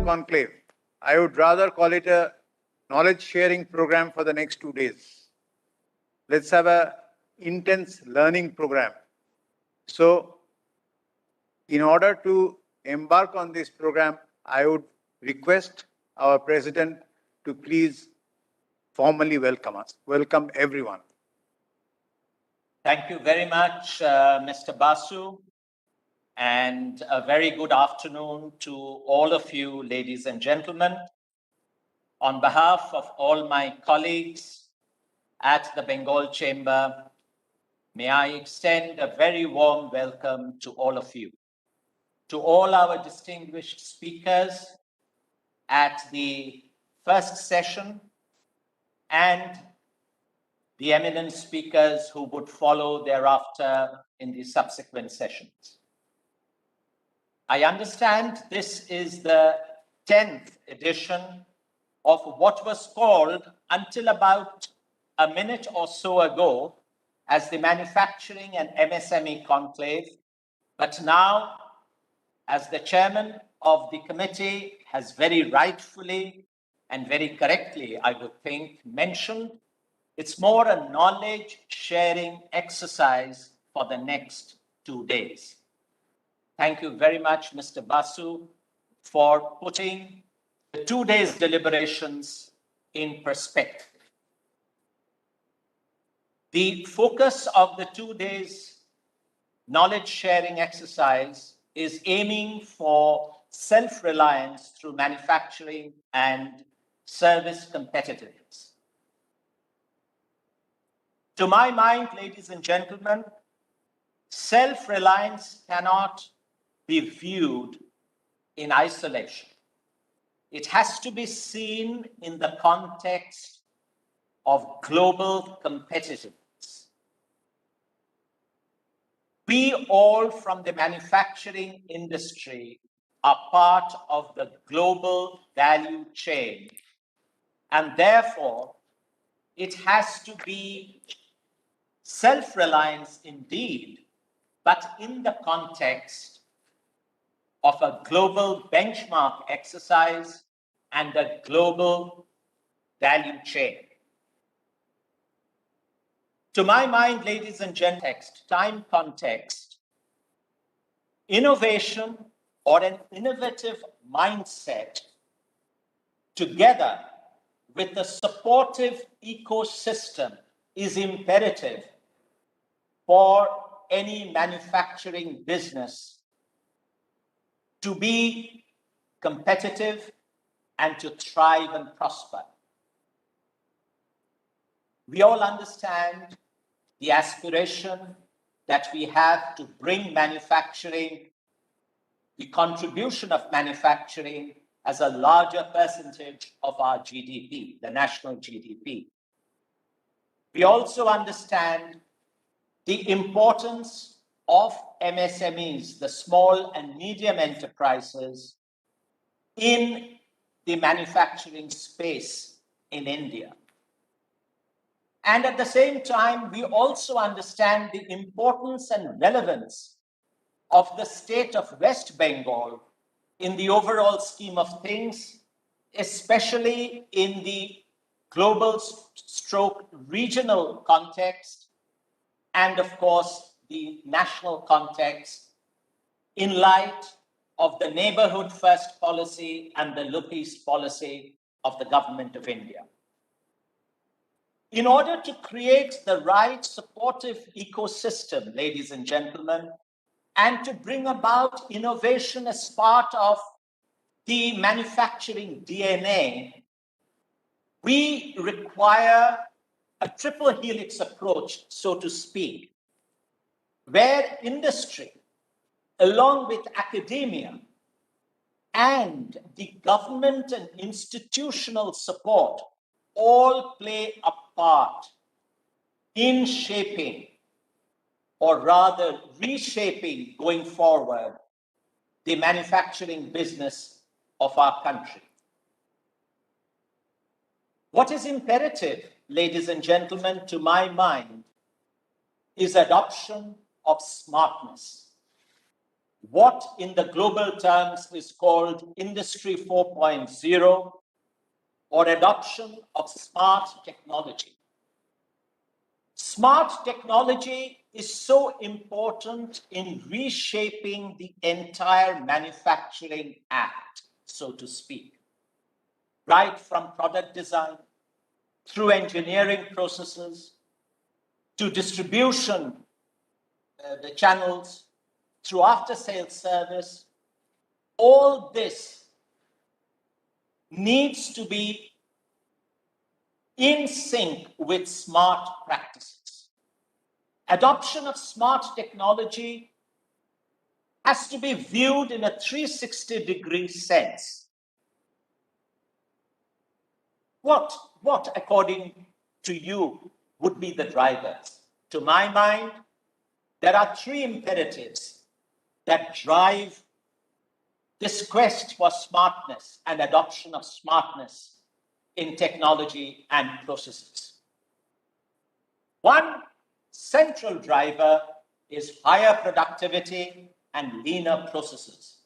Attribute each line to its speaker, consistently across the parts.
Speaker 1: MSME Conclave. I would rather call it a knowledge sharing program for the next 2 days. Let's have a intense learning program. So, in order to embark on this program, I would request our President to please formally welcome us. Welcome everyone.
Speaker 2: Thank you very much, Mr. Basu, and a very good afternoon to all of you, ladies and gentlemen. On behalf of all my colleagues at the Bengal Chamber, may I extend a very warm welcome to all of you, to all our distinguished speakers at the first session and the eminent speakers who would follow thereafter in the subsequent sessions. I understand this is the 10th edition of what was called, until about a minute or so ago, as the Manufacturing and MSME Conclave. But now, as the chairman of the committee has very rightfully and very correctly, I would think, mentioned, it's more a knowledge sharing exercise for the next 2 days. Thank you very much, Mr. Basu, for putting the 2 days deliberations in perspective. The focus of the 2 days knowledge sharing exercise is aiming for self-reliance through manufacturing and service competitiveness. To my mind, ladies and gentlemen, self-reliance cannot be viewed in isolation. It has to be seen in the context of global competitiveness. We all from the manufacturing industry are part of the global value chain, and therefore it has to be self-reliance indeed, but in the context of a global benchmark exercise and a global value chain. To my mind, ladies and gentlemen, time context, innovation or an innovative mindset together with a supportive ecosystem is imperative for any manufacturing business to be competitive and to thrive and prosper. We all understand the aspiration that we have to bring manufacturing, the contribution of manufacturing as a larger percentage of our GDP, the national GDP. We also understand the importance of MSMEs, the small and medium enterprises, in the manufacturing space in India. And at the same time, we also understand the importance and relevance of the state of West Bengal in the overall scheme of things, especially in the global stroke regional context, and of course, the national context, in light of the neighborhood first policy and the look east policy of the government of India. In order to create the right supportive ecosystem, ladies and gentlemen, and to bring about innovation as part of the manufacturing DNA, we require a triple helix approach, so to speak, where industry, along with academia and the government and institutional support, all play a part in shaping, or rather reshaping going forward, the manufacturing business of our country. What is imperative, ladies and gentlemen, to my mind, is adoption of smartness. what in the global terms is called Industry 4.0 or adoption of smart technology. Smart technology is so important in reshaping the entire manufacturing act, so to speak, right from product design, through engineering processes, to distribution, the channels, through after-sales service. All this needs to be in sync with smart practices. Adoption of smart technology has to be viewed in a 360-degree sense. What, according to you, would be the drivers? To my mind, there are three imperatives that drive this quest for smartness and adoption of smartness in technology and processes. One central driver is higher productivity and leaner processes.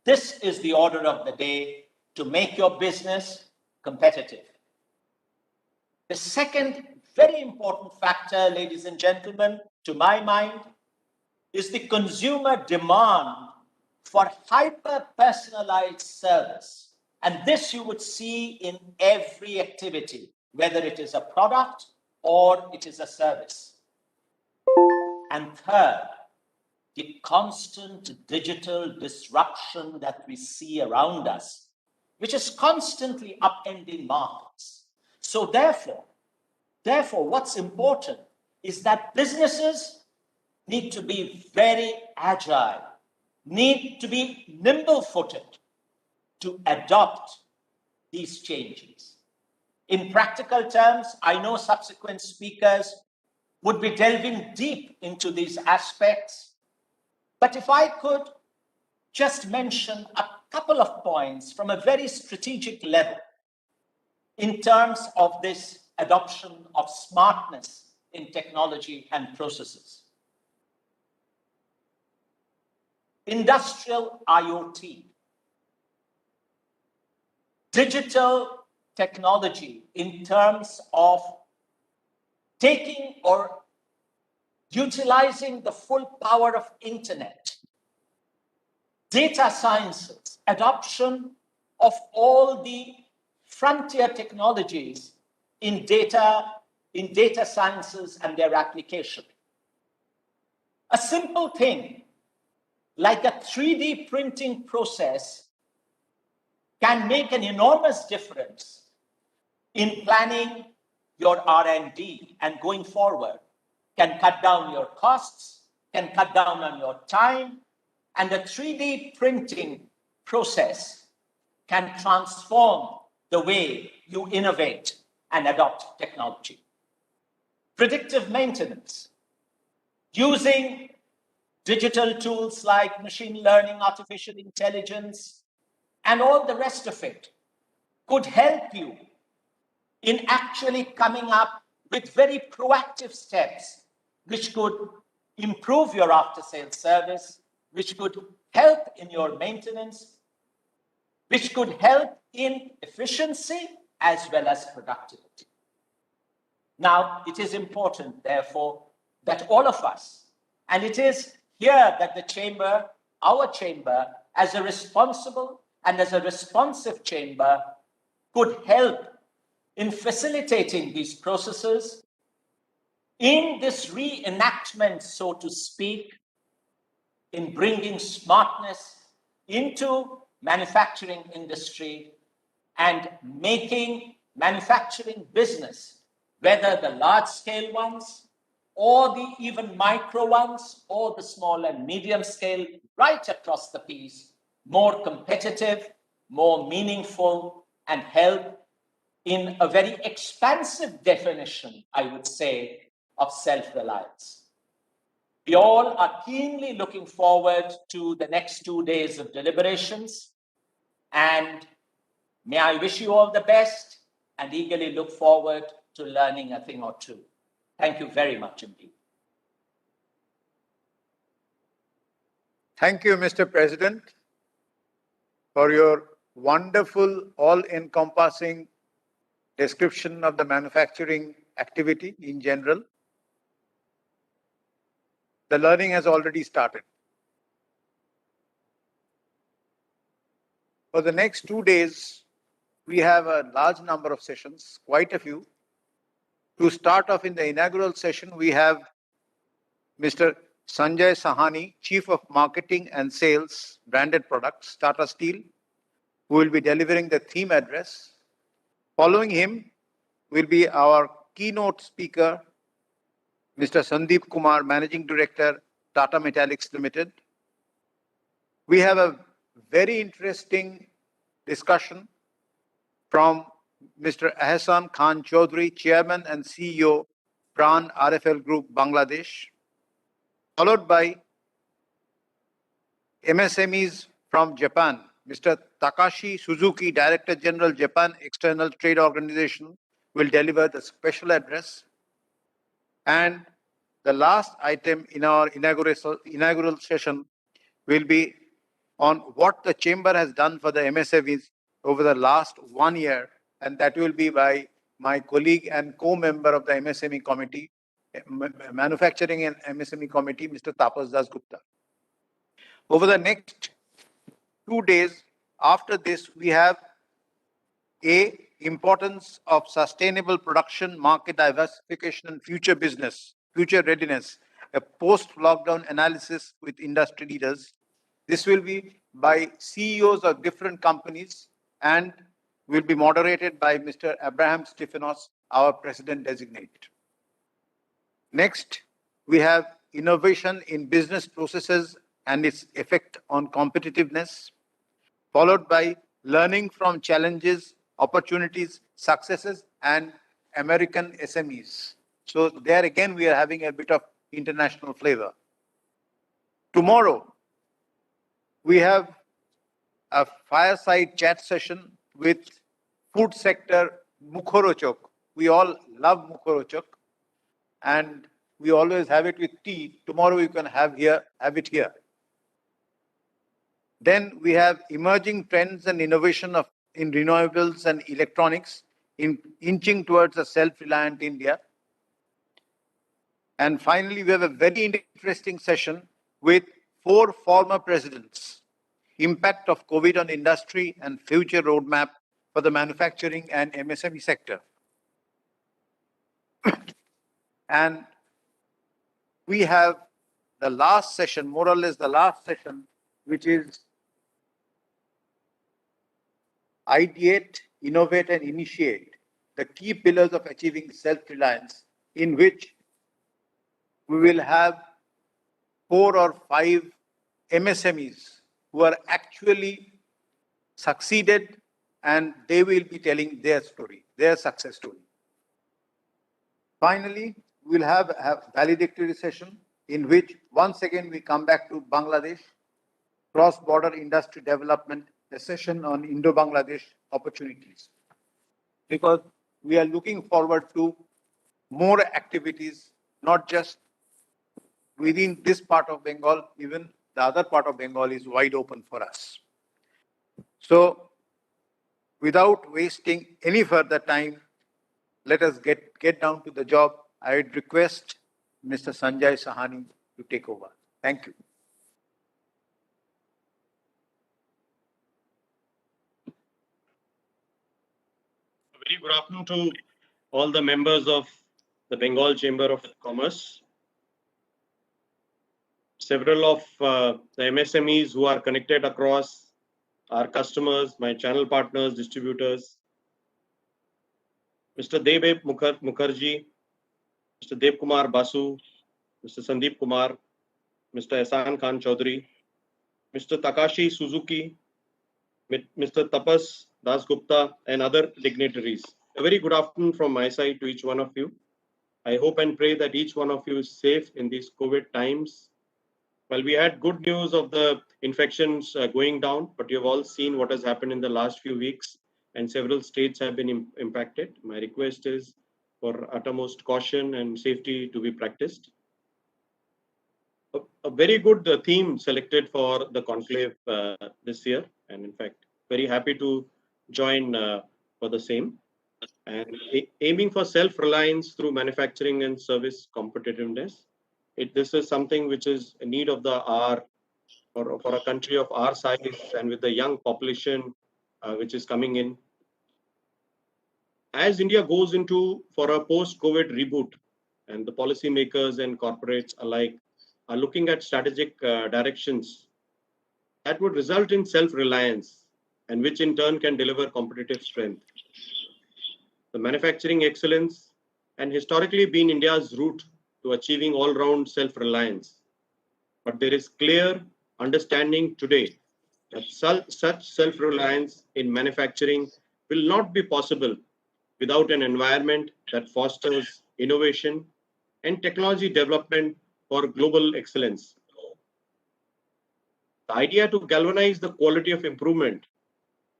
Speaker 2: This is the order of the day to make your business competitive. The second very important factor, ladies and gentlemen, to my mind, is the consumer demand for hyper-personalized service. And this you would see in every activity, whether it is a product or it is a service. And third, the constant digital disruption that we see around us, which is constantly upending markets. So therefore, what's important is that businesses need to be very agile, need to be nimble-footed to adopt these changes. In practical terms, I know subsequent speakers would be delving deep into these aspects, but if I could just mention a couple of points from a very strategic level in terms of this adoption of smartness in technology and processes. Industrial IoT, digital technology in terms of taking or utilizing the full power of internet, data sciences, adoption of all the frontier technologies in data sciences and their application. A simple thing like a 3D printing process can make an enormous difference in planning your R&D and going forward, can cut down your costs, can cut down on your time, and the 3D printing process can transform the way you innovate and adopt technology. Predictive maintenance, using digital tools like machine learning, artificial intelligence, and all the rest of it could help you in actually coming up with very proactive steps which could improve your after-sales service, which could help in your maintenance, which could help in efficiency as well as productivity. Now, it is important, therefore, that all of us, and it is here that the chamber, our chamber, as a responsible and as a responsive chamber, could help in facilitating these processes, in this reenactment, so to speak, in bringing smartness into manufacturing industry and making manufacturing business, whether the large-scale ones or the even micro ones or the small and medium scale, right across the piece, more competitive, more meaningful, and help in a very expansive definition, I would say, of self-reliance. We all are keenly looking forward to the next 2 days of deliberations, and may I wish you all the best and eagerly look forward to learning a thing or two. Thank you very much indeed.
Speaker 1: Thank you, Mr. President, for your wonderful, all-encompassing description of the manufacturing activity in general. The learning has already started. For the next 2 days, we have a large number of sessions, quite a few. To start off in the inaugural session, we have Mr. Sanjay Sahani, Chief of Marketing and Sales, Branded Products, Tata Steel, who will be delivering the theme address. Following him will be our keynote speaker, Mr. Sandeep Kumar, Managing Director, Tata Metallics Limited. We have a very interesting discussion from Mr. Ahsan Khan Chaudhary, Chairman and CEO, Pran RFL Group, Bangladesh, followed by MSMEs from Japan, Mr. Takashi Suzuki, Director General, Japan External Trade Organization, will deliver the special address. And the last item in our inaugural session will be on what the Chamber has done for the MSMEs over the last 1 year, and that will be by my colleague and co-member of the MSME Committee, Manufacturing and MSME Committee, Mr. Tapas Das Gupta. Over the next 2 days after this, we have importance of sustainable production, market diversification, and future business, future readiness, a post-lockdown analysis with industry leaders. This will be by CEOs of different companies and will be moderated by Mr. Abraham Stephanos, our President designate. Next, we have innovation in business processes and its effect on competitiveness, followed by learning from challenges, opportunities, successes, and American SMEs. So there again, we are having a bit of international flavor. Tomorrow, we have a fireside chat session with food sector Mukhorochok. We all love Mukhorochok, and we always have it with tea. Tomorrow you can have it here. Then we have emerging trends and innovation in renewables and electronics, inching towards a self-reliant India. And finally, we have a very interesting session with 4 former presidents, impact of COVID on industry and future roadmap for the manufacturing and MSME sector. And we have the last session, more or less the last session, which is ideate, innovate, and initiate, the key pillars of achieving self-reliance, in which we will have 4 or 5 MSMEs who are actually succeeded, and they will be telling their story, their success story. Finally, we'll have a valedictory session in which once again we come back to Bangladesh, cross-border industry development, a session on Indo-Bangladesh opportunities. Because we are looking forward to more activities, not just within this part of Bengal, even the other part of Bengal is wide open for us. So, without wasting any further time, let us get down to the job. I would request Mr. Sanjay Sahani to take over. Thank you.
Speaker 3: A very good afternoon to all the members of the Bengal Chamber of Commerce. Several of the MSMEs who are connected across our customers, my channel partners, distributors, Mr. Debe Mukherjee, Mr. Dev Kumar Basu, Mr. Sandeep Kumar, Mr. Ahsan Khan Chaudhary, Mr. Takashi Suzuki, Mr. Tapas Das Gupta, and other dignitaries. A very good afternoon from my side to each one of you. I hope and pray that each one of you is safe in these COVID times. Well, we had good news of the infections going down, but you've all seen what has happened in the last few weeks, and several states have been impacted. My request is for uttermost caution and safety to be practiced. A a very good theme selected for the conclave this year, and in fact, very happy to join for the same. And aiming for self-reliance through manufacturing and service competitiveness. This is something which is a need of the hour for a country of our size and with the young population which is coming in. As India goes into for a post-COVID reboot, and the policymakers and corporates alike are looking at strategic directions that would result in self-reliance and which in turn can deliver competitive strength. The manufacturing excellence and historically been India's route to achieving all-round self-reliance. But there is clear understanding today that such self-reliance in manufacturing will not be possible without an environment that fosters innovation and technology development for global excellence. The idea to galvanize the quality of improvement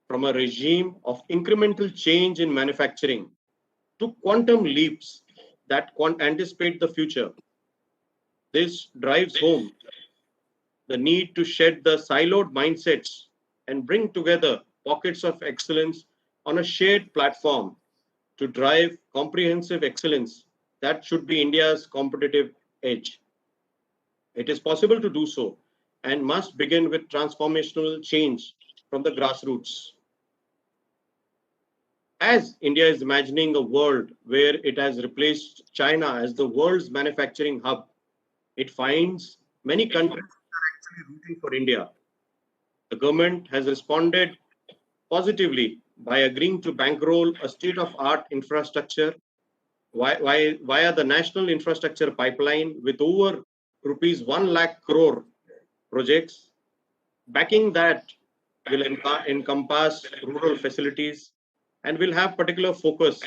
Speaker 3: from a regime of incremental change in manufacturing to quantum leaps that anticipate the future. This drives home the need to shed the siloed mindsets and bring together pockets of excellence on a shared platform to drive comprehensive excellence that should be India's competitive edge. It is possible to do so and must begin with transformational change from the grassroots. As India is imagining a world where it has replaced China as the world's manufacturing hub, it finds many countries are actually rooting for India. The government has responded positively by agreeing to bankroll a state-of-art infrastructure via the National Infrastructure Pipeline with over rupees 1 lakh crore projects. Backing that will encompass rural facilities and will have particular focus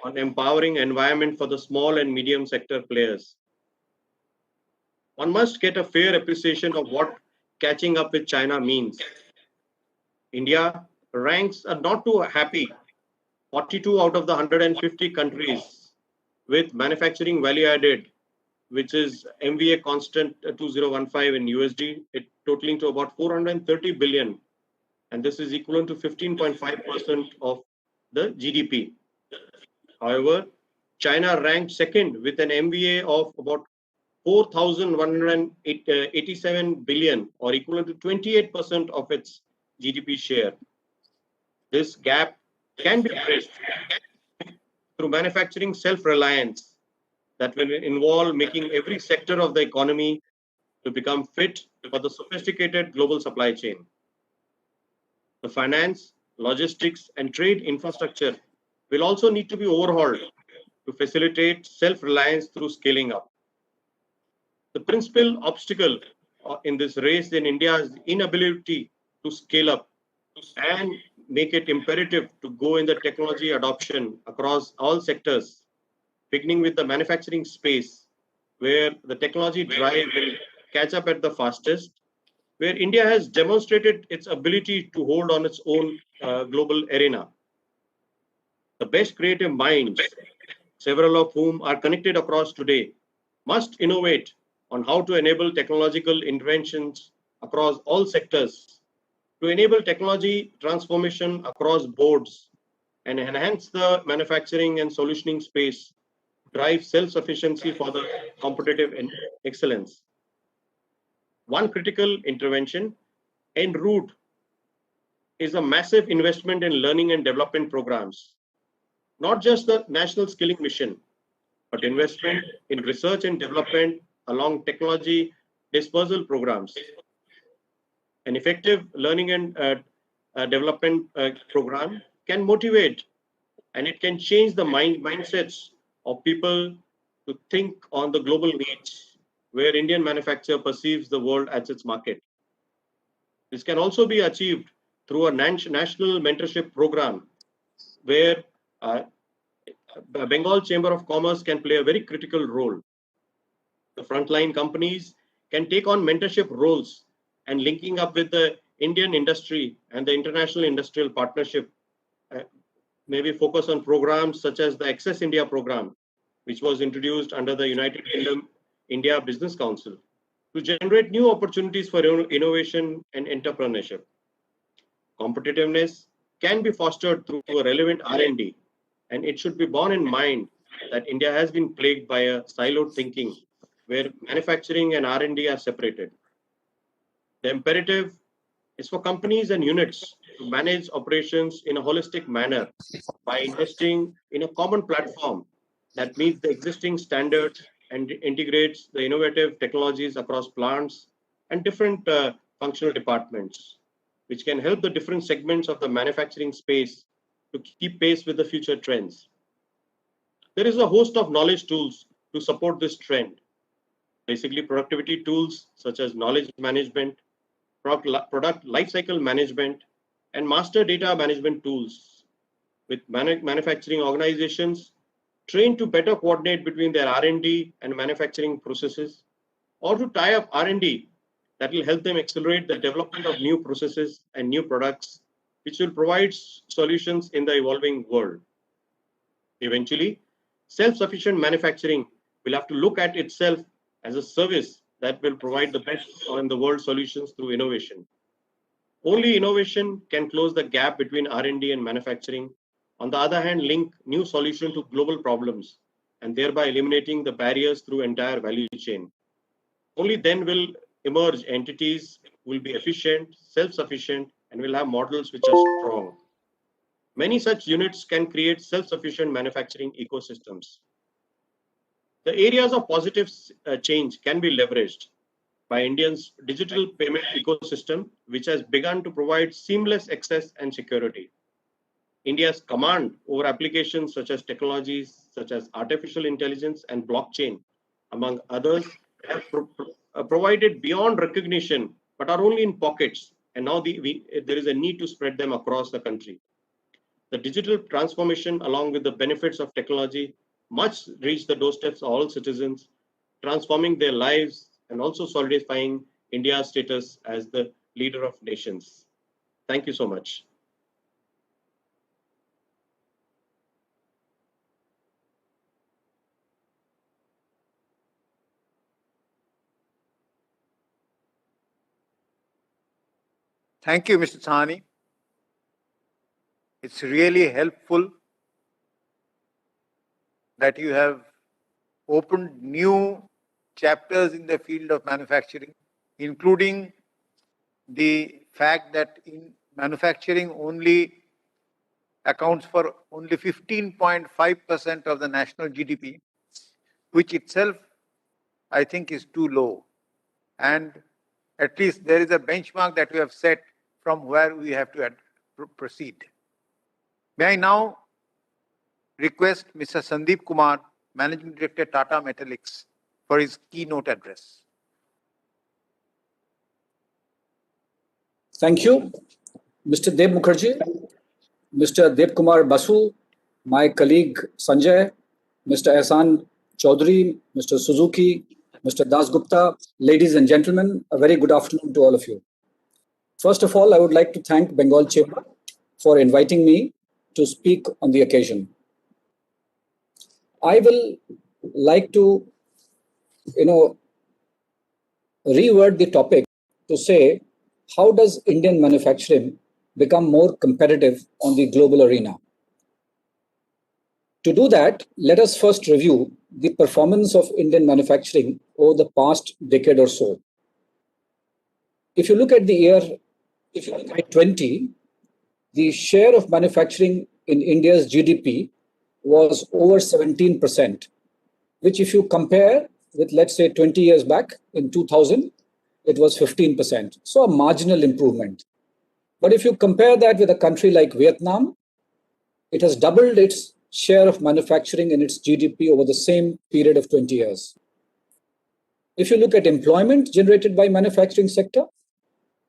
Speaker 3: on empowering environment for the small and medium sector players. One must get a fair appreciation of what catching up with China means. India ranks a not too happy 42 out of the 150 countries with manufacturing value added, which is MVA constant 2015 in USD, it totaling to about 430 billion. And this is equivalent to 15.5% of the GDP. However, China ranked second with an MVA of about 4,187 billion, or equivalent to 28% of its GDP share. This gap can be bridged through manufacturing self-reliance that will involve making every sector of the economy to become fit for the sophisticated global supply chain. The finance, logistics, and trade infrastructure will also need to be overhauled to facilitate self-reliance through scaling up. The principal obstacle in this race in India is the inability to scale up and make it imperative to go in the technology adoption across all sectors, beginning with the manufacturing space, where the technology drive will catch up at the fastest, where India has demonstrated its ability to hold on its own global arena. The best creative minds, several of whom are connected across today, must innovate on how to enable technological interventions across all sectors, to enable technology transformation across boards and enhance the manufacturing and solutioning space, drive self-sufficiency for the competitive excellence. One critical intervention en route is a massive investment in learning and development programs, not just the national skilling mission, but investment in research and development along technology dispersal programs. An effective learning and development program can motivate and it can change the mindsets of people to think on the global needs where Indian manufacturer perceives the world as its market. This can also be achieved through a national mentorship program where the Bengal Chamber of Commerce can play a very critical role. The frontline companies can take on mentorship roles and linking up with the Indian industry and the international industrial partnership, maybe focus on programs such as the Access India program, which was introduced under the United Kingdom India Business Council. to generate new opportunities for innovation and entrepreneurship. Competitiveness can be fostered through a relevant R&D, and it should be borne in mind that India has been plagued by a siloed thinking where manufacturing and R&D are separated. The imperative is for companies and units to manage operations in a holistic manner by investing in a common platform that meets the existing standards and integrates the innovative technologies across plants and different functional departments, which can help the different segments of the manufacturing space to keep pace with the future trends. There is a host of knowledge tools to support this trend. Basically, productivity tools such as knowledge management, product lifecycle management, and master data management tools with manufacturing organizations trained to better coordinate between their R&D and manufacturing processes, or to tie up R&D that will help them accelerate the development of new processes and new products, which will provide solutions in the evolving world. Eventually, self-sufficient manufacturing will have to look at itself as a service that will provide the best in the world solutions through innovation. Only innovation can close the gap between R&D and manufacturing. On the other hand, link new solutions to global problems and thereby eliminating the barriers through entire value chain. Only then will emerge entities will be efficient, self-sufficient, and will have models which are strong. Many such units can create self-sufficient manufacturing ecosystems. The areas of positive change can be leveraged by India's digital payment ecosystem, which has begun to provide seamless access and security. India's command over applications such as technologies such as artificial intelligence and blockchain, among others, have provided beyond recognition, but are only in pockets. And now there is a need to spread them across the country. The digital transformation, along with the benefits of technology, must reach the doorsteps of all citizens, transforming their lives and also solidifying India's status as the leader of nations. Thank you so much.
Speaker 1: Thank you, Mr. Thani. It's really helpful that you have opened new chapters in the field of manufacturing, including the fact that in manufacturing only accounts for only 15.5% of the national GDP, which itself I think is too low. And at least there is a benchmark that we have set from where we have to proceed. May I now request Mr. Sandeep Kumar, Managing Director, Tata Metallics, for his keynote address.
Speaker 4: Thank you, Mr. Dev Mukherjee, Mr. Dev Kumar Basu, my colleague Sanjay, Mr. Ehsan Chaudhary, Mr. Suzuki, Mr. Das Gupta, ladies and gentlemen, a very good afternoon to all of you. First of all, I would like to thank Bengal Chamber for inviting me to speak on the occasion. I will like to, reword the topic to say, how does Indian manufacturing become more competitive on the global arena? To do that, let us first review the performance of Indian manufacturing over the past decade or so. If you look at the year 2020, the share of manufacturing in India's GDP was over 17%, which if you compare with, let's say, 20 years back in 2000, it was 15%. So a marginal improvement. But if you compare that with a country like Vietnam, it has doubled its share of manufacturing in its GDP over the same period of 20 years. If you look at employment generated by manufacturing sector,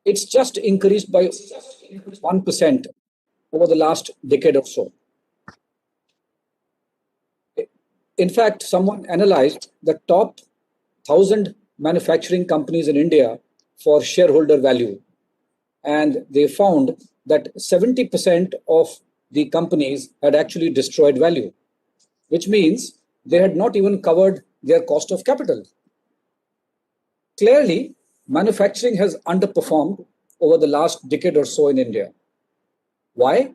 Speaker 4: it's just increased by 1% over the last decade or so. In fact, someone analyzed the top 1,000 manufacturing companies in India for shareholder value. And they found that 70% of the companies had actually destroyed value, which means they had not even covered their cost of capital. Clearly, manufacturing has underperformed over the last decade or so in India. Why?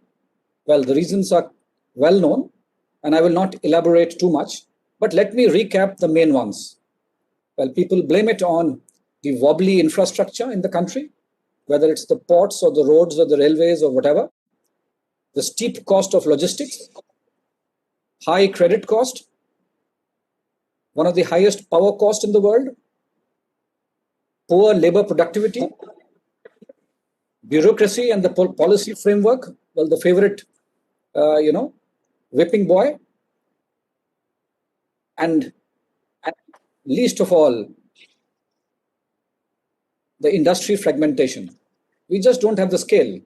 Speaker 4: Well, the reasons are well known, and I will not elaborate too much, but let me recap the main ones. Well, people blame it on the wobbly infrastructure in the country, whether it's the ports or the roads or the railways or whatever, the steep cost of logistics, high credit cost, one of the highest power cost in the world, poor labor productivity, bureaucracy and the policy framework, well, the favorite, whipping boy, and least of all, the industry fragmentation. We just don't have the scale.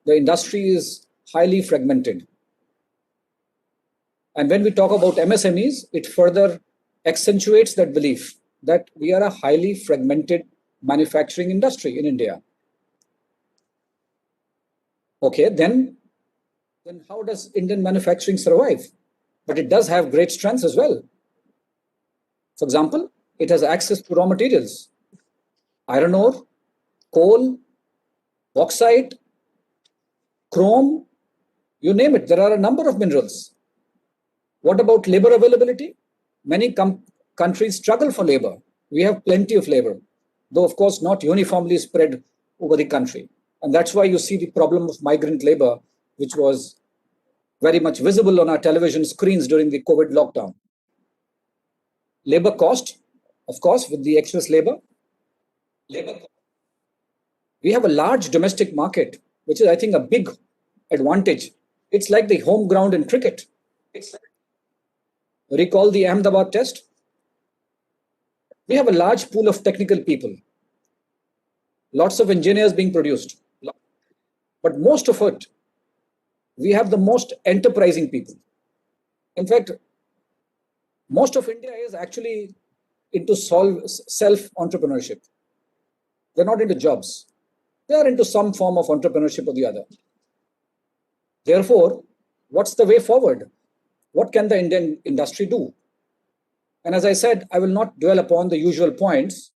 Speaker 4: The industry is highly fragmented. And when we talk about MSMEs, it further accentuates that belief that we are a highly fragmented manufacturing industry in India. Okay, then how does Indian manufacturing survive? But it does have great strengths as well. For example, it has access to raw materials, iron ore, coal, bauxite, chrome, you name it. There are a number of minerals. What about labor availability? Many countries struggle for labor. We have plenty of labor, though of course not uniformly spread over the country. And that's why you see the problem of migrant labor, which was very much visible on our television screens during the COVID lockdown. Labor cost, of course, with the excess labor. We have a large domestic market, which is, I think, a big advantage. It's like the home ground in cricket. Recall the Ahmedabad test? We have a large pool of technical people, lots of engineers being produced. But most of it, we have the most enterprising people. In fact, most of India is actually into self-entrepreneurship. They're not into jobs. They are into some form of entrepreneurship or the other. Therefore, what's the way forward? What can the Indian industry do? And as I said, I will not dwell upon the usual points,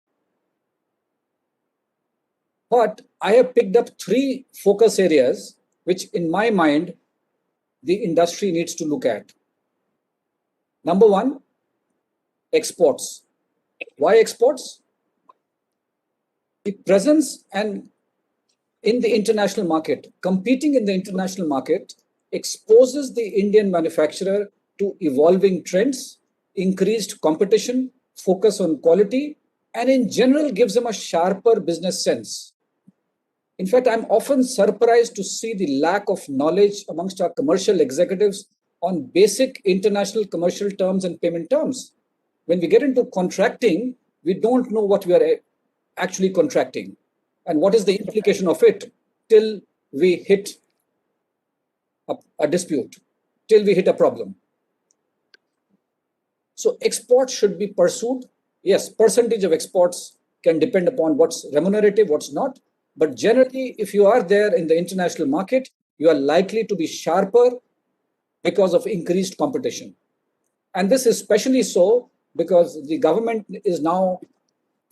Speaker 4: but I have picked up 3 focus areas which, in my mind, the industry needs to look at. Number 1, exports. Why exports? The presence and in the international market, competing in the international market exposes the Indian manufacturer to evolving trends, increased competition, focus on quality, and in general gives them a sharper business sense. In fact, I'm often surprised to see the lack of knowledge amongst our commercial executives on basic international commercial terms and payment terms. When we get into contracting, we don't know what we are actually contracting and what is the implication of it till we hit a dispute, till we hit a problem. So exports should be pursued. Yes, percentage of exports can depend upon what's remunerative, what's not. But generally, if you are there in the international market, you are likely to be sharper because of increased competition. And this is especially so because the government is now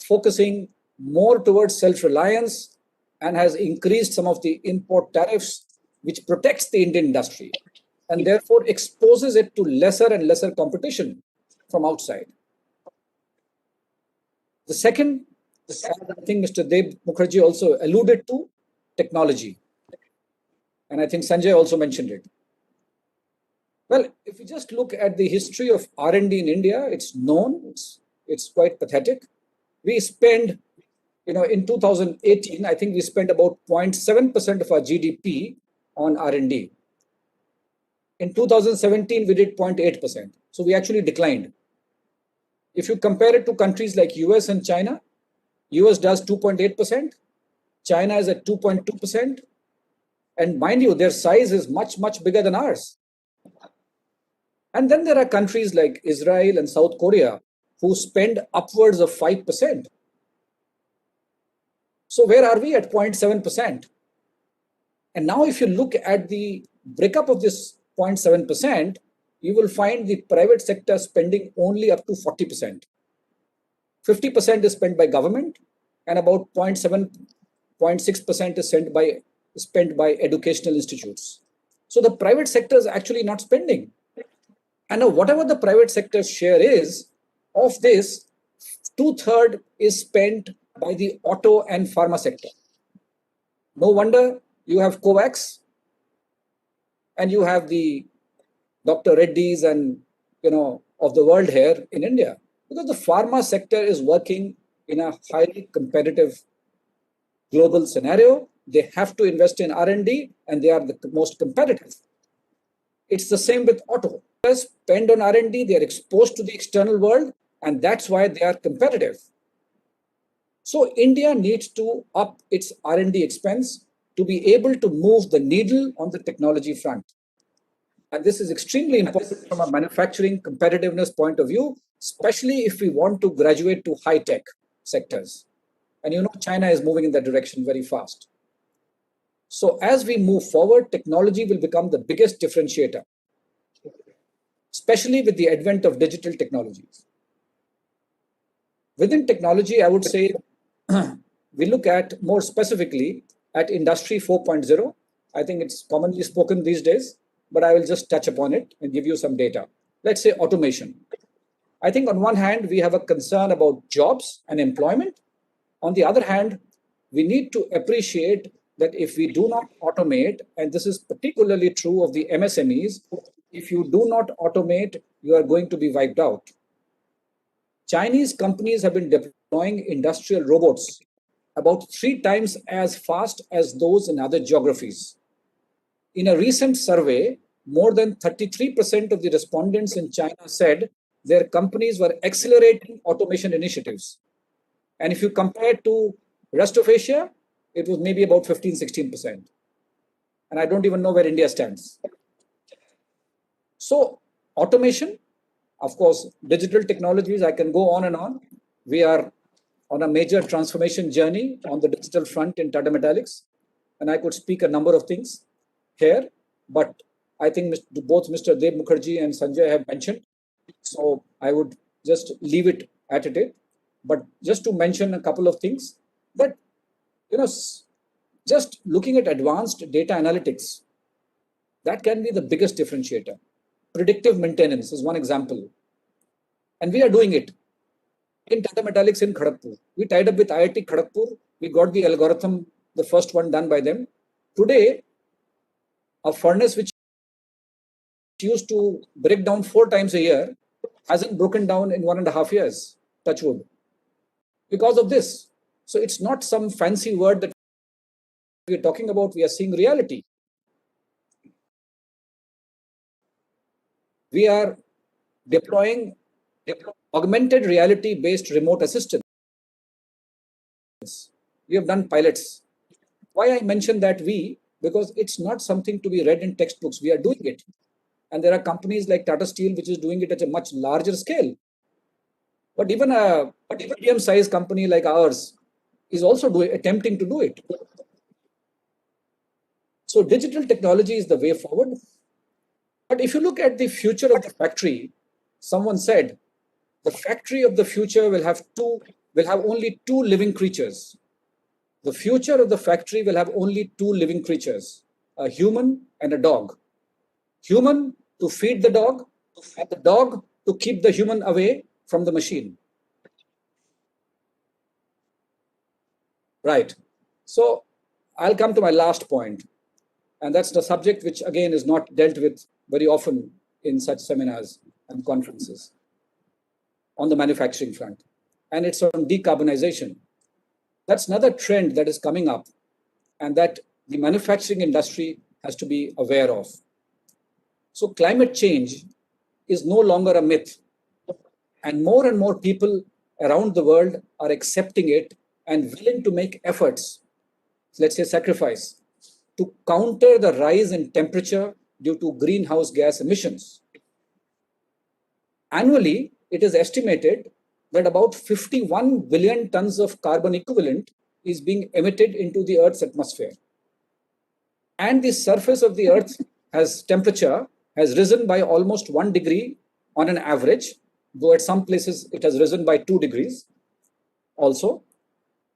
Speaker 4: focusing more towards self-reliance and has increased some of the import tariffs, which protects the Indian industry and therefore exposes it to lesser and lesser competition from outside. The second, I think Mr. Dev Mukherjee also alluded to, technology. And I think Sanjay also mentioned it. Well, if you just look at the history of R&D in India, it's known, it's quite pathetic. We spend, in 2018, I think we spent about 0.7% of our GDP on R&D. In 2017, we did 0.8%. So we actually declined. If you compare it to countries like US and China, US does 2.8%, China is at 2.2%. And mind you, their size is much, much bigger than ours. And then there are countries like Israel and South Korea who spend upwards of 5%. So where are we at 0.7%? And now if you look at the breakup of this 0.7%, you will find the private sector spending only up to 40%. 50% is spent by government, and about 0.7, 0.6% is spent by educational institutes. So the private sector is actually not spending. And now whatever the private sector share is, of this, 2/3 is spent by the auto and pharma sector. No wonder you have COVAX and you have the Dr. Reddy's and of the world here in India, because the pharma sector is working in a highly competitive global scenario. They have to invest in R&D and they are the most competitive. It's the same with auto. They spend on R&D, they are exposed to the external world, and that's why they are competitive. So India needs to up its R&D expense to be able to move the needle on the technology front. And this is extremely important from a manufacturing competitiveness point of view, especially if we want to graduate to high-tech sectors. And China is moving in that direction very fast. So as we move forward, technology will become the biggest differentiator, especially with the advent of digital technologies. Within technology, I would say we look at more specifically at Industry 4.0. I think it's commonly spoken these days, but I will just touch upon it and give you some data. Let's say automation. I think on one hand, we have a concern about jobs and employment. On the other hand, we need to appreciate that if we do not automate, and this is particularly true of the MSMEs, if you do not automate, you are going to be wiped out. Chinese companies have been deploying industrial robots about 3 times as fast as those in other geographies. In a recent survey, more than 33% of the respondents in China said their companies were accelerating automation initiatives. And if you compare to rest of Asia, it was maybe about 15-16%. And I don't even know where India stands. So automation, of course, digital technologies, I can go on and on. We are on a major transformation journey on the digital front in Tata Metallics. And I could speak a number of things here, but I think both Mr. Deb Mukherjee and Sanjay have mentioned. So I would just leave it at it. But just to mention a couple of things, that just looking at advanced data analytics, that can be the biggest differentiator. Predictive maintenance is one example. And we are doing it in Tata Metallics in Kharagpur. We tied up with IIT Kharagpur. We got the algorithm, the first one done by them. Today, a furnace which used to break down 4 times a year hasn't broken down in 1.5 years, touch wood, because of this. So it's not some fancy word that we're talking about, we are seeing reality. We are deploying augmented reality-based remote assistance. We have done pilots. Why I mention that because it's not something to be read in textbooks. We are doing it. And there are companies like Tata Steel, which is doing it at a much larger scale. But even a medium-sized company like ours is also attempting to do it. So digital technology is the way forward. But if you look at the future of the factory, someone said the factory of the future will have only 2 living creatures. The future of the factory will have only 2 living creatures, a human and a dog. Human to feed the dog, and the dog to keep the human away from the machine. Right. So I'll come to my last point. And that's the subject which, again, is not dealt with very often in such seminars and conferences on the manufacturing front. And it's on decarbonization. That's another trend that is coming up and that the manufacturing industry has to be aware of. So climate change is no longer a myth. And more people around the world are accepting it and willing to make efforts, let's say sacrifice, to counter the rise in temperature due to greenhouse gas emissions. Annually, it is estimated that about 51 billion tons of carbon equivalent is being emitted into the Earth's atmosphere. And the surface of the Earth temperature has risen by almost 1 degree on an average, though at some places it has risen by 2 degrees. also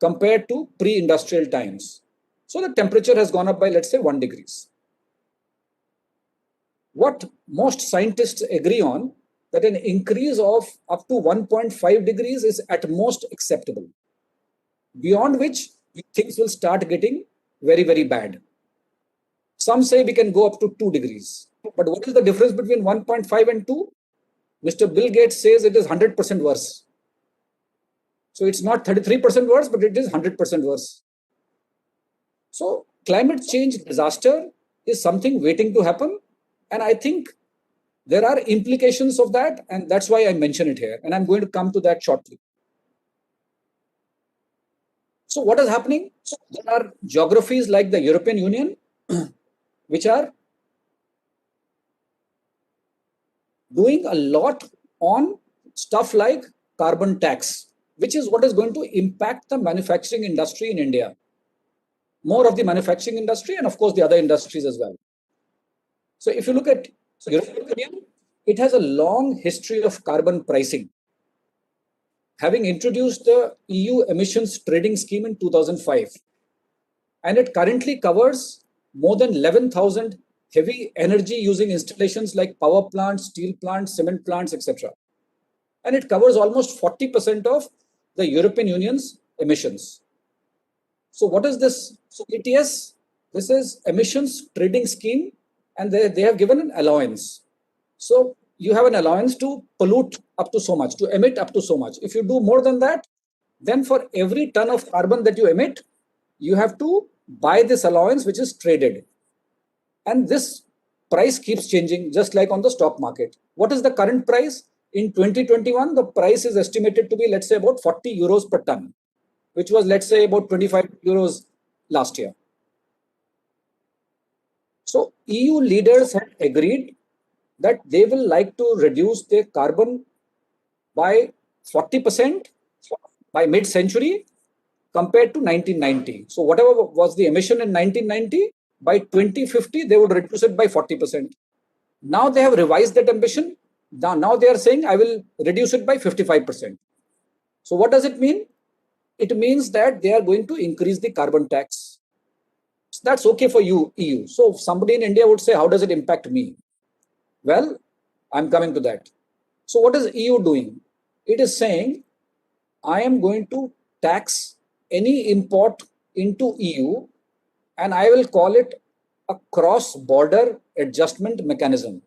Speaker 4: compared to pre-industrial times. So the temperature has gone up by, let's say, 1 degree. What most scientists agree on, that an increase of up to 1.5 degrees is at most acceptable, beyond which things will start getting very, very bad. Some say we can go up to 2 degrees. But what is the difference between 1.5 and 2? Mr. Bill Gates says it is 100% worse. So it's not 33% worse, but it is 100% worse. So climate change disaster is something waiting to happen. And I think there are implications of that. And that's why I mention it here. And I'm going to come to that shortly. So what is happening? So there are geographies like the European Union, which are doing a lot on stuff like carbon tax, which is what is going to impact the manufacturing industry in India. More of the manufacturing industry and of course the other industries as well. So if you look at European Union, it has a long history of carbon pricing, having introduced the EU emissions trading scheme in 2005. And it currently covers more than 11,000 heavy energy using installations like power plants, steel plants, cement plants, etc. And it covers almost 40% of the European Union's emissions. So what is this? So ETS, this is emissions trading scheme, and they have given an allowance. So you have an allowance to pollute up to so much, to emit up to so much. If you do more than that, then for every ton of carbon that you emit, you have to buy this allowance, which is traded. And this price keeps changing, just like on the stock market. What is the current price? In 2021, the price is estimated to be, let's say, about 40 euros per ton, which was, let's say, about 25 euros last year. So EU leaders have agreed that they will like to reduce their carbon by 40% by mid-century compared to 1990. So whatever was the emission in 1990, by 2050, they would reduce it by 40%. Now they have revised that ambition. Now they are saying, I will reduce it by 55%. So what does it mean? It means that they are going to increase the carbon tax. So that's okay for you, EU. So somebody in India would say, how does it impact me? Well, I'm coming to that. So what is EU doing? It is saying, I am going to tax any import into EU, and I will call it a cross-border adjustment mechanism.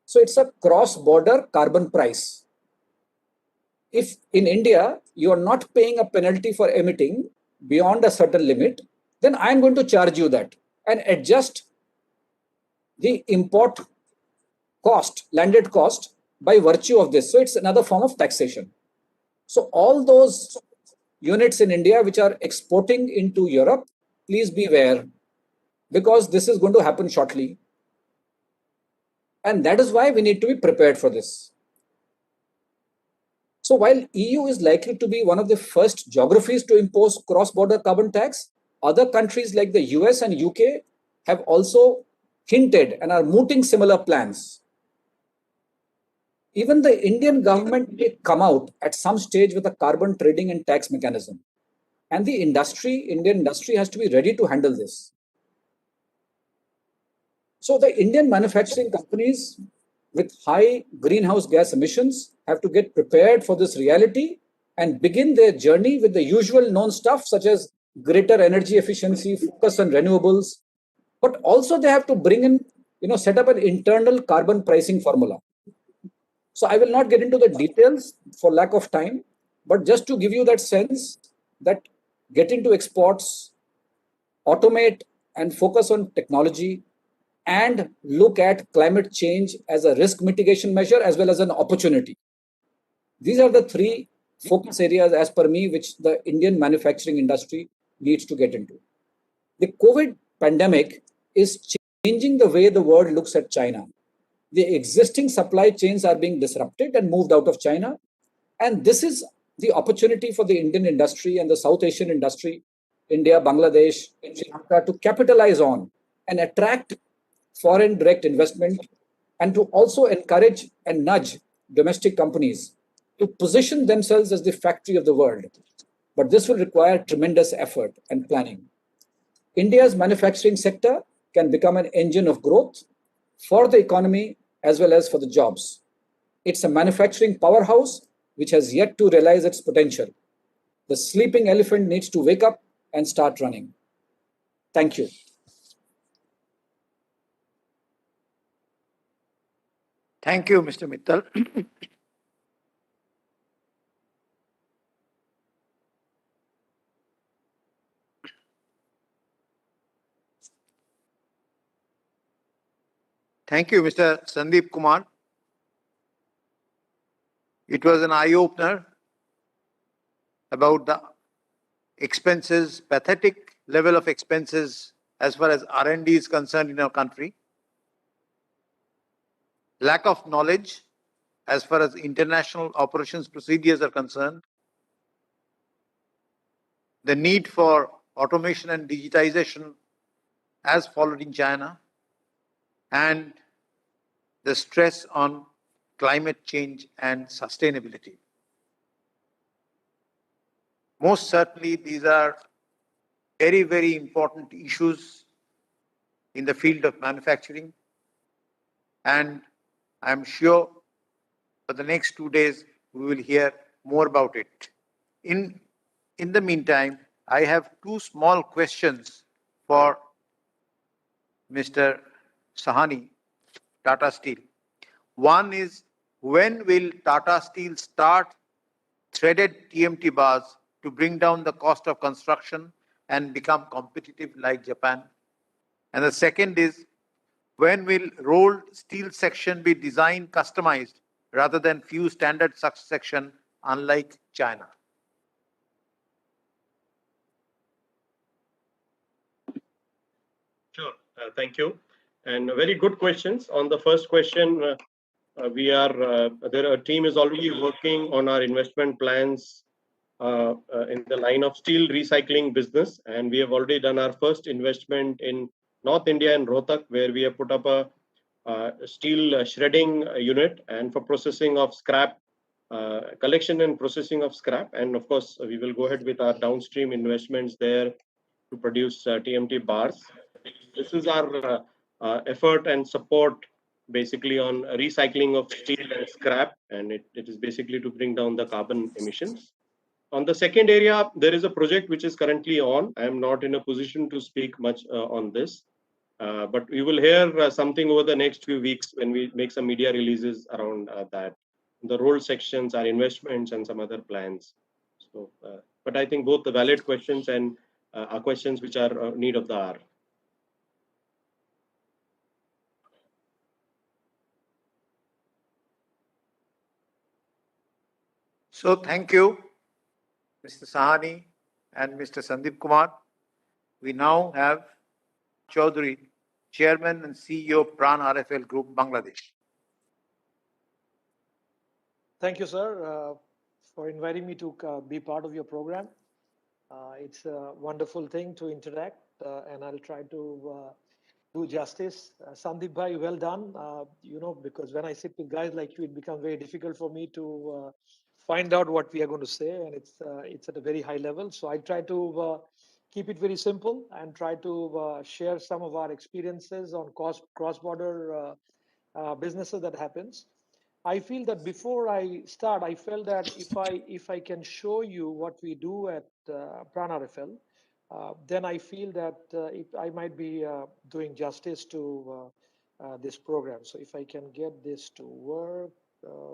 Speaker 4: So it's a cross-border carbon price. If in India, you are not paying a penalty for emitting beyond a certain limit, then I'm going to charge you that and adjust the import cost, landed cost, by virtue of this. So it's another form of taxation. So all those units in India which are exporting into Europe, please beware, because this is going to happen shortly. And that is why we need to be prepared for this. So while EU is likely to be one of the first geographies to impose cross-border carbon tax, other countries like the US and UK have also hinted and are mooting similar plans. Even the Indian government may come out at some stage with a carbon trading and tax mechanism. And the Indian industry has to be ready to handle this. So the Indian manufacturing companies with high greenhouse gas emissions have to get prepared for this reality and begin their journey with the usual known stuff, such as greater energy efficiency, focus on renewables. But also they have to bring in, set up an internal carbon pricing formula. So I will not get into the details for lack of time, but just to give you that sense that get into exports, automate and focus on technology, and look at climate change as a risk mitigation measure as well as an opportunity. These are the three focus areas, as per me, which the Indian manufacturing industry needs to get into. The COVID pandemic is changing the way the world looks at China. The existing supply chains are being disrupted and moved out of China. And this is the opportunity for the Indian industry and the South Asian industry, India, Bangladesh, and Sri Lanka, to capitalize on and attract foreign direct investment, and to also encourage and nudge domestic companies to position themselves as the factory of the world. but this will require tremendous effort and planning. India's manufacturing sector can become an engine of growth for the economy as well as for the jobs. It's a manufacturing powerhouse which has yet to realize its potential. The sleeping elephant needs to wake up and start running. Thank you.
Speaker 1: Thank you, Mr. Mittal. Thank you, Mr. Sandeep Kumar. It was an eye-opener about the expenses, pathetic level of expenses as far as R&D is concerned in our country. Lack of knowledge as far as international operations procedures are concerned. The need for automation and digitization as followed in China, and the stress on climate change and sustainability. Most certainly, these are very, very important issues in the field of manufacturing, and I'm sure for the next 2 days we will hear more about it. In the meantime, I have two small questions for Mr. Sahani, Tata Steel. One is, when will Tata Steel start threaded TMT bars to bring down the cost of construction and become competitive like Japan? And the second is, when will rolled steel section be designed customized rather than few standard section unlike China?
Speaker 3: Sure. Thank you. And very good questions. On the first question, a team is already working on our investment plans in the line of steel recycling business. And we have already done our first investment in North India and Rohtak, where we have put up a steel shredding unit and for processing of scrap, collection and processing of scrap. And of course, we will go ahead with our downstream investments there to produce TMT bars. This is our effort and support basically on recycling of steel and scrap, and it is basically to bring down the carbon emissions. On the second area, there is a project which is currently on. I am not in a position to speak much on this, but we will hear something over the next few weeks when we make some media releases around that. The rolled sections, our investments, and some other plans. So, but I think both the valid questions and are questions which are need of the hour.
Speaker 1: So thank you, Mr. Sahani and Mr. Sandeep Kumar. We now have Chaudhary, Chairman and CEO of Pran RFL Group, Bangladesh.
Speaker 5: Thank you, sir, for inviting me to be part of your program. It's a wonderful thing to interact, and I'll try to do justice. Sandeep bhai, well done. Because when I sit with guys like you, it becomes very difficult for me to find out what we are going to say, and it's at a very high level. So I try to keep it very simple and try to share some of our experiences on cross-border businesses that happens. I feel that before I start, I felt that if I can show you what we do at Pran RFL, then I feel that I might be doing justice to this program. So if I can get this to work, okay,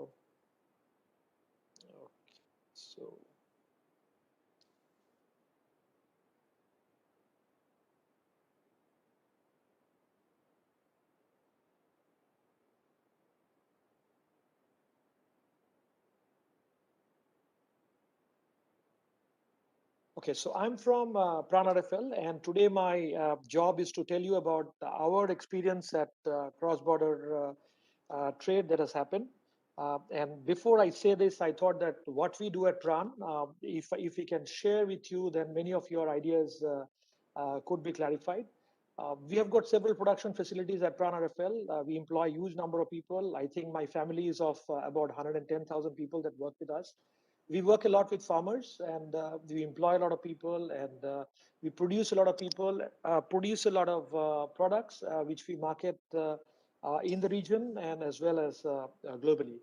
Speaker 5: so. Okay, so I'm from Pran RFL, and today my job is to tell you about our experience at cross-border trade that has happened. And before I say this, I thought that what we do at Pran, if we can share with you, then many of your ideas could be clarified. We have got several production facilities at Pran RFL. We employ a huge number of people. I think my family is of about 110,000 people that work with us. we work a lot with farmers, and we employ a lot of people, and we produce a lot of products which we market in the region and as well as globally.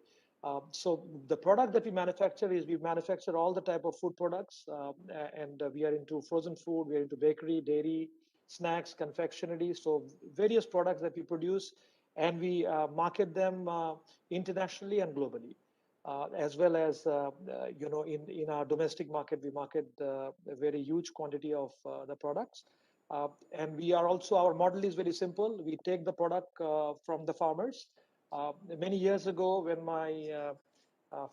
Speaker 5: So the product that we manufacture is we manufacture all the type of food products, and we are into frozen food, we are into bakery, dairy, snacks, confectionery. So various products that we produce, and we market them internationally and globally. As well as in our domestic market, we market a very huge quantity of the products. And we are also, our model is very simple. We take the product from the farmers. Many years ago, when my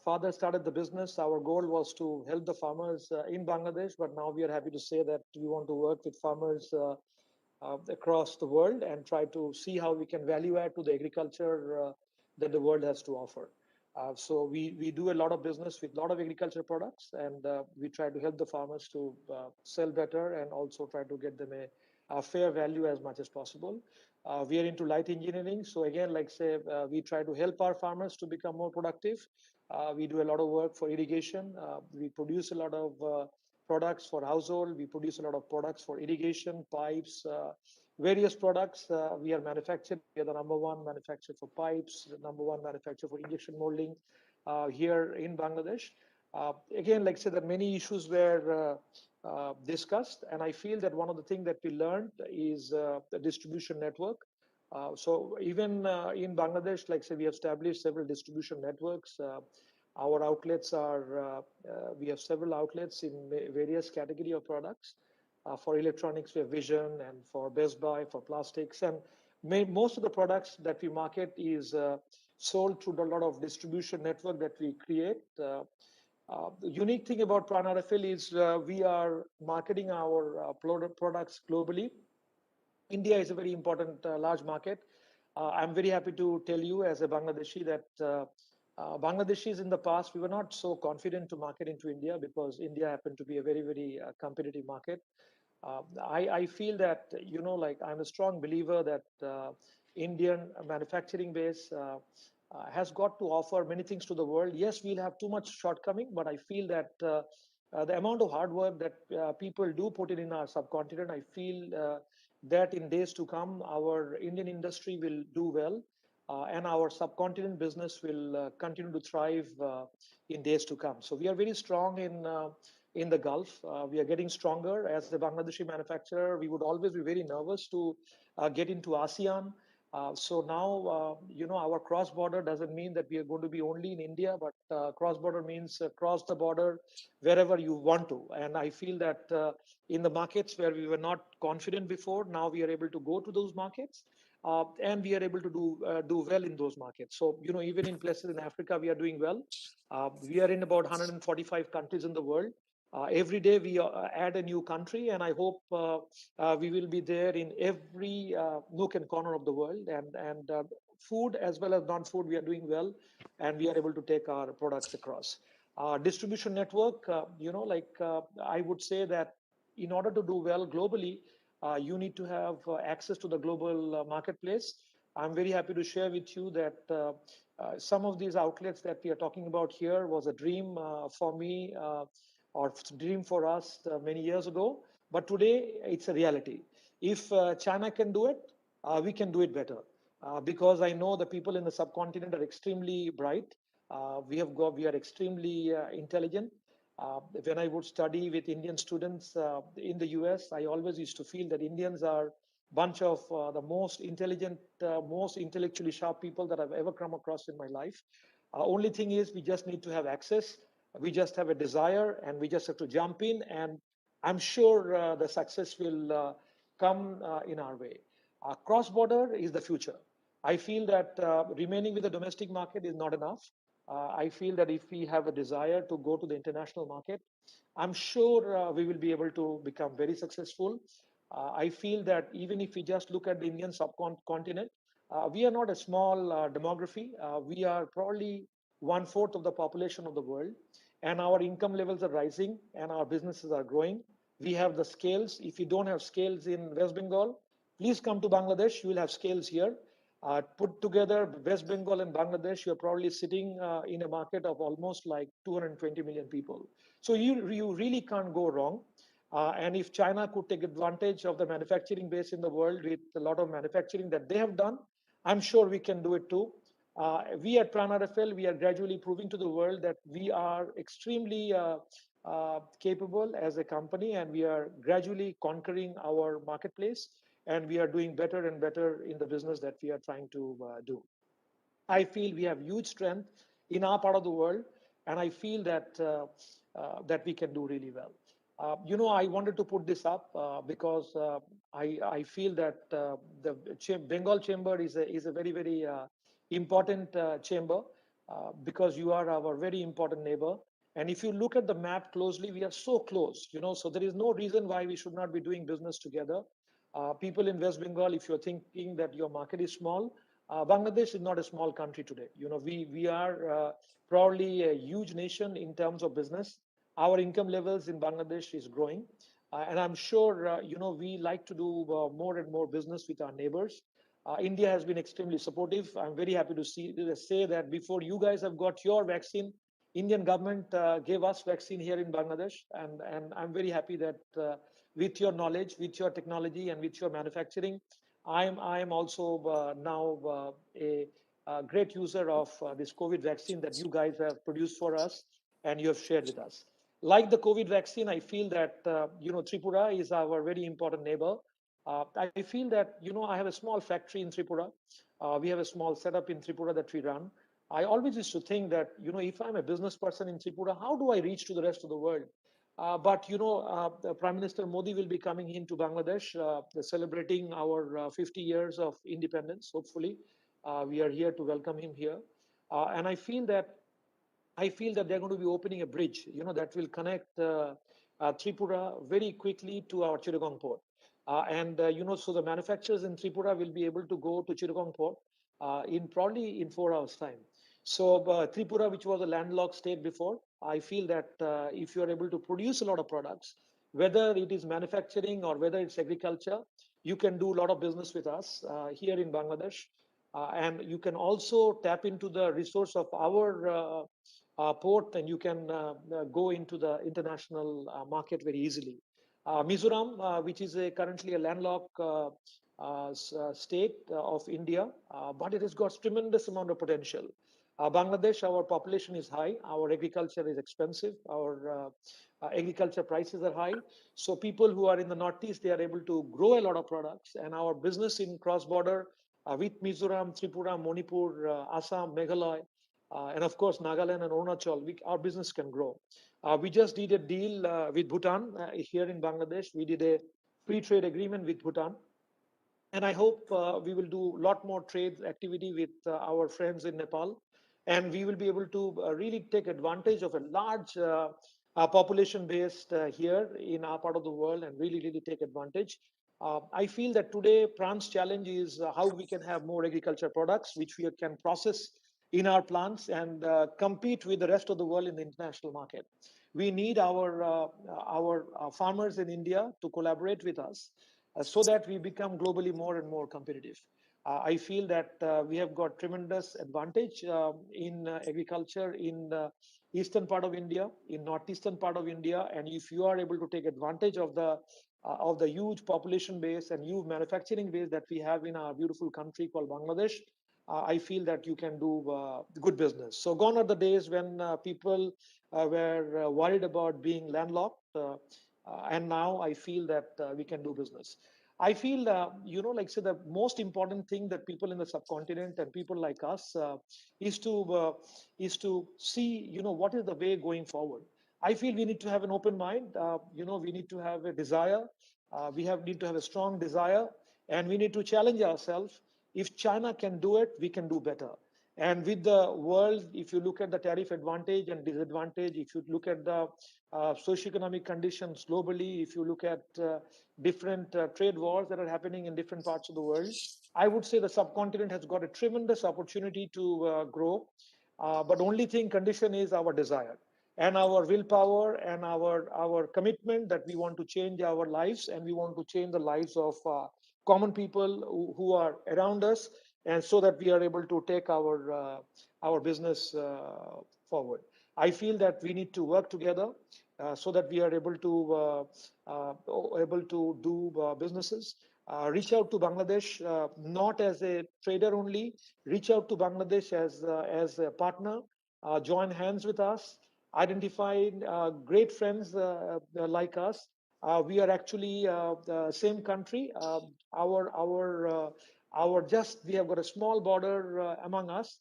Speaker 5: father started the business, our goal was to help the farmers in Bangladesh, but now we are happy to say that we want to work with farmers across the world and try to see how we can value add to the agriculture that the world has to offer. So we do a lot of business with a lot of agriculture products, and we try to help the farmers to sell better and also try to get them a fair value as much as possible. We are into light engineering. So again, like say, we try to help our farmers to become more productive. We do a lot of work for irrigation. We produce a lot of products for household. We produce a lot of products for irrigation, pipes, various products we are manufactured. We are the number one manufacturer for pipes, the number one manufacturer for injection molding here in Bangladesh. Again, like I said, that many issues were discussed, and I feel that one of the things that we learned is the distribution network. So even in Bangladesh, like say, we have established several distribution networks. Our outlets are, we have several outlets in various category of products. For electronics, we have Vision, and for Best Buy, for plastics. And most of the products that we market is sold through a lot of distribution network that we create. The unique thing about Pran RFL is we are marketing our products globally. India is a very important large market. I'm very happy to tell you as a Bangladeshi that Bangladeshis in the past, we were not so confident to market into India because India happened to be a very, very competitive market. I feel that, like I'm a strong believer that Indian manufacturing base has got to offer many things to the world. Yes, we'll have too much shortcoming, but I feel that the amount of hard work that people do put in our subcontinent, I feel that in days to come, our Indian industry will do well. And our subcontinent business will continue to thrive in days to come. So we are very strong in the Gulf. We are getting stronger as a Bangladeshi manufacturer. We would always be very nervous to get into ASEAN. So now, our cross-border doesn't mean that we are going to be only in India, but cross-border means cross the border wherever you want to. And I feel that in the markets where we were not confident before, now we are able to go to those markets. And we are able to do well in those markets. So, even in places in Africa, we are doing well. We are in about 145 countries in the world. Every day we add a new country, and I hope we will be there in every nook and corner of the world. And food as well as non-food, we are doing well, and we are able to take our products across. Distribution network, I would say that in order to do well globally, you need to have access to the global marketplace. I'm very happy to share with you that some of these outlets that we are talking about here was a dream for me or dream for us many years ago. But today it's a reality. If China can do it, we can do it better. Because I know the people in the subcontinent are extremely bright. We are extremely intelligent. When I would study with Indian students in the US, I always used to feel that Indians are bunch of the most intelligent, most intellectually sharp people that I've ever come across in my life. Only thing is we just need to have access. We just have a desire, and we just have to jump in, and I'm sure the success will come in our way. Cross-border is the future. I feel that remaining with the domestic market is not enough. I feel that if we have a desire to go to the international market, I'm sure we will be able to become very successful. I feel that even if we just look at the Indian subcontinent, we are not a small demography. We are probably 1/4 of the population of the world, and our income levels are rising and our businesses are growing. We have the scales. If you don't have scales in West Bengal, please come to Bangladesh. You will have scales here. Put together West Bengal and Bangladesh, you're probably sitting in a market of almost like 220 million people. So you really can't go wrong. And if China could take advantage of the manufacturing base in the world with a lot of manufacturing that they have done, I'm sure we can do it too. We at Prana RFL, we are gradually proving to the world that we are extremely capable as a company, and we are gradually conquering our marketplace, and we are doing better and better in the business that we are trying to do. I feel we have huge strength in our part of the world, and I feel that that we can do really well. I wanted to put this up because I feel that the Bengal Chamber is a very very important chamber because you are our very important neighbor. And if you look at the map closely, we are so close. So there is no reason why we should not be doing business together. People in West Bengal, if you're thinking that your market is small, Bangladesh is not a small country today. We are probably a huge nation in terms of business. Our income levels in Bangladesh is growing, and I'm sure we like to do more and more business with our neighbors. India has been extremely supportive. I'm very happy to say that before you guys have got your vaccine, Indian government gave us vaccine here in Bangladesh, and I'm very happy that with your knowledge, with your technology, and with your manufacturing, I am also now a great user of this COVID vaccine that you guys have produced for us and you have shared with us. Like the COVID vaccine, I feel that Tripura is our very important neighbor. I feel that I have a small factory in Tripura. We have a small setup in Tripura that we run. I always used to think that if I'm a business person in Tripura, how do I reach to the rest of the world? But the Prime Minister Modi will be coming into Bangladesh, celebrating our 50 years of independence. Hopefully, we are here to welcome him here, and I feel that they're going to be opening a bridge, that will connect Tripura very quickly to our Chittagong port. So the manufacturers in Tripura will be able to go to Chittagong port in probably in 4 hours' time. So Tripura, which was a landlocked state before, I feel that if you are able to produce a lot of products, whether it is manufacturing or whether it's agriculture, you can do a lot of business with us here in Bangladesh. And you can also tap into the resource of our port, and you can go into the international market very easily. Mizoram, which is currently a landlocked state of India, but it has got tremendous amount of potential. Bangladesh, our population is high, our agriculture is expensive, our agriculture prices are high. So people who are in the Northeast, they are able to grow a lot of products, and our business in cross-border with Mizoram, Tripura, Manipur, Assam, Meghalaya, and of course Nagaland and Arunachal, our business can grow. We just did a deal with Bhutan here in Bangladesh. We did a free trade agreement with Bhutan, and I hope we will do a lot more trade activity with our friends in Nepal, and we will be able to really take advantage of a large population based here in our part of the world, and really take advantage. I feel that today Pran's challenge is how we can have more agriculture products which we can process in our plants and compete with the rest of the world in the international market. We need our farmers in India to collaborate with us so that we become globally more and more competitive. I feel that we have got tremendous advantage in agriculture in the eastern part of India, in northeastern part of India, and if you are able to take advantage of the huge population base and huge manufacturing base that we have in our beautiful country called Bangladesh, I feel that you can do good business. So gone are the days when people were worried about being landlocked. And now I feel that we can do business. I feel, like say the most important thing that people in the subcontinent and people like us is to see, what is the way going forward. I feel we need to have an open mind. We need to have a desire. Need to have a strong desire, and we need to challenge ourselves. If China can do it, we can do better. And with the world, if you look at the tariff advantage and disadvantage, if you look at the socioeconomic conditions globally, if you look at different trade wars that are happening in different parts of the world, I would say the subcontinent has got a tremendous opportunity to grow. But only thing condition is our desire and our willpower and our commitment that we want to change our lives, and we want to change the lives of common people who are around us. and so that we are able to take our business forward. I feel that we need to work together so that we are able to do businesses. Reach out to Bangladesh not as a trader only. Reach out to Bangladesh as a partner. Join hands with us. Identify great friends like us. We are actually the same country. We have got a small border among us.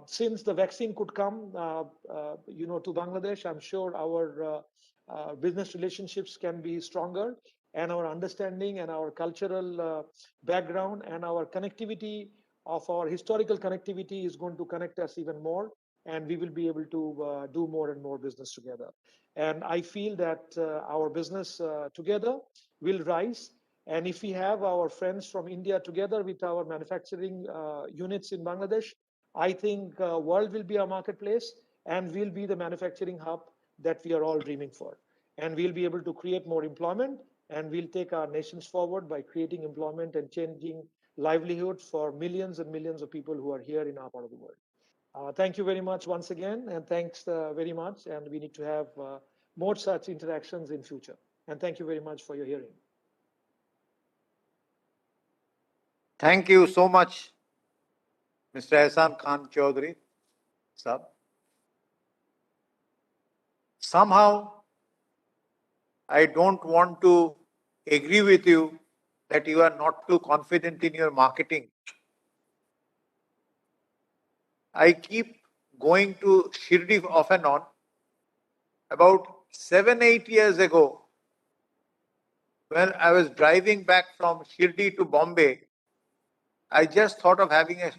Speaker 5: Since the vaccine could come, to Bangladesh, I'm sure our business relationships can be stronger, and our understanding and our cultural background and our connectivity of our historical connectivity is going to connect us even more, and we will be able to do more and more business together. And I feel that our business together will rise. And if we have our friends from India together with our manufacturing units in Bangladesh, I think world will be our marketplace, and we'll be the manufacturing hub that we are all dreaming for. And we'll be able to create more employment, and we'll take our nations forward by creating employment and changing livelihood for millions and millions of people who are here in our part of the world. Thank you very much once again, and thanks very much. And we need to have more such interactions in future. And thank you very much for your hearing.
Speaker 1: Thank you so much, Mr. Ehsan Khan Chaudhary, sir. Somehow, I don't want to agree with you that you are not too confident in your marketing. I keep going to Shirdi off and on. About 7-8 years ago, when I was driving back from Shirdi to Bombay, I just thought of having a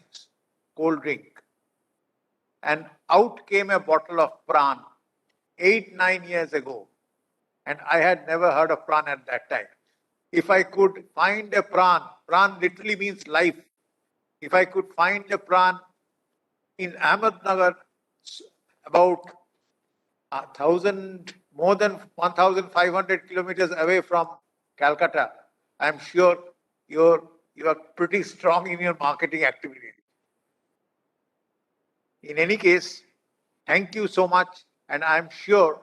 Speaker 1: cold drink. And out came a bottle of pran 8-9 years ago. And I had never heard of pran at that time. If I could find a pran literally means life. If I could find a pran in Ahmednagar, about more than 1,500 kilometers away from Calcutta, I'm sure you are pretty strong in your marketing activity. In any case, thank you so much, and I'm sure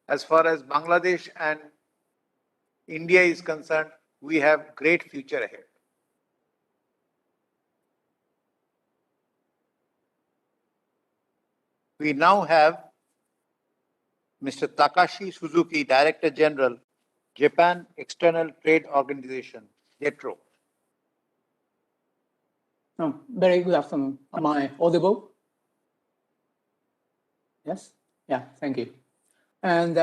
Speaker 1: as far as Bangladesh and India is concerned, we have great future ahead. We now have Mr. Takashi Suzuki, Director General, Japan External Trade Organization, JETRO.
Speaker 6: Very good afternoon. Am I audible? Yes? Yeah, thank you. And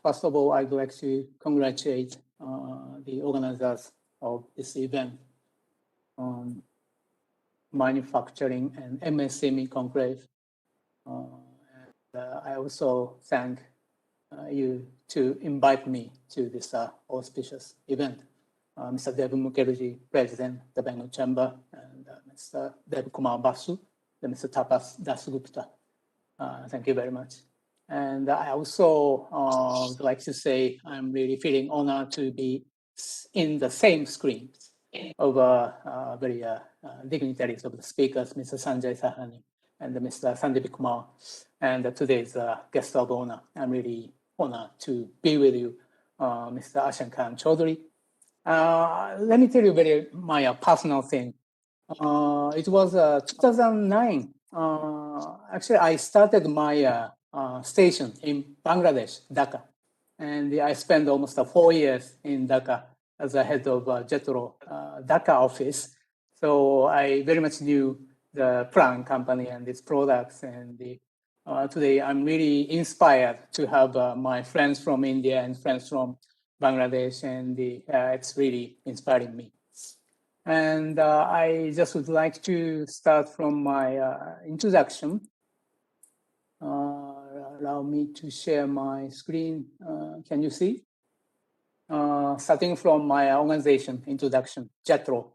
Speaker 6: first of all, I'd like to congratulate the organizers of this event on manufacturing and MSME Conclave. And I also thank you to invite me to this auspicious event. Mr. Dev Mukherjee, President of the Bengal Chamber, and Mr. Dev Kumar Basu, and Mr. Tapas Dasgupta. Thank you very much. And I also would like to say I'm really feeling honored to be in the same screen of very dignitaries of the speakers, Mr. Sanjay Sahani and Mr. Sandeep Kumar, and today's guest of honor. I'm really honored to be with you, Mr. Ehsan Khan Chaudhary. Let me tell you my personal thing. It was 2009. Actually, I started my station in Bangladesh, Dhaka. And I spent almost 4 years in Dhaka as a head of JETRO Dhaka office. So I very much knew the plant company and its products. And today I'm really inspired to have my friends from India and friends from Bangladesh, and it's really inspiring me. And I just would like to start from my introduction. Allow me to share my screen. Can you see? Starting from my organization introduction, JETRO,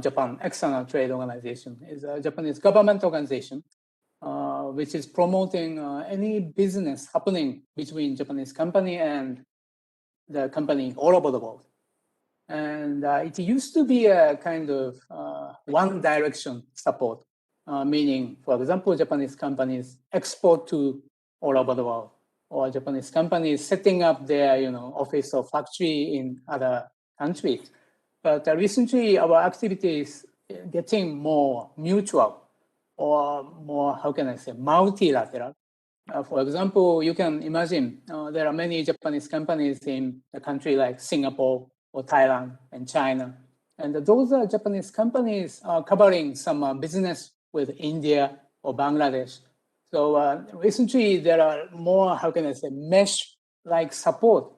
Speaker 6: Japan External Trade Organization, is a Japanese government organization which is promoting any business happening between Japanese company and the company all over the world. And it used to be a kind of one direction support, meaning, for example, Japanese companies export to all over the world, or Japanese companies setting up their office or factory in other countries. But recently, our activities getting more mutual or more, how can I say, multilateral. For example, you can imagine there are many Japanese companies in a country like Singapore or Thailand and China. And those are Japanese companies covering some business with India or Bangladesh. So recently, there are more, how can I say, mesh-like support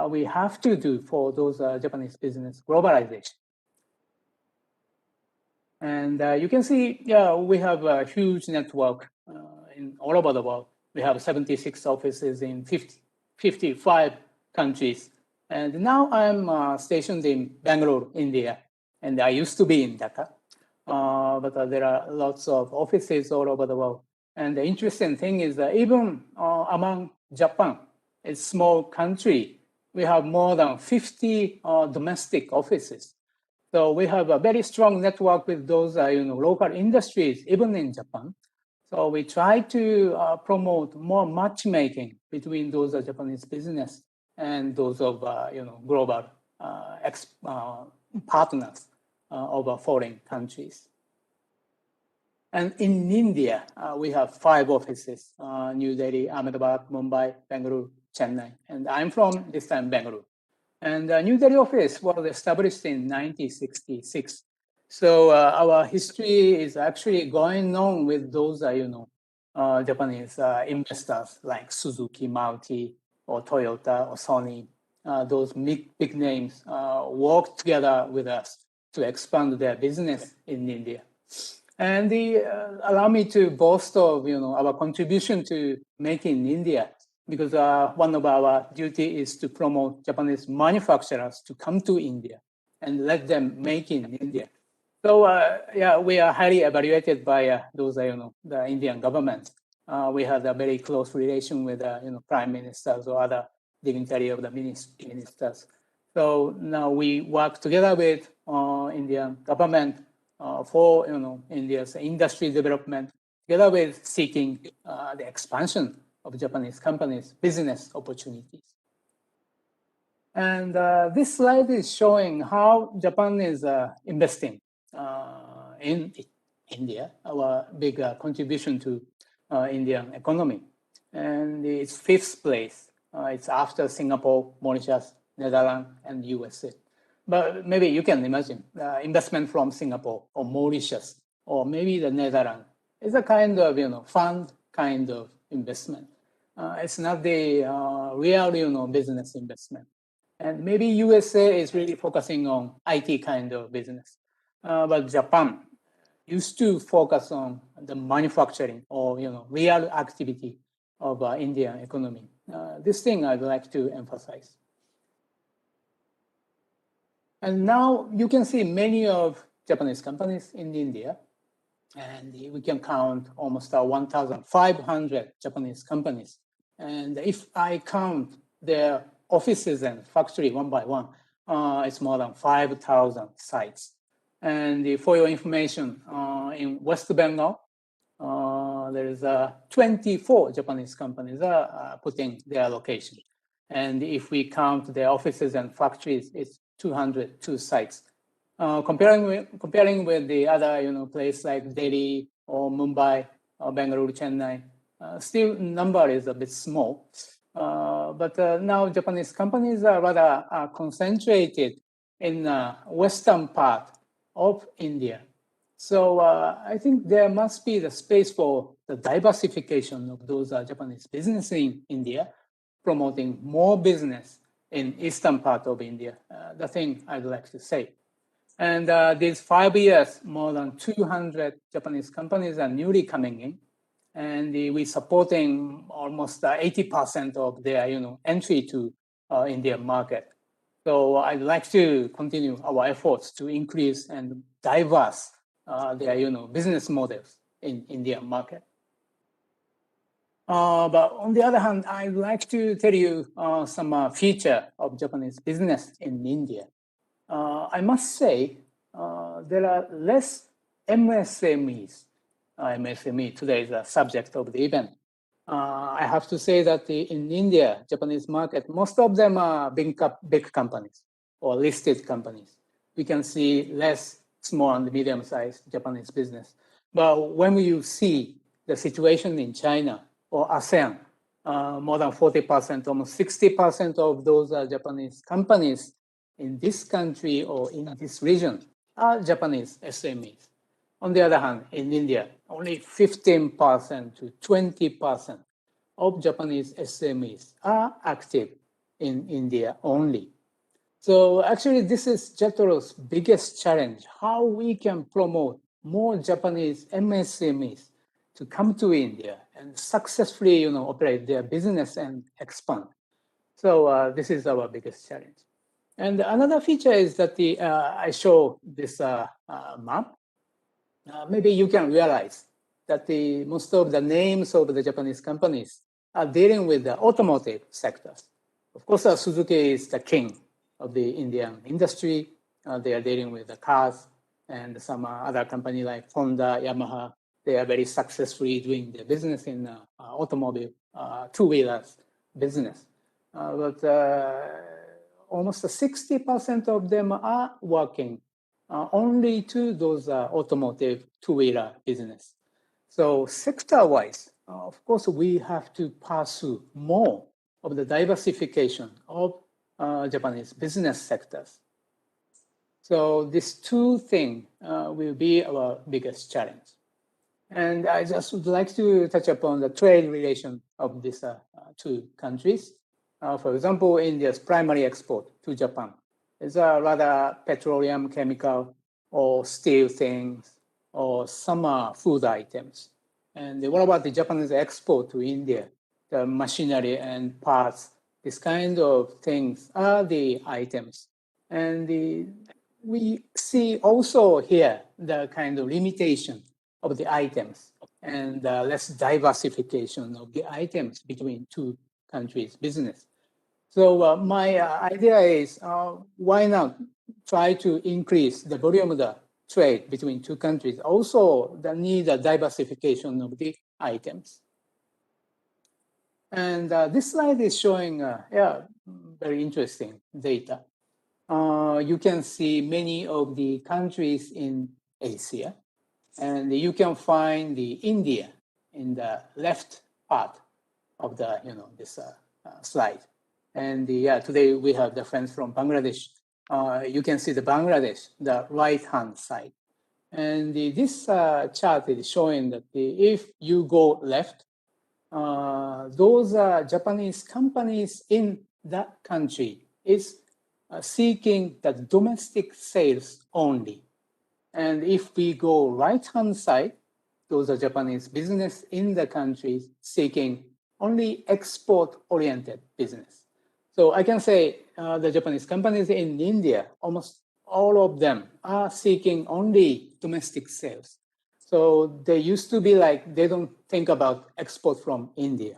Speaker 6: we have to do for those Japanese business globalization. And you can see, we have a huge network in all over the world. We have 76 offices in 55 countries. And now I'm stationed in Bangalore, India. And I used to be in Dhaka. But there are lots of offices all over the world. And the interesting thing is that even among Japan, a small country, we have more than 50 domestic offices. So we have a very strong network with those local industries, even in Japan. So we try to promote more matchmaking between those Japanese business and those of global partners of foreign countries. And in India, we have 5 offices: New Delhi, Ahmedabad, Mumbai, Bangalore, Chennai. And I'm from this time Bangalore. And the New Delhi office was established in 1966. So our history is actually going on with those, Japanese investors like Suzuki, Maruti, or Toyota, or Sony. Those big names work together with us to expand their business in India. And they allow me to boast of, our contribution to Make in India, because one of our duty is to promote Japanese manufacturers to come to India and let them make in India. So we are highly evaluated by those, the Indian government. We have a very close relation with, prime ministers or other dignitary of the ministers. So now we work together with Indian government for, India's industry development, together with seeking the expansion of Japanese companies' business opportunities. And this slide is showing how Japan is investing in India, our big contribution to Indian economy. And it's 5th place. It's after Singapore, Mauritius, Netherlands, and USA. But maybe you can imagine investment from Singapore or Mauritius or maybe the Netherlands is a kind of, fund kind of investment. It's not the real, business investment. And maybe USA is really focusing on IT kind of business. But Japan used to focus on the manufacturing or, real activity of Indian economy. This thing I'd like to emphasize. And now you can see many of Japanese companies in India. And we can count almost 1,500 Japanese companies. And if I count their offices and factory one by one, it's more than 5,000 sites. And for your information, in West Bengal, there is 24 Japanese companies putting their location. And if we count their offices and factories, it's 202 sites. Comparing with the other, place like Delhi or Mumbai or Bangalore, Chennai, still number is a bit small. But now Japanese companies are rather concentrated in western part of India. So I think there must be the space for the diversification of those Japanese business in India, promoting more business in eastern part of India. The thing I'd like to say. And these 5 years, more than 200 Japanese companies are newly coming in. And we're supporting almost 80% of their, entry to Indian market. So I'd like to continue our efforts to increase and diverse their, business models in Indian market. But on the other hand, I'd like to tell you some feature of Japanese business in India. I must say there are less MSMEs. MSME today is the subject of the event. I have to say that in India, Japanese market, most of them are big companies or listed companies. We can see less small and medium-sized Japanese business. But when you see the situation in China or ASEAN, more than 40%, almost 60% of those Japanese companies in this country or in this region are Japanese SMEs. On the other hand, in India, only 15% to 20% of Japanese SMEs are active in India only. So actually, this is JETRO's biggest challenge, how we can promote more Japanese MSMEs to come to India and successfully operate their business and expand. So this is our biggest challenge. And another feature is that I show this map. Maybe you can realize that most of the names of the Japanese companies are dealing with the automotive sectors. Of course, Suzuki is the king of the Indian industry. They are dealing with the cars, and some other company like Honda, Yamaha, they are very successfully doing their business in automobile two-wheelers business. But almost 60% of them are working only to those automotive two-wheeler business. So sector-wise, of course, we have to pursue more of the diversification of Japanese business sectors. So these two things will be our biggest challenge. And I just would like to touch upon the trade relation of these two countries. For example, India's primary export to Japan is rather petroleum, chemical, or steel things, or some food items. And what about the Japanese export to India? The machinery and parts, this kind of things are the items. And we see also here the kind of limitation of the items and less diversification of the items between two countries' business. So my idea is, why not try to increase the volume of the trade between two countries? Also, the need a diversification of the items. And this slide is showing, very interesting data. You can see many of the countries in Asia, and you can find the India in the left part of the this slide. And today we have the friends from Bangladesh. You can see the Bangladesh, the right-hand side. And this chart is showing that if you go left, those Japanese companies in that country is seeking the domestic sales only. And if we go right-hand side, those are Japanese business in the country seeking only export-oriented business. So I can say the Japanese companies in India, almost all of them are seeking only domestic sales. So they used to be like, they don't think about export from India.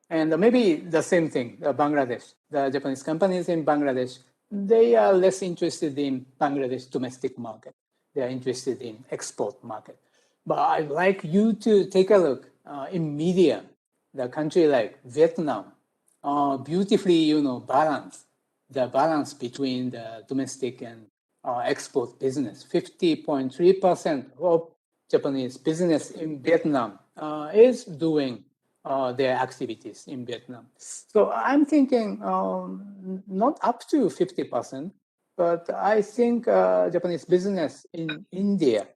Speaker 6: And maybe the same thing, Bangladesh, the Japanese companies in Bangladesh, they are less interested in Bangladesh domestic market. They are interested in export market. But I'd like you to take a look in media, the country like Vietnam, beautifully, balance the balance between the domestic and export business. 50.3% of Japanese business in Vietnam is doing their activities in Vietnam. So I'm thinking not up to 50%, but I think Japanese business in India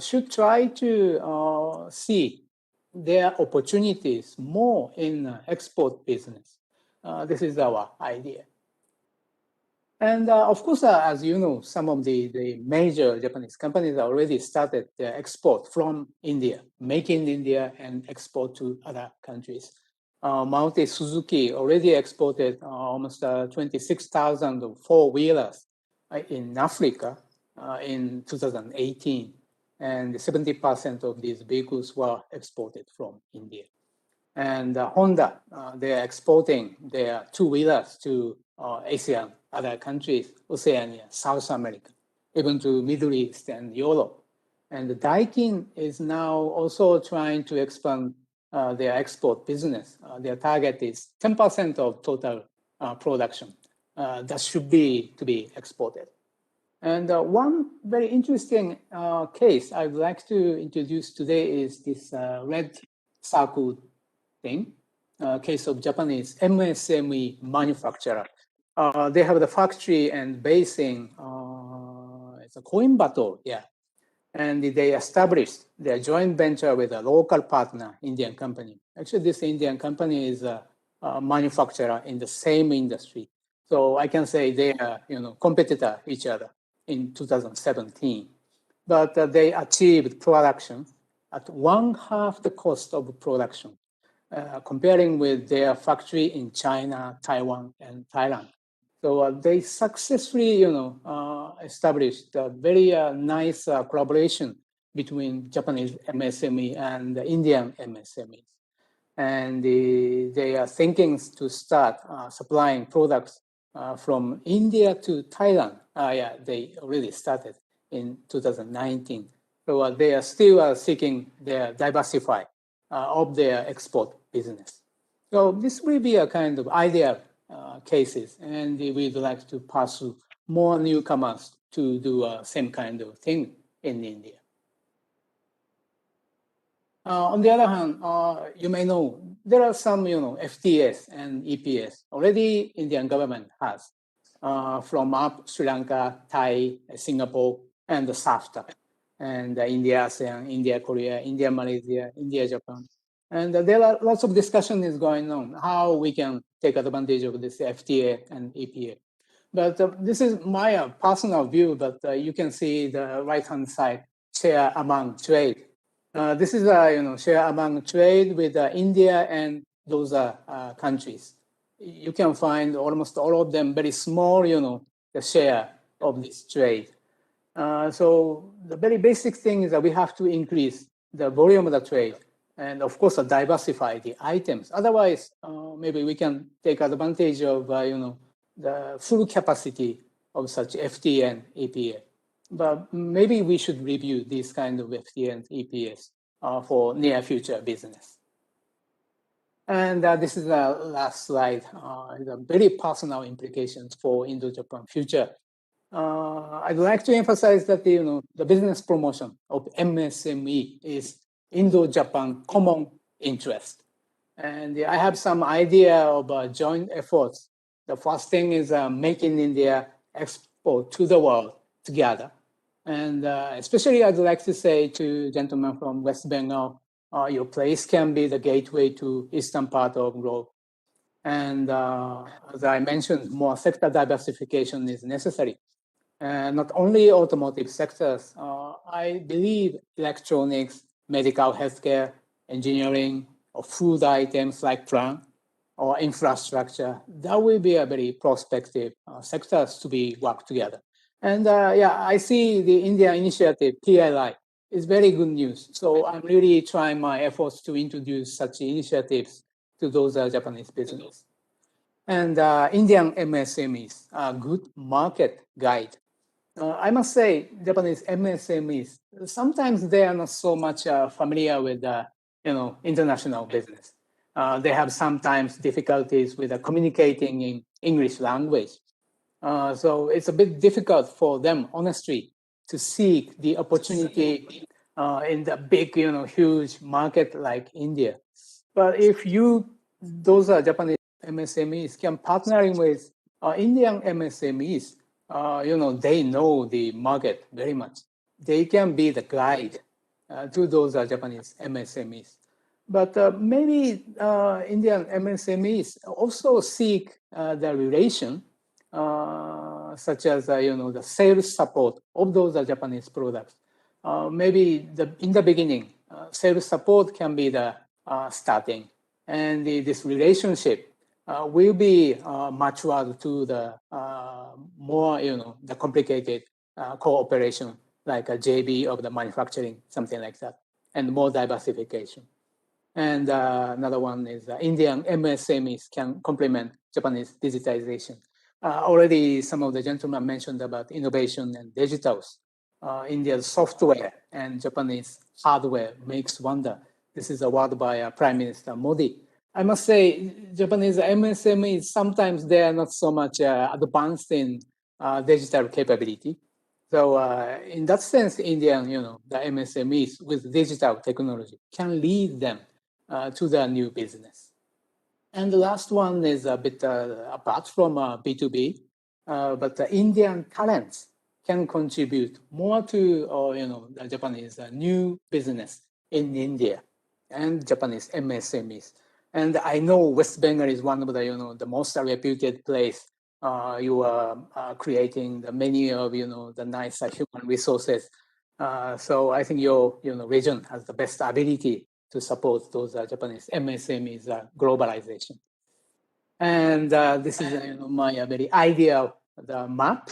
Speaker 6: should try to see their opportunities more in export business. This is our idea. And of course, as you know, some of the major Japanese companies already started their export from India, make in India and export to other countries. Maruti Suzuki already exported almost 26,000 four-wheelers in Africa in 2018. And 70% of these vehicles were exported from India. And Honda, they're exporting their two-wheelers to ASEAN, other countries, Oceania, South America. even to Middle East and Europe. And Daikin is now also trying to expand their export business. Their target is 10% of total production. That should be to be exported. And one very interesting case I'd like to introduce today is this red circle thing, case of Japanese MSME manufacturer. They have the factory and base in it's a Coimbatore, yeah. And they established their joint venture with a local partner, Indian company. Actually, this Indian company is a manufacturer in the same industry. So I can say they are, competitor each other in 2017. But they achieved production at 1/2 the cost of production, comparing with their factory in China, Taiwan, and Thailand. So they successfully, established a very nice collaboration between Japanese MSME and the Indian MSMEs. And they are thinking to start supplying products from India to Thailand. They already started in 2019. So they are still seeking their diversify of their export business. So this will be a kind of ideal cases, and we'd like to pursue more newcomers to do same kind of thing in India. On the other hand, you may know there are some, FTAs and EPS already Indian government has from up Sri Lanka, Thai, Singapore, and the SAFTA, and India, ASEAN, India, Korea, India, Malaysia, India, Japan. And there are lots of discussion is going on how we can take advantage of this FTA and EPA. But this is my personal view, but you can see the right-hand side, share among trade. This is share among trade with India and those countries. You can find almost all of them very small, the share of this trade. So the very basic thing is that we have to increase the volume of the trade and, of course, diversify the items. Otherwise, maybe we can take advantage of, the full capacity of such FTA and EPA. But maybe we should review these kind of FTA and EPS for near future business. And this is the last slide. The very personal implications for Indo-Japan future. I'd like to emphasize that the business promotion of MSME is Indo-Japan common interest. And I have some idea of joint efforts. The first thing is making India export to the world together. And especially I'd like to say to gentlemen from West Bengal, your place can be the gateway to eastern part of globe. And as I mentioned, more sector diversification is necessary. Not only automotive sectors, I believe electronics, medical healthcare, engineering, or food items like plant or infrastructure, that will be a very prospective sectors to be worked together. And I see the India initiative, PLI, is very good news. So I'm really trying my efforts to introduce such initiatives to those Japanese business. And Indian MSMEs are good market guide. I must say, Japanese MSMEs, sometimes they are not so much familiar with, international business. They have sometimes difficulties with communicating in English language. So it's a bit difficult for them, honestly, to seek the opportunity in the big, huge market like India. But if those are Japanese MSMEs, can partnering with Indian MSMEs, they know the market very much. They can be the guide to those Japanese MSMEs. But maybe Indian MSMEs also seek the relation, such as the sales support of those Japanese products. Maybe in the beginning, sales support can be the starting, and this relationship will be matured to the more, the complicated cooperation, like a JV of the manufacturing, something like that, and more diversification. And another one is Indian MSMEs can complement Japanese digitization. Already some of the gentlemen mentioned about innovation and digitals. India's software and Japanese hardware makes wonder. This is a word by Prime Minister Modi. I must say, Japanese MSMEs, sometimes they are not so much advanced in digital capability. So in that sense, Indian, the MSMEs with digital technology can lead them to the new business. And the last one is a bit apart from B2B, but the Indian talents can contribute more to, the Japanese new business in India and Japanese MSMEs. And I know West Bengal is one of the, the most reputed place. You are creating the many of, the nice human resources. So I think your, region has the best ability to support those Japanese MSMEs globalization. And this is my very idea of the map.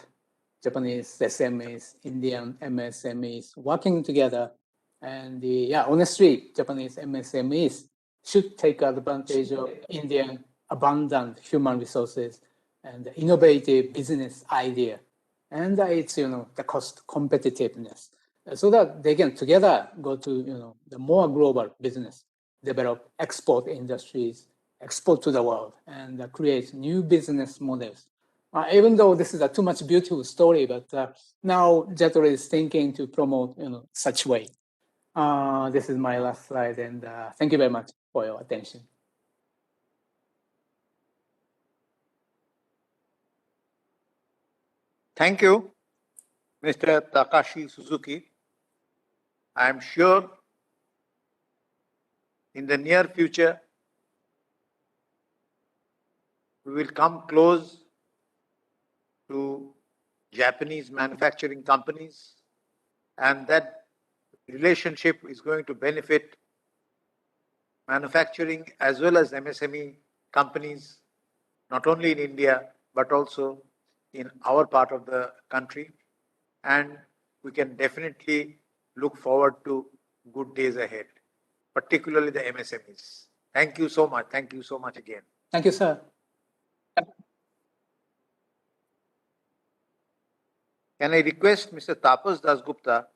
Speaker 6: Japanese SMEs, Indian MSMEs working together. And honestly, Japanese MSMEs should take advantage of Indian abundant human resources and innovative business idea. And it's, the cost competitiveness so that they can together go to, the more global business, develop export industries, export to the world, and create new business models. Even though this is a too much beautiful story, but now JETRO is thinking to promote, such way. This is my last slide, and thank you very much for your attention.
Speaker 1: Thank you, Mr. Takashi Suzuki. I am sure in the near future, we will come close to Japanese manufacturing companies, and that relationship is going to benefit manufacturing as well as MSME companies, not only in India, but also in our part of the country. And we can definitely look forward to good days ahead, particularly the MSMEs. Thank you so much. Thank you so much again.
Speaker 6: Thank you, sir.
Speaker 1: Can I request Mr. Tapas Dasgupta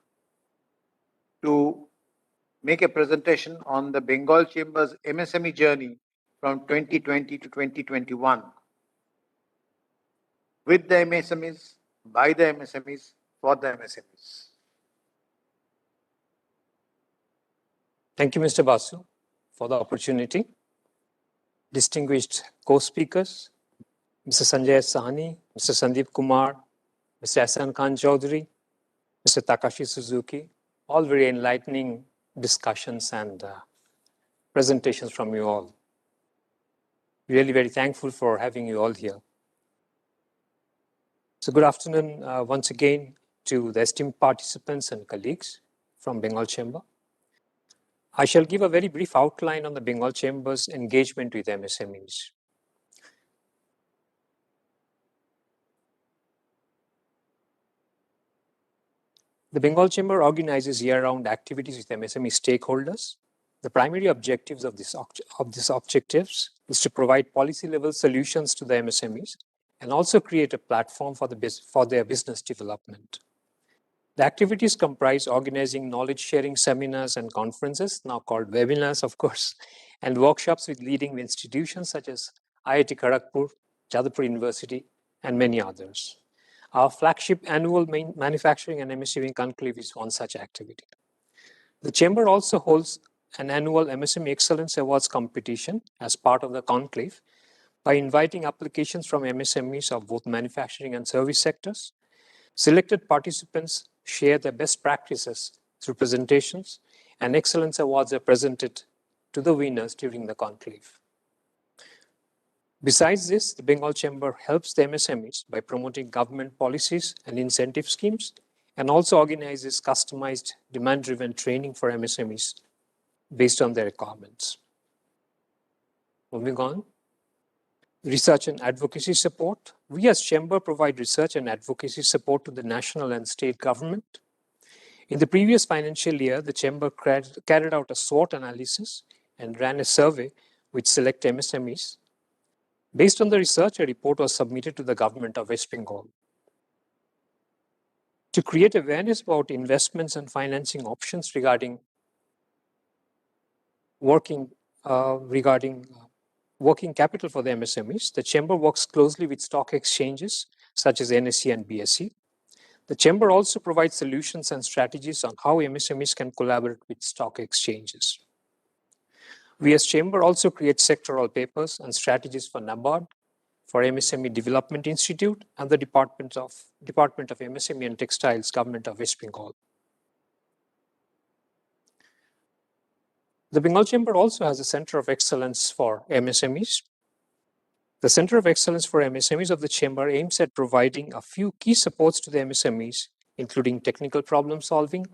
Speaker 1: to make a presentation on the Bengal Chamber's MSME journey from 2020 to 2021 with the MSMEs, by the MSMEs, for the MSMEs.
Speaker 7: Thank you, Mr. Basu, for the opportunity. Distinguished co-speakers, Mr. Sanjay Sahani, Mr. Sandeep Kumar, Mr. Ehsan Khan Chaudhary, Mr. Takashi Suzuki, all very enlightening discussions and presentations from you all. Really very thankful for having you all here. So good afternoon once again to the esteemed participants and colleagues from Bengal Chamber. I shall give a very brief outline on the Bengal Chamber's engagement with MSMEs. The Bengal Chamber organizes year-round activities with MSME stakeholders. The primary objectives of this objectives is to provide policy-level solutions to the MSMEs and also create a platform for their business development. The activities comprise organizing knowledge-sharing seminars and conferences, now called webinars, of course, and workshops with leading institutions such as IIT Kharagpur, Jadavpur University, and many others. Our flagship annual manufacturing and MSME Conclave is one such activity. The Chamber also holds an annual MSME Excellence Awards competition as part of the conclave by inviting applications from MSMEs of both manufacturing and service sectors. Selected participants share their best practices through presentations, and excellence awards are presented to the winners during the conclave. Besides this, the Bengal Chamber helps the MSMEs by promoting government policies and incentive schemes, and also organizes customized demand-driven training for MSMEs based on their requirements. Moving on. Research and advocacy support. We as Chamber provide research and advocacy support to the national and state government. In the previous financial year, the Chamber carried out a SWOT analysis and ran a survey with select MSMEs. Based on the research, a report was submitted to the government of West Bengal. To create awareness about investments and financing options regarding working capital for the MSMEs, the Chamber works closely with stock exchanges such as NSE and BSE. The Chamber also provides solutions and strategies on how MSMEs can collaborate with stock exchanges. We as Chamber also create sectoral papers and strategies for NABARD, for MSME Development Institute, and the Department of MSME and Textiles, Government of West Bengal. The Bengal Chamber also has a Center of Excellence for MSMEs. The Center of Excellence for MSMEs of the Chamber aims at providing a few key supports to the MSMEs, including technical problem solving,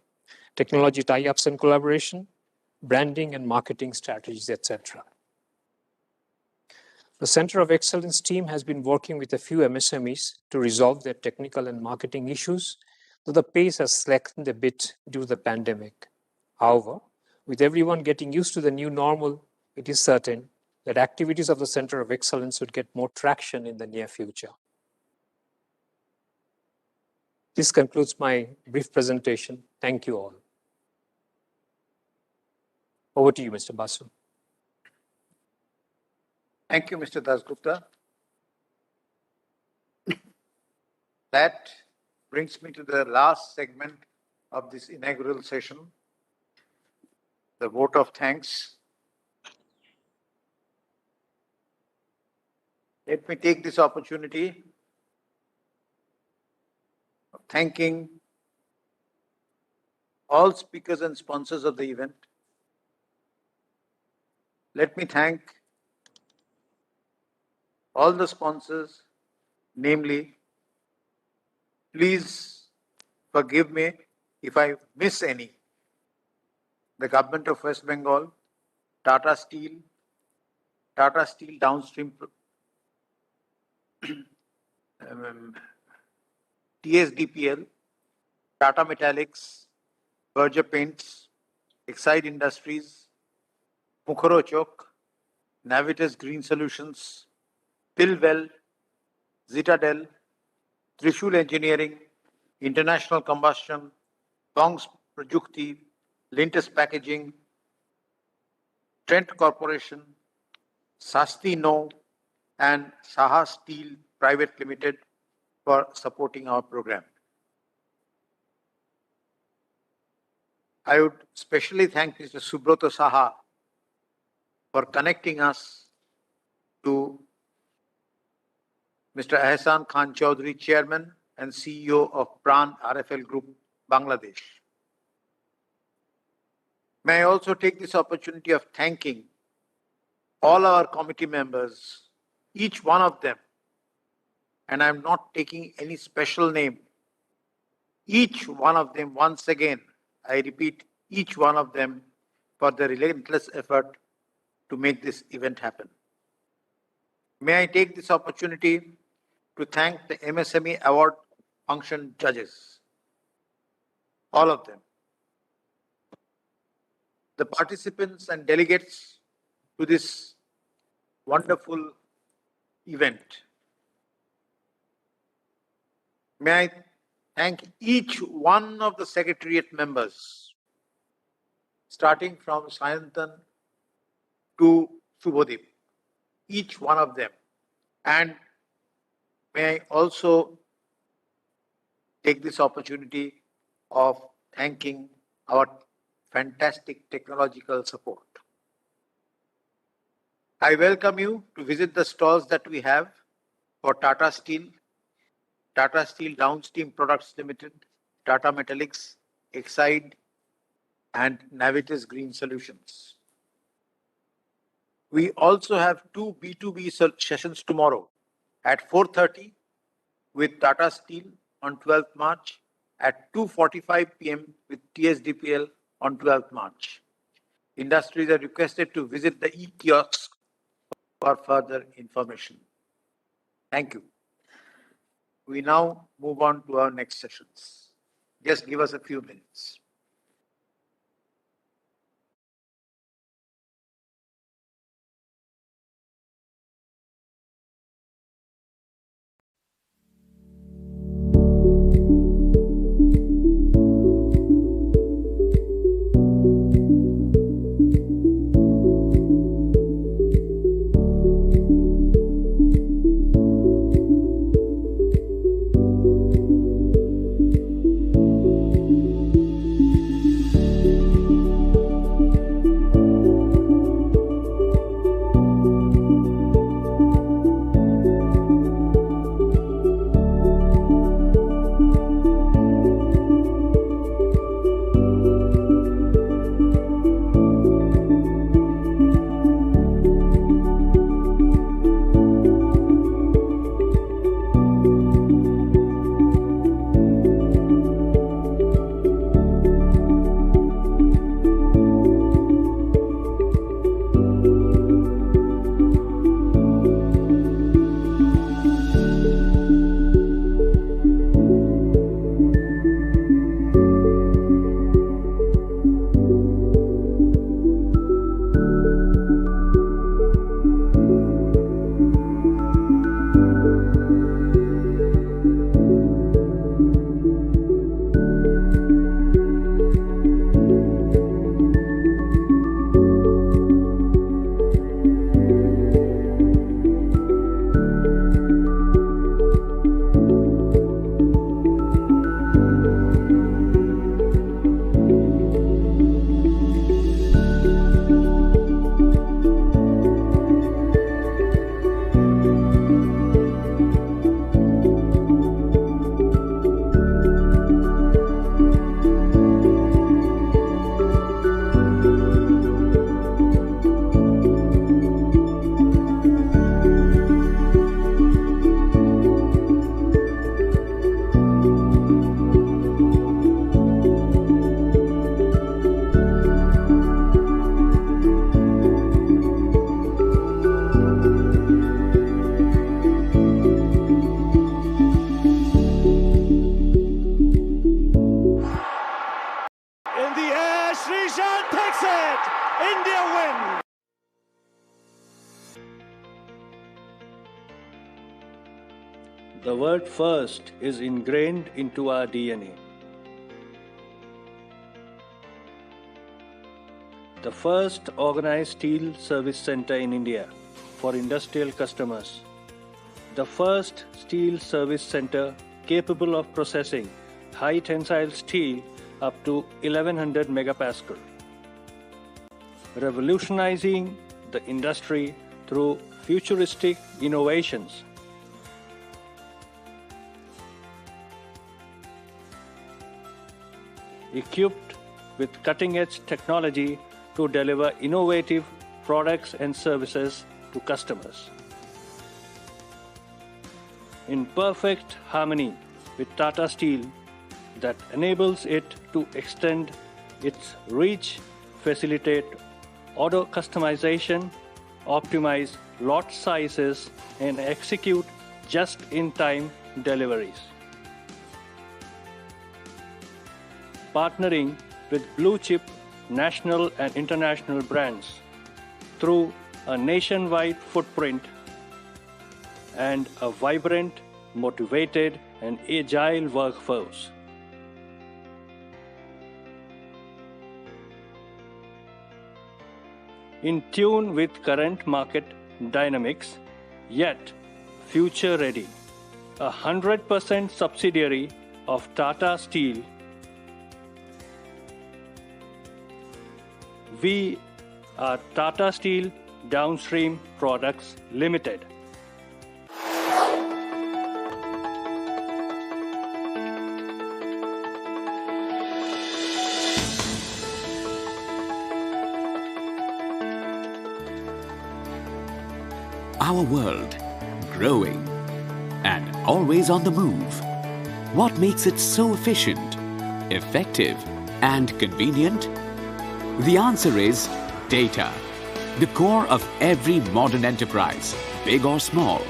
Speaker 7: technology tie-ups and collaboration, branding and marketing strategies, etc. The Center of Excellence team has been working with a few MSMEs to resolve their technical and marketing issues, though the pace has slackened a bit due to the pandemic. However, with everyone getting used to the new normal, it is certain that activities of the Center of Excellence would get more traction in the near future. This concludes my brief presentation. Thank you all. Over to you, Mr. Basu.
Speaker 1: Thank you, Mr. Dasgupta. That brings me to the last segment of this inaugural session, the vote of thanks. Let me take this opportunity of thanking all speakers and sponsors of the event. Let me thank all the sponsors, namely, please forgive me if I miss any. The Government of West Bengal, Tata Steel Downstream, TSDPL, Tata Metallics, Berger Paints, Exide Industries, Mukhorochok, Navitas Green Solutions, Pilwell, Zitadel, Trishul Engineering, International Combustion, Tongs Prajukti, Lintus Packaging, Trent Corporation, Sasti No, and Saha Steel Private Limited for supporting our program. I would especially thank Mr. Subrata Saha for connecting us to Mr. Ahsan Khan Chaudhary, Chairman and CEO of Pran RFL Group, Bangladesh. May I also take this opportunity of thanking all our committee members, each one of them, and I'm not taking any special name, each one of them, once again, I repeat, each one of them for their relentless effort to make this event happen. May I take this opportunity to thank the MSME Award Function judges, all of them, the participants and delegates to this wonderful event. May I thank each one of the Secretariat members, starting from Sayantan to Subodip, each one of them. And may I also take this opportunity of thanking our fantastic technological support. I welcome you to visit the stalls that we have for Tata Steel Downstream Products Limited, Tata Metallics, Exide, and Navitas Green Solutions. We also have two B2B sessions tomorrow at 4:30 with Tata Steel on 12th March, at 2:45 p.m. with TSDPL on 12th March. Industries are requested to visit the e-kiosk for further information. Thank you. We now move on to our next sessions. Just give us a few minutes.
Speaker 8: Srishan takes it. India win.
Speaker 9: The word first is ingrained into our DNA. The first organized steel service center in India for industrial customers. The first steel service center capable of processing high tensile steel up to 1100 megapascal. Revolutionizing the industry through futuristic innovations. Equipped with cutting-edge technology to deliver innovative products and services to customers. In perfect harmony with Tata Steel that enables it to extend its reach, facilitate order customization, optimize lot sizes, and execute just-in-time deliveries. Partnering with blue-chip national and international brands through a nationwide footprint and a vibrant, motivated, and agile workforce. In tune with current market dynamics, yet future-ready. 100% subsidiary of Tata Steel, we are Tata Steel Downstream Products Limited.
Speaker 10: Our world, growing and always on the move. What makes it so efficient, effective and convenient? The answer is data, the core of every modern enterprise, big or small.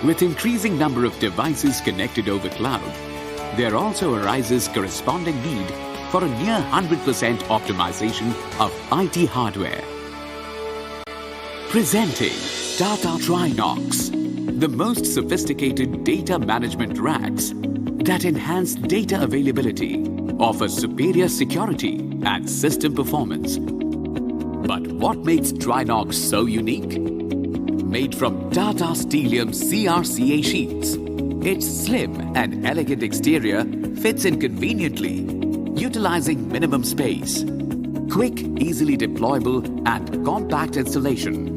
Speaker 10: With increasing number of devices connected over cloud, there also arises corresponding need for a near 100% optimization of IT hardware. Presenting Tata Trinox, the most sophisticated data management racks that enhance data availability, offer superior security and system performance. But what makes Trinox so unique? Made from Tata Steelium CRCA sheets, its slim and elegant exterior fits in conveniently, utilizing minimum space. Quick, easily deployable and compact installation.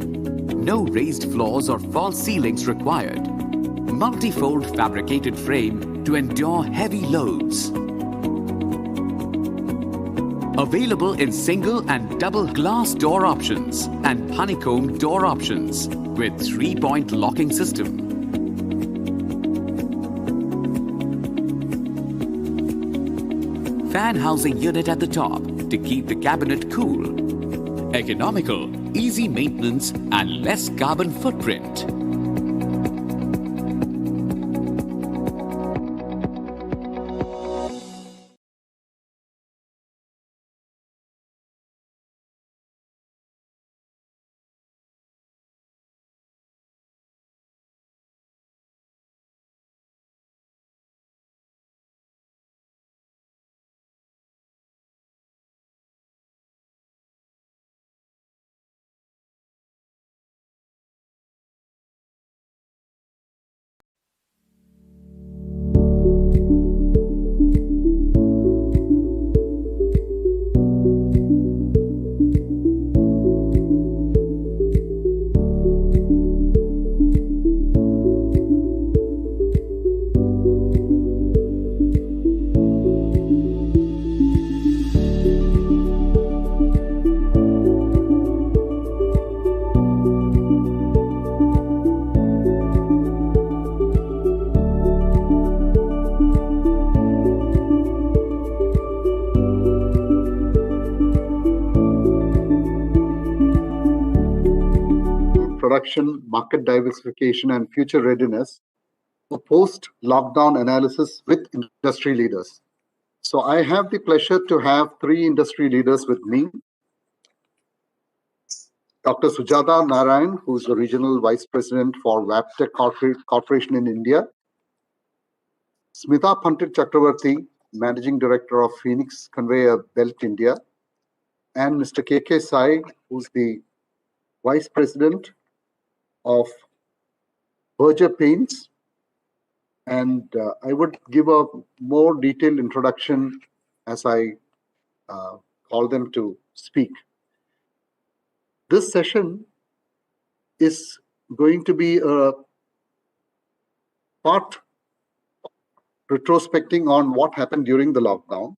Speaker 10: No raised floors or false ceilings required. Multi-fold fabricated frame to endure heavy loads. Available in single and double glass door options and honeycomb door options with 3-point locking system. Fan housing unit at the top to keep the cabinet cool. Economical, easy maintenance and less carbon footprint.
Speaker 11: Production, market diversification, and future readiness, a post-lockdown analysis with industry leaders. So I have the pleasure to have three industry leaders with me. Dr. Sujata Narayan, who is the Regional Vice President for Waptec Corporation in India. Smita Pandit Chakravarti, Managing Director of Phoenix Conveyor Belt India. And Mr. K.K. Sai, who's the Vice President of Berger Paints. And I would give a more detailed introduction as I call them to speak. This session is going to be a part retrospecting on what happened during the lockdown.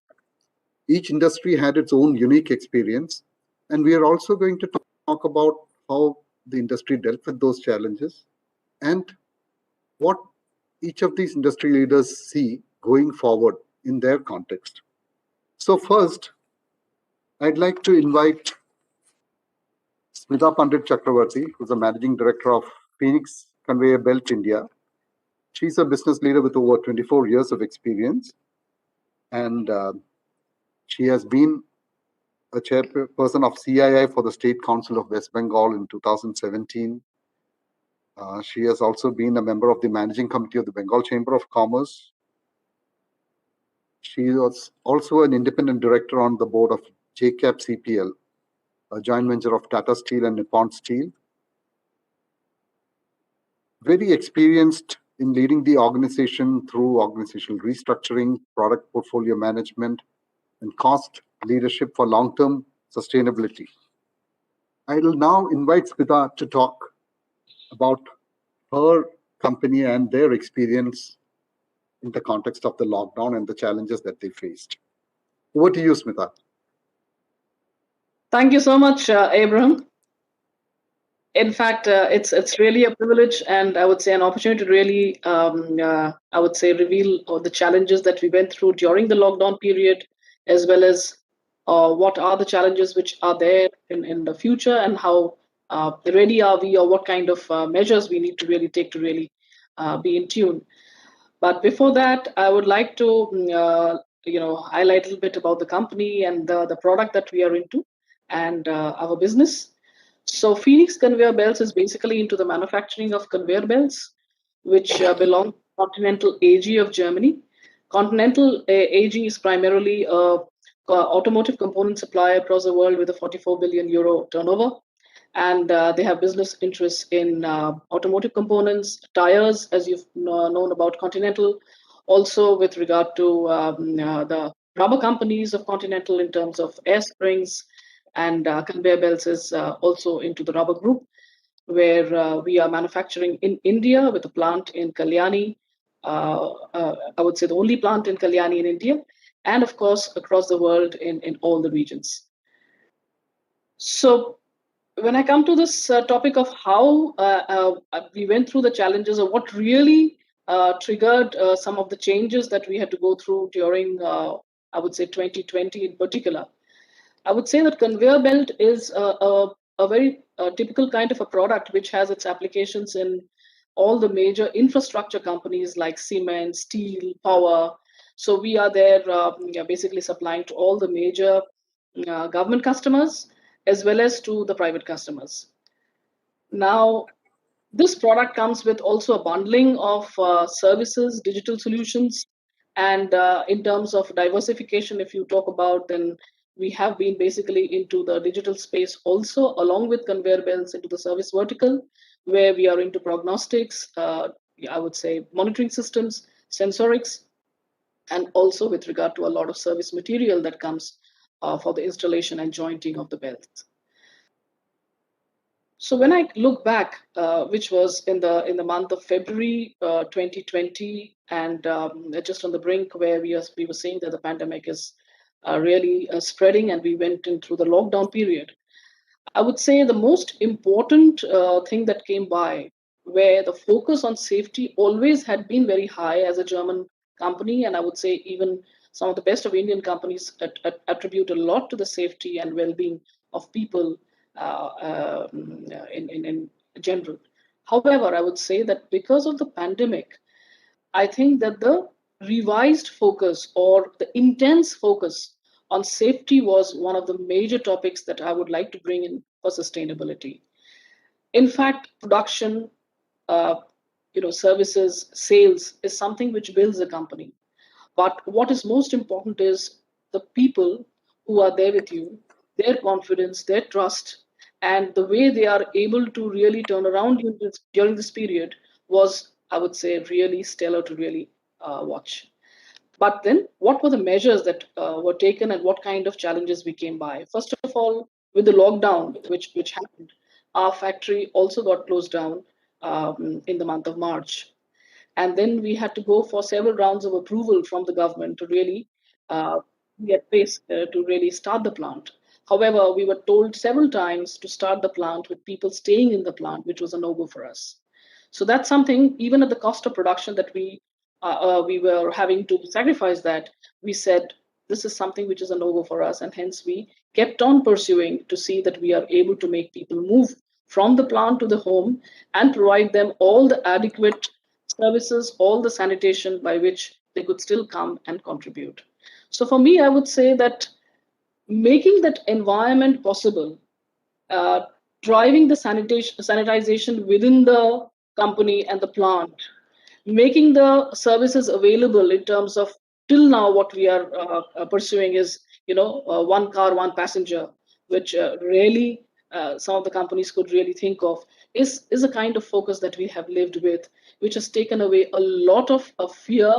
Speaker 11: Each industry had its own unique experience, and we are also going to talk about how the industry dealt with those challenges and what each of these industry leaders see going forward in their context. So first, I'd like to invite Smita Pandit Chakravarti, who's the Managing Director of Phoenix Conveyor Belt India. She's a business leader with over 24 years of experience, and she has been a chairperson of CII for the State Council of West Bengal in 2017. She has also been a member of the Managing Committee of the Bengal Chamber of Commerce. She was also an independent director on the board of JCAP CPL, a joint venture of Tata Steel and Nippon Steel. Very experienced in leading the organization through organizational restructuring, product portfolio management, and cost leadership for long-term sustainability. I will now invite Smita to talk about her company and their experience in the context of the lockdown and the challenges that they faced. Over to you, Smita.
Speaker 12: Thank you so much, Abraham. In fact, it's really a privilege and I would say an opportunity to really, I would say, reveal the challenges that we went through during the lockdown period, as well as what are the challenges which are there in the future and how ready are we, or what kind of measures we need to really take to really be in tune. But before that, I would like to highlight a little bit about the company and the product that we are into and our business. So Phoenix Conveyor Belts is basically into the manufacturing of conveyor belts, which belong to Continental AG of Germany. Continental AG is primarily a automotive component supplier across the world with a 44 billion euro turnover. And they have business interests in automotive components, tires, as you've known about Continental, also with regard to the rubber companies of Continental in terms of air springs, and conveyor belts is also into the rubber group, where we are manufacturing in India with a plant in Kalyani. I would say the only plant in Kalyani in India, and of course across the world in all the regions. So when I come to this topic of how we went through the challenges, or what really triggered some of the changes that we had to go through during, I would say, 2020 in particular, I would say that conveyor belt is a very typical kind of a product which has its applications in all the major infrastructure companies like cement, steel, power. So we are there basically supplying to all the major government customers as well as to the private customers. Now, this product comes with also a bundling of services, digital solutions, and in terms of diversification, if you talk about, then we have been basically into the digital space also, along with conveyor belts into the service vertical, where we are into prognostics, I would say monitoring systems, sensorics, and also with regard to a lot of service material that comes for the installation and jointing of the belts. So when I look back, which was in the month of February 2020, and just on the brink where we were saying that the pandemic is really spreading, and we went in through the lockdown period, I would say the most important thing that came by, where the focus on safety always had been very high as a German company, and I would say even some of the best of Indian companies attribute a lot to the safety and well-being of people in general. However, I would say that because of the pandemic, I think that the revised focus or the intense focus on safety was one of the major topics that I would like to bring in for sustainability. In fact, production, uh, services, sales is something which builds a company. But what is most important is the people who are there with you, their confidence, their trust, and the way they are able to really turn around during this period was, I would say, really stellar to really watch. But then, what were the measures that were taken, and what kind of challenges we came by? First of all, with the lockdown, which happened, our factory also got closed down in the month of March, and then we had to go for several rounds of approval from the government to really get pace to really start the plant. However, we were told several times to start the plant with people staying in the plant, which was a no-go for us. So that's something, even at the cost of production that we were having to sacrifice that, we said this is something which is a no-go for us, and hence we kept on pursuing to see that we are able to make people move from the plant to the home and provide them all the adequate services, all the sanitation by which they could still come and contribute. So for me, I would say that making that environment possible, uh, driving the sanitization within the company and the plant, making the services available in terms of till now what we are pursuing is one car, one passenger, which really some of the companies could really think of, is a kind of focus that we have lived with, which has taken away a lot of fear,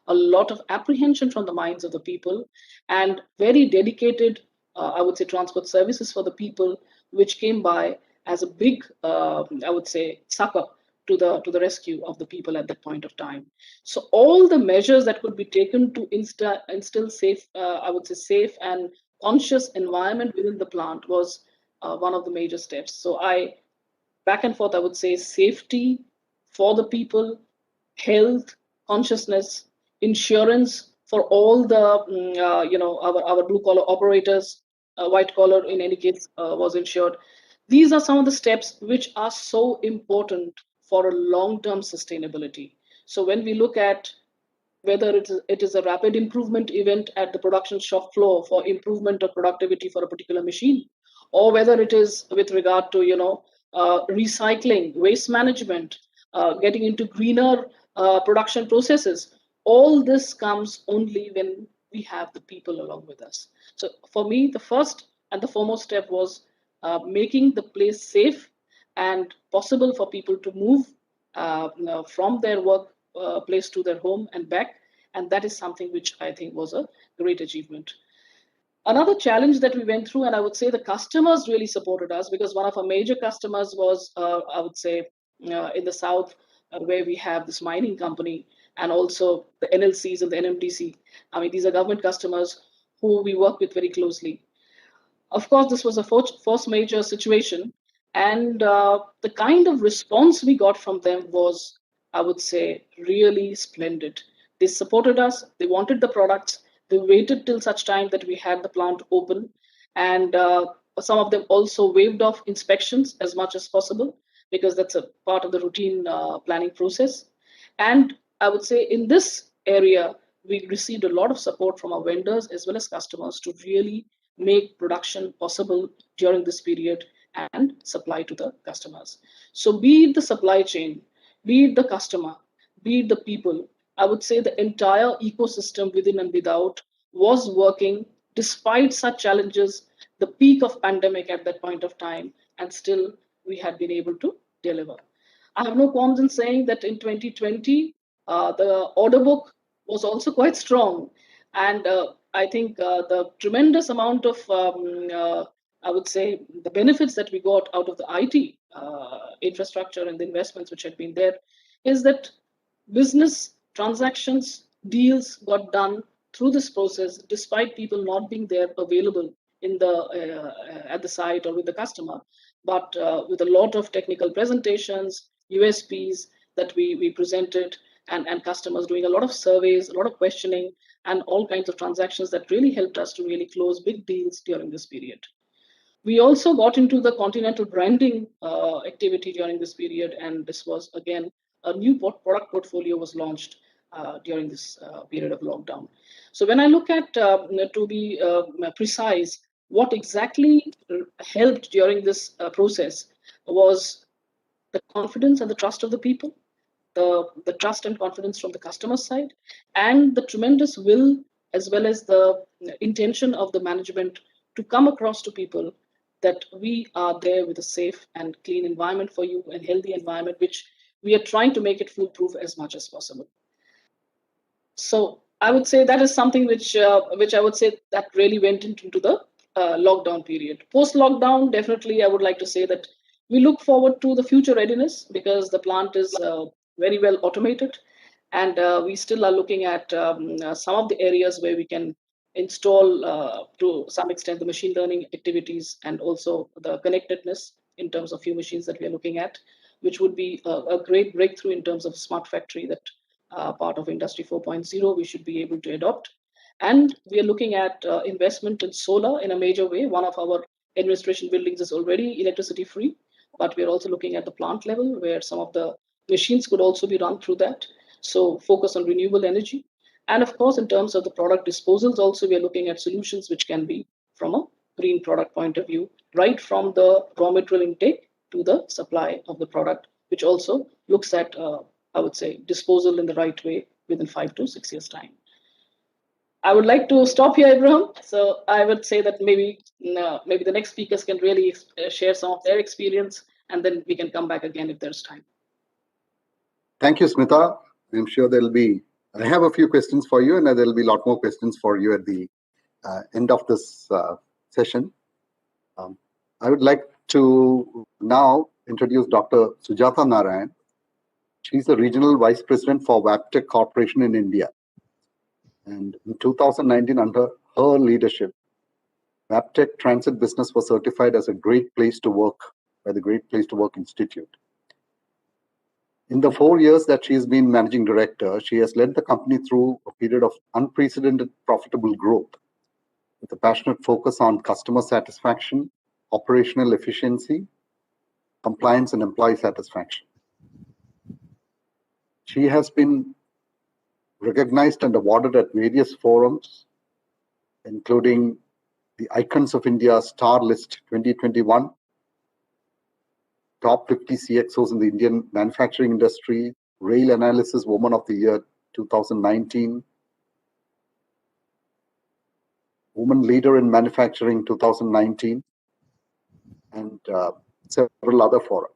Speaker 12: a lot of apprehension from the minds of the people, and very dedicated, I would say, transport services for the people, which came by as a big, I would say, succor to the rescue of the people at that point of time. So all the measures that could be taken to instill safe, I would say, safe and conscious environment within the plant was one of the major steps. So back and forth, I would say safety for the people, health, consciousness, insurance for all the our blue collar operators, white collar in any case was insured. These are some of the steps which are so important for a long term sustainability. So when we look at whether it is a rapid improvement event at the production shop floor for improvement of productivity for a particular machine, or whether it is with regard to recycling, waste management, getting into greener production processes, all this comes only when we have the people along with us. So for me, the first and the foremost step was making the place safe and possible for people to move from their work place to their home and back. And that is something which I think was a great achievement. Another challenge that we went through, and I would say the customers really supported us, because one of our major customers was, I would say, in the south, where we have this mining company and also the NLCs and the NMDC. I mean, these are government customers who we work with very closely. Of course, this was a force major situation, and the kind of response we got from them was, I would say, really splendid. They supported us, they wanted the products, they waited till such time that we had the plant open, and some of them also waived off inspections as much as possible, because that's a part of the routine planning process. And I would say in this area, we received a lot of support from our vendors as well as customers to really make production possible during this period and supply to the customers. So be it the supply chain, be it the customer, be it the people, I would say the entire ecosystem within and without was working despite such challenges, the peak of pandemic at that point of time, and still we had been able to deliver. I have no qualms in saying that in 2020, the order book was also quite strong. And I think the tremendous amount of, I would say, the benefits that we got out of the IT infrastructure and the investments which had been there is that business transactions, deals got done through this process, despite people not being there available in the at the site or with the customer, but with a lot of technical presentations, USPs that we presented, and customers doing a lot of surveys, a lot of questioning, and all kinds of transactions that really helped us to really close big deals during this period. We also got into the continental branding activity during this period, and this was again a new product portfolio was launched. during this period of lockdown. So when I look at, to be precise, what exactly helped during this process was the confidence and the trust of the people, the trust and confidence from the customer side, and the tremendous will as well as the intention of the management to come across to people that we are there with a safe and clean environment for you and healthy environment, which we are trying to make it foolproof as much as possible. So I would say that is something which I would say that really went into the lockdown period. Post lockdown, definitely, I would like to say that we look forward to the future readiness because the plant is very well automated, and we still are looking at some of the areas where we can install to some extent the machine learning activities and also the connectedness in terms of few machines that we are looking at, which would be a great breakthrough in terms of smart factory that part of Industry 4.0 we should be able to adopt. And we are looking at investment in solar in a major way. One of our administration buildings is already electricity free, but we are also looking at the plant level where some of the machines could also be run through that. So focus on renewable energy. And of course, in terms of the product disposals, also we are looking at solutions which can be from a green product point of view, right from the raw material intake to the supply of the product, which also looks at, I would say, disposal in the right way within 5 to 6 years' time. I would like to stop here, Abraham. So I would say that maybe the next speakers can really share some of their experience, and then we can come back again if there's time.
Speaker 11: Thank you, Smita. I'm sure I have a few questions for you, and there'll be a lot more questions for you at the end of this session. I would like to now introduce Dr. Sujata Narayan. She's the Regional Vice President for Wabtec Corporation in India. And in 2019, under her leadership, Wabtec Transit Business was certified as a Great Place to Work by the Great Place to Work Institute. In the 4 years that she has been managing director, she has led the company through a period of unprecedented profitable growth with a passionate focus on customer satisfaction, operational efficiency, compliance, and employee satisfaction. She has been recognized and awarded at various forums, including the Icons of India Star List 2021, Top 50 CXOs in the Indian manufacturing industry, Rail Analysis Woman of the Year 2019, Woman Leader in Manufacturing 2019, and several other fora.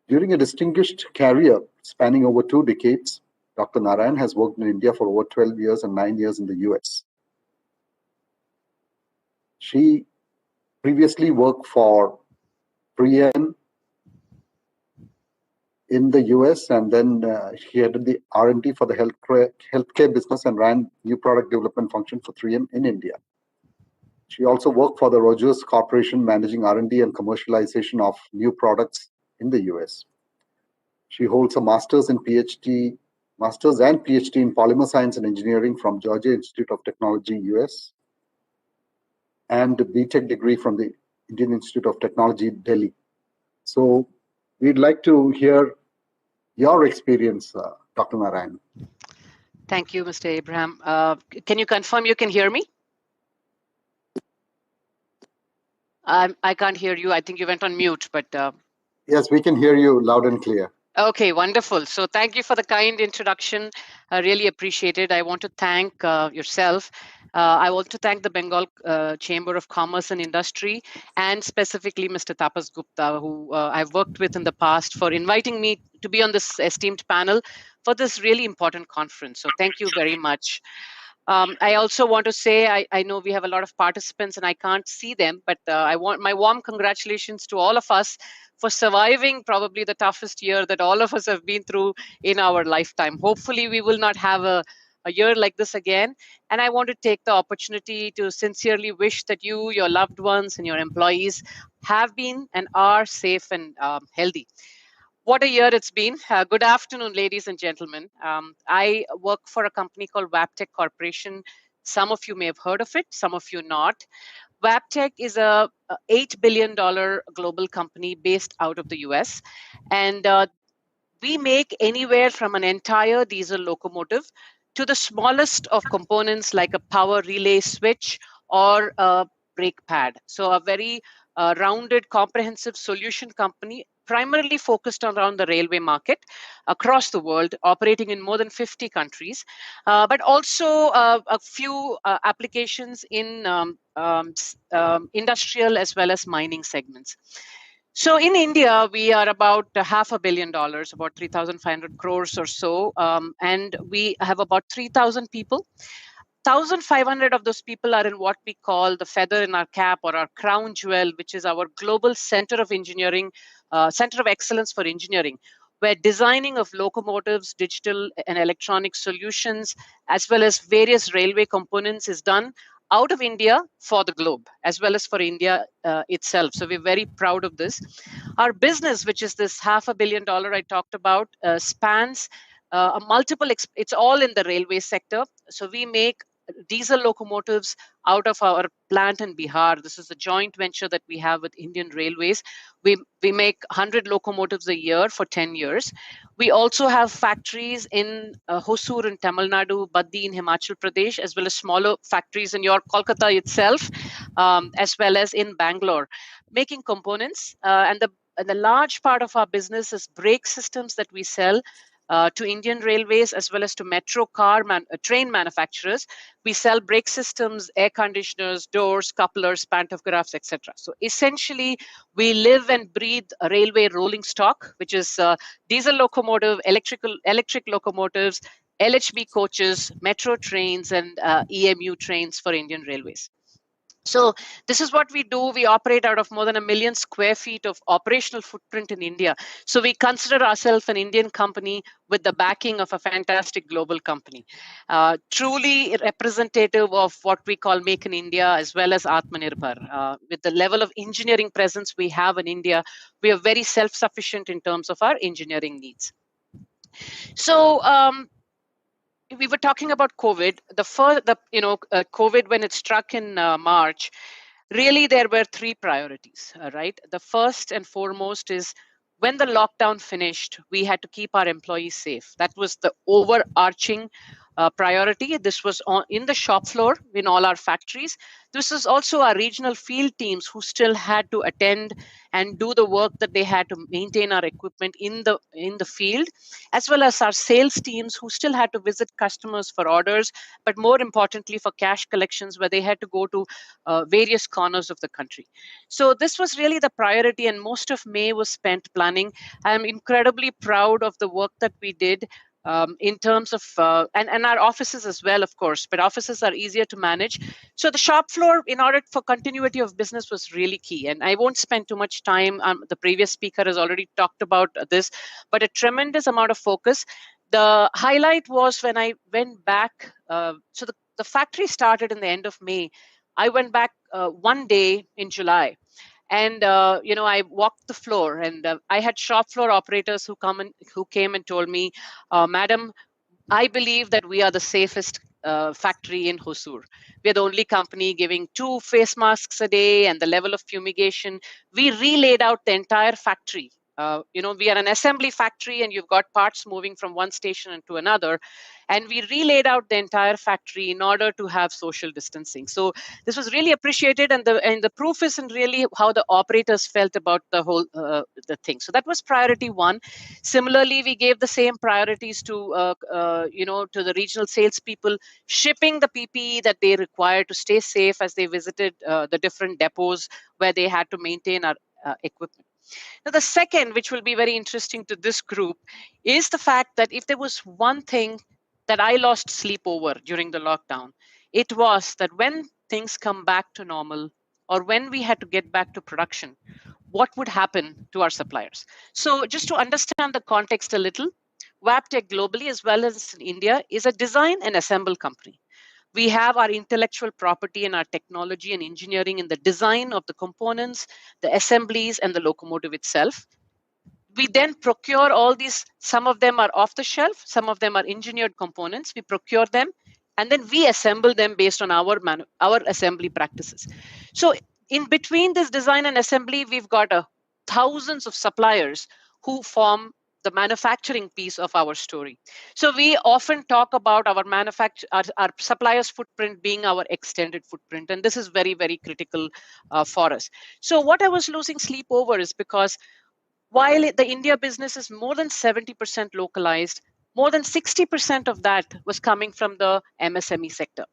Speaker 11: During a distinguished career spanning over 2 decades, Dr. Narayan has worked in India for over 12 years and 9 years in the US. She previously worked for 3M in the US, and then she headed the R&D for the healthcare business and ran new product development function for 3M in India. She also worked for the Rogers Corporation, managing R&D and commercialization of new products in the US. She holds a master's and PhD in Polymer Science and Engineering from Georgia Institute of Technology, US, and a BTech degree from the Indian Institute of Technology, Delhi. So we'd like to hear your experience, Dr. Narayan.
Speaker 13: Thank you, Mr. Abraham. Can you confirm you can hear me? I can't hear you. I think you went on mute, but...
Speaker 11: Yes, we can hear you loud and clear.
Speaker 13: Okay, wonderful. So thank you for the kind introduction. I really appreciate it. I want to thank yourself. I want to thank the Bengal Chamber of Commerce and Industry, and specifically Mr. Tapas Gupta, who I've worked with in the past, for inviting me to be on this esteemed panel for this really important conference. So thank you very much. I also want to say, I know we have a lot of participants and I can't see them, but I want my warm congratulations to all of us for surviving probably the toughest year that all of us have been through in our lifetime. Hopefully we will not have a year like this again. And I want to take the opportunity to sincerely wish that you, your loved ones, and your employees have been and are safe and healthy. What a year it's been. Good afternoon, ladies and gentlemen. I work for a company called Wabtec Corporation. Some of you may have heard of it, some of you not. Wabtec is a $8 billion global company based out of the US. And we make anywhere from an entire diesel locomotive to the smallest of components like a power relay switch or a brake pad. So a very rounded, comprehensive solution company primarily focused around the railway market across the world, operating in more than 50 countries, but also a few applications in industrial as well as mining segments. So in India, we are about $500 million, about 3,500 crores or so, and we have about 3,000 people. 1,500 of those people are in what we call the feather in our cap or our crown jewel, which is our global center of engineering, center of excellence for engineering, where designing of locomotives, digital and electronic solutions, as well as various railway components is done out of India for the globe, as well as for India itself. So we're very proud of this. Our business, which is this $500 million I talked about, spans a multiple, it's all in the railway sector. So we make diesel locomotives out of our plant in Bihar. This is a joint venture that we have with Indian Railways. We make 100 locomotives a year for 10 years. We also have factories in Hosur in Tamil Nadu, Baddi in Himachal Pradesh, as well as smaller factories in your Kolkata itself, as well as in Bangalore, making components. And the large part of our business is brake systems that we sell to Indian Railways as well as to metro train manufacturers. We sell brake systems, air conditioners, doors, couplers, pantographs, etc. So essentially, we live and breathe a railway rolling stock, which is diesel locomotive, electric locomotives, LHB coaches, metro trains, and EMU trains for Indian Railways. So this is what we do. We operate out of more than 1 million square feet of operational footprint in India. So we consider ourselves an Indian company with the backing of a fantastic global company. Truly representative of what we call Make in India as well as Atmanirbhar. With the level of engineering presence we have in India, we are very self-sufficient in terms of our engineering needs. So we were talking about COVID. COVID, when it struck in March, really there were three priorities, right? The first and foremost is when the lockdown finished, we had to keep our employees safe. That was the overarching priority. This was in the shop floor in all our factories. This was also our regional field teams who still had to attend and do the work that they had to maintain our equipment in the field, as well as our sales teams who still had to visit customers for orders, but more importantly for cash collections, where they had to go to various corners of the country. So this was really the priority, and most of May was spent planning. I'm incredibly proud of the work that we did. In terms of, and our offices as well, of course, but offices are easier to manage. So the shop floor, in order for continuity of business, was really key. And I won't spend too much time. The previous speaker has already talked about this, but a tremendous amount of focus. The highlight was when I went back. So the factory started in the end of May. I went back one day in July. And I walked the floor, and I had shop floor operators who came and told me, "Madam, I believe that we are the safest factory in Hosur. We are the only company giving 2 face masks a day, and the level of fumigation. We relaid out the entire factory. We are an assembly factory, and you've got parts moving from one station into another. And we relaid out the entire factory in order to have social distancing." So this was really appreciated, and the proof is in really how the operators felt about the whole the thing. So that was priority one. Similarly, we gave the same priorities to to the regional salespeople, shipping the PPE that they required to stay safe as they visited the different depots where they had to maintain our equipment. Now, the second, which will be very interesting to this group, is the fact that if there was one thing that I lost sleep over during the lockdown, it was that when things come back to normal, or when we had to get back to production, what would happen to our suppliers? So just to understand the context a little, Wabtec globally, as well as in India, is a design and assemble company. We have our intellectual property and our technology and engineering in the design of the components, the assemblies, and the locomotive itself. We then procure all these. Some of them are off the shelf, some of them are engineered components. We procure them, and then we assemble them based on our assembly practices. So in between this design and assembly, we've got thousands of suppliers who form the manufacturing piece of our story. So we often talk about our suppliers' footprint being our extended footprint, and this is very, very critical for us. So what I was losing sleep over is because while the India business is more than 70% localized, more than 60% of that was coming from the MSME sector.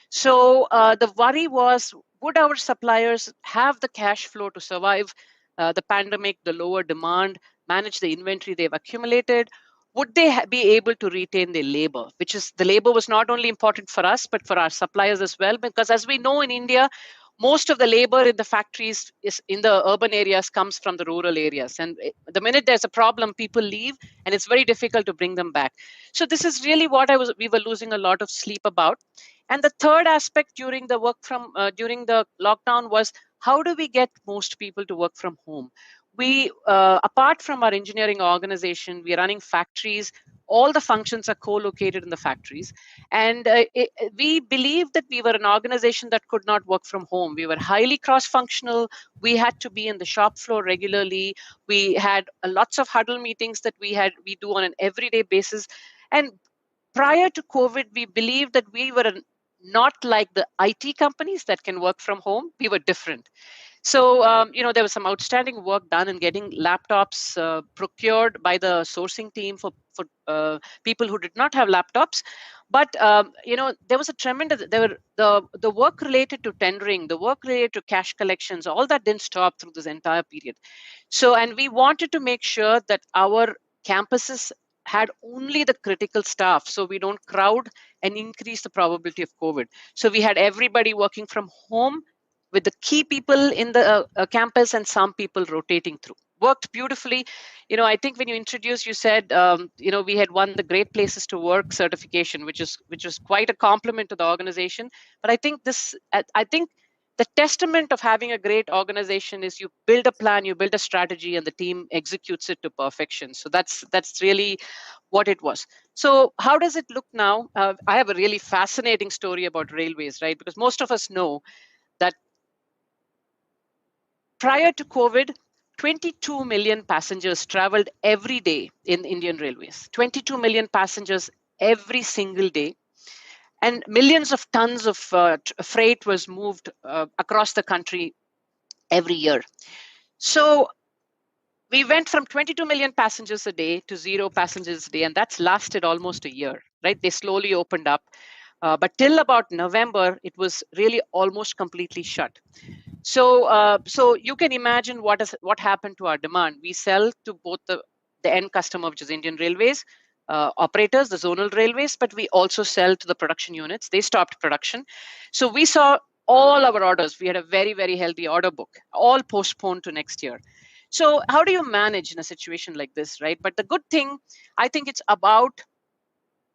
Speaker 13: So the worry was, would our suppliers have the cash flow to survive the pandemic, the lower demand, manage the inventory they've accumulated? Would they be able to retain their labor? Which is, the labor was not only important for us, but for our suppliers as well. Because as we know in India, most of the labor in the factories is in the urban areas comes from the rural areas. And the minute there's a problem, people leave, and it's very difficult to bring them back. So this is really what we were losing a lot of sleep about. And the third aspect during the during the lockdown was, how do we get most people to work from home? We, apart from our engineering organization, we are running factories. All the functions are co-located in the factories. And we believed that we were an organization that could not work from home. We were highly cross-functional. We had to be in the shop floor regularly. We had lots of huddle meetings that we do on an everyday basis. And prior to COVID, we believed that we were not like the IT companies that can work from home. We were different. So, there was some outstanding work done in getting laptops procured by the sourcing team for people who did not have laptops. But, there was a tremendous, the work related to tendering, the work related to cash collections, all that didn't stop through this entire period. So, and we wanted to make sure that our campuses had only the critical staff, so we don't crowd and increase the probability of COVID. So we had everybody working from home with the key people in the campus and some people rotating through. Worked beautifully. I think when you introduced, you said, we had won the Great Places to Work certification, which was quite a compliment to the organization. But I think the testament of having a great organization is you build a plan, you build a strategy, and the team executes it to perfection. So that's really what it was. So how does it look now? I have a really fascinating story about railways, right? Because most of us know that prior to COVID, 22 million passengers traveled every day in Indian Railways. 22 million passengers every single day. And millions of tons of freight was moved across the country every year. So we went from 22 million passengers a day to 0 passengers a day, and that's lasted almost a year, right? They slowly opened up. But till about November, it was really almost completely shut. So you can imagine what happened to our demand. We sell to both the end customer, which is Indian Railways, operators, the zonal railways, but we also sell to the production units. They stopped production. So we saw all our orders. We had a very, very healthy order book, all postponed to next year. So how do you manage in a situation like this, right? But the good thing, I think it's about,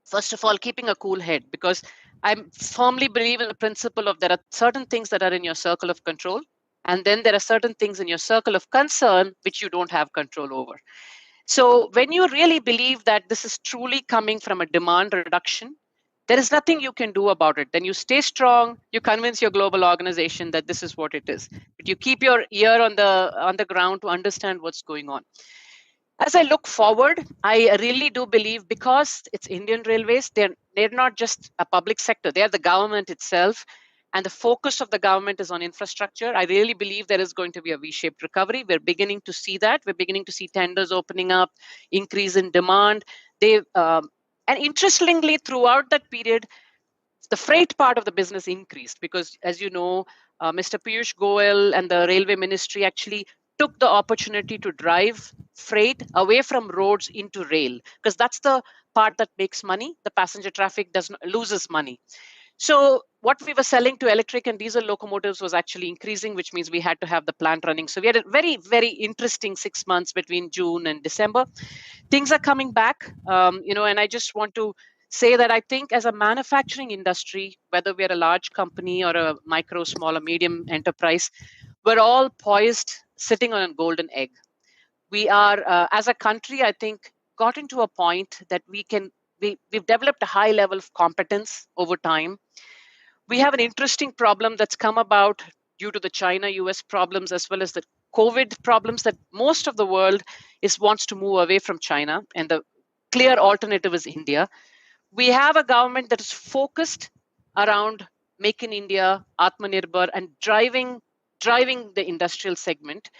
Speaker 13: first of all, keeping a cool head, because I firmly believe in the principle of there are certain things that are in your circle of control, and then there are certain things in your circle of concern which you don't have control over. So when you really believe that this is truly coming from a demand reduction, there is nothing you can do about it. Then you stay strong, you convince your global organization that this is what it is. But you keep your ear on the ground to understand what's going on. As I look forward, I really do believe, because it's Indian Railways, they're not just a public sector, they're the government itself. And the focus of the government is on infrastructure. I really believe there is going to be a V-shaped recovery. We're beginning to see that. We're beginning to see tenders opening up, increase in demand. And interestingly, throughout that period, the freight part of the business increased because, as you know, Mr. Piyush Goyal and the Railway Ministry actually took the opportunity to drive freight away from roads into rail, because that's the part that makes money. The passenger traffic loses money. So what we were selling to electric and diesel locomotives was actually increasing, which means we had to have the plant running. So we had a very, very interesting 6 months between June and December. Things are coming back, and I just want to say that I think as a manufacturing industry, whether we're a large company or a micro, small, or medium enterprise, we're all poised, sitting on a golden egg. We are, as a country, I think, gotten to a point that we've developed a high level of competence over time. We have an interesting problem that's come about due to the China-US problems, as well as the COVID problems that most of the world wants to move away from China, and the clear alternative is India. We have a government that is focused around Make in India, Atmanirbhar, and driving the industrial segment,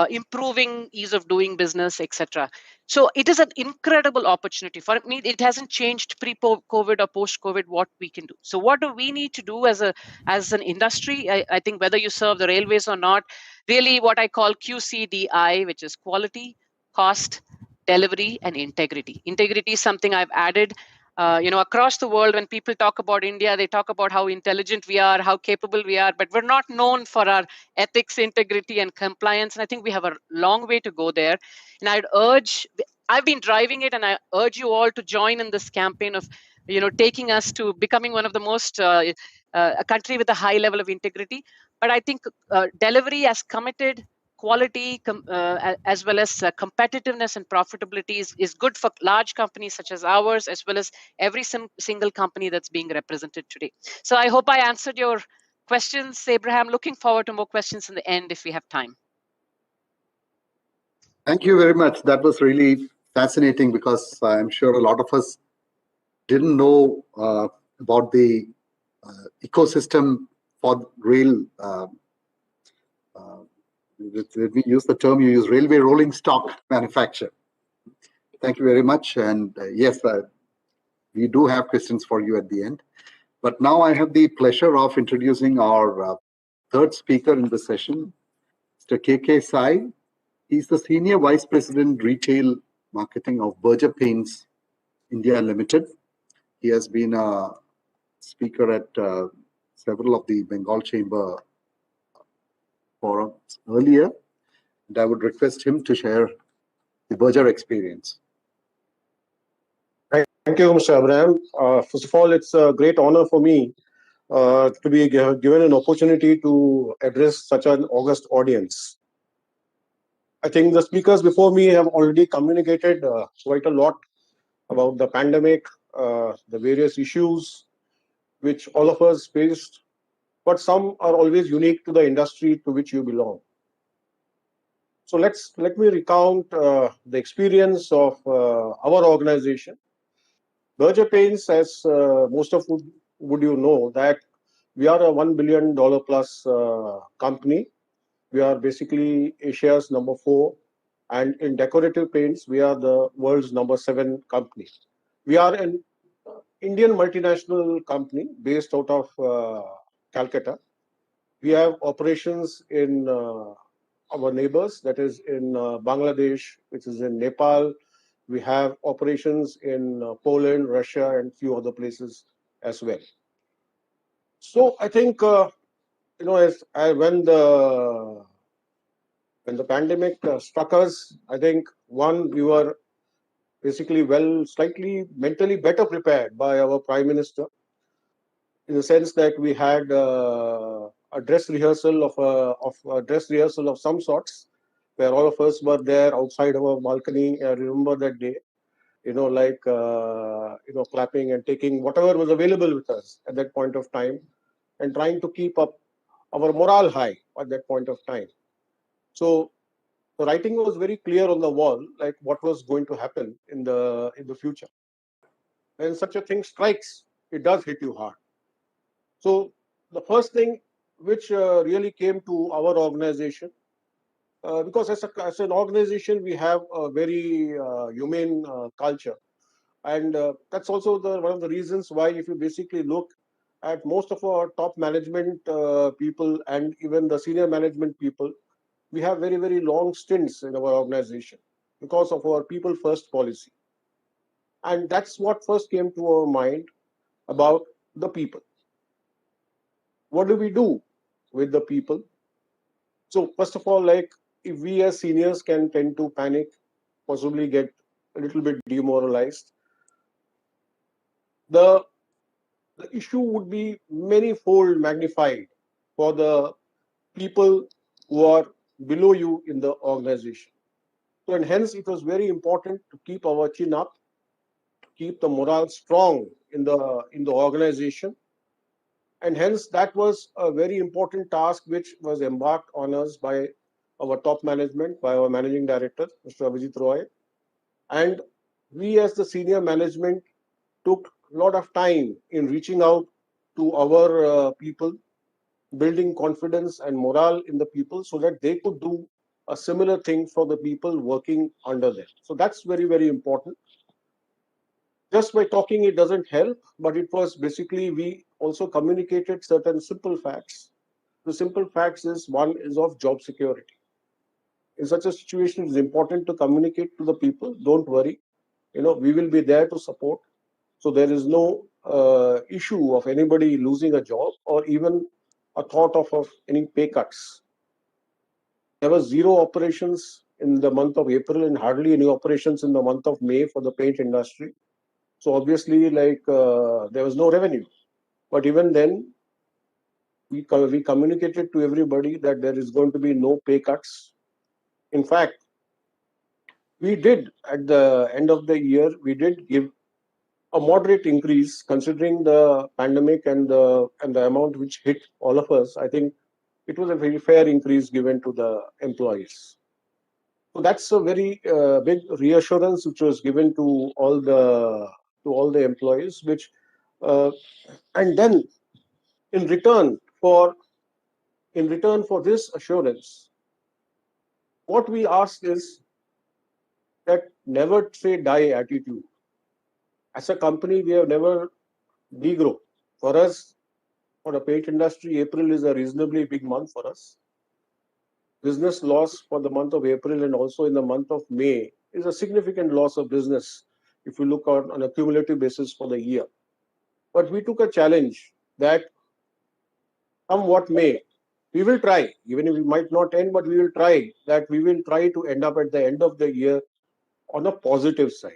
Speaker 13: improving ease of doing business, etc. So it is an incredible opportunity. For me, it hasn't changed pre-COVID or post-COVID what we can do. So what do we need to do as an industry? I think whether you serve the railways or not, really what I call QCDI, which is quality, cost, delivery, and integrity. Integrity is something I've added. Across the world, when people talk about India, they talk about how intelligent we are, how capable we are, but we're not known for our ethics, integrity, and compliance. And I think we have a long way to go there. And I've been driving it, and I urge you all to join in this campaign of, taking us to becoming one of the most, a country with a high level of integrity. But I think delivery as committed, quality as well as competitiveness and profitability is good for large companies such as ours, as well as every single company that's being represented today. So I hope I answered your questions, Abraham. Looking forward to more questions in the end if we have time.
Speaker 11: Thank you very much. That was really fascinating, because I'm sure a lot of us didn't know about the ecosystem for rail. Let me use the term you use, railway rolling stock manufacture. Thank you very much. And yes, we do have questions for you at the end. But now I have the pleasure of introducing our third speaker in the session, Mr. KK Sai. He's the Senior Vice President, Retail Marketing of Berger Paints India Limited. He has been a speaker at several of the Bengal Chamber forums earlier, and I would request him to share the Berger experience.
Speaker 3: Thank you, Mr. Abraham. First of all, it's a great honor for me to be given an opportunity to address such an august audience. I think the speakers before me have already communicated quite a lot about the pandemic, the various issues which all of us faced, but some are always unique to the industry to which you belong. So let me recount the experience of our organization. Berger Paints, as most of would you know, that we are a $1 billion plus company. We are basically Asia's number 4, and in decorative paints, we are the world's number 7 company. We are an Indian multinational company based out of Calcutta. We have operations in our neighbors, that is in Bangladesh, which is in Nepal. We have operations in Poland, Russia, and a few other places as well. So I think, when the pandemic struck us, I think we were basically slightly mentally better prepared by our Prime Minister, in the sense that we had a dress rehearsal of some sorts, where all of us were there outside our balcony. I remember that day, clapping and taking whatever was available with us at that point of time, and trying to keep up our morale high at that point of time. So the writing was very clear on the wall, like what was going to happen in the future. When such a thing strikes, it does hit you hard. So the first thing which really came to our organization, because as an organization we have a very humane culture, and that's also one of the reasons why, if you basically look at most of our top management people and even the senior management people, we have very, very long stints in our organization because of our people first policy. And that's what first came to our mind about the people. What do we do with the people? So first of all, like, if we as seniors can tend to panic, possibly get a little bit demoralized, the issue would be many-fold magnified for the people who are below you in the organization. So, and hence it was very important to keep our chin up, to keep the morale strong in the organization. And hence that was a very important task which was embarked on us by our top management, by our managing director, Mr. Abhijit Roy. And we as the senior management took a lot of time in reaching out to our people, building confidence and morale in the people so that they could do a similar thing for the people working under them. So that's very, very important. Just by talking, it doesn't help, but it was basically, we also communicated certain simple facts. The simple facts is, one is of job security. In such a situation, it is important to communicate to the people, don't worry, we will be there to support. So there is no issue of anybody losing a job or even a thought of any pay cuts. There were zero operations in the month of April and hardly any operations in the month of May for the paint industry. So obviously, there was no revenue. But even then, we communicated to everybody that there is going to be no pay cuts. In fact, we did, at the end of the year, we did give a moderate increase considering the pandemic and the amount which hit all of us. I think it was a very fair increase given to the employees. So that's a very big reassurance which was given to all the employees. And then in return for this assurance, what we ask is that never say die attitude. As a company, we have never degrow. For us, for the paint industry, April is a reasonably big month for us. Business loss for the month of April and also in the month of May is a significant loss of business if you look on a cumulative basis for the year. But we took a challenge that come what may, we will try, even if we might not end, but we will try to end up at the end of the year on a positive side.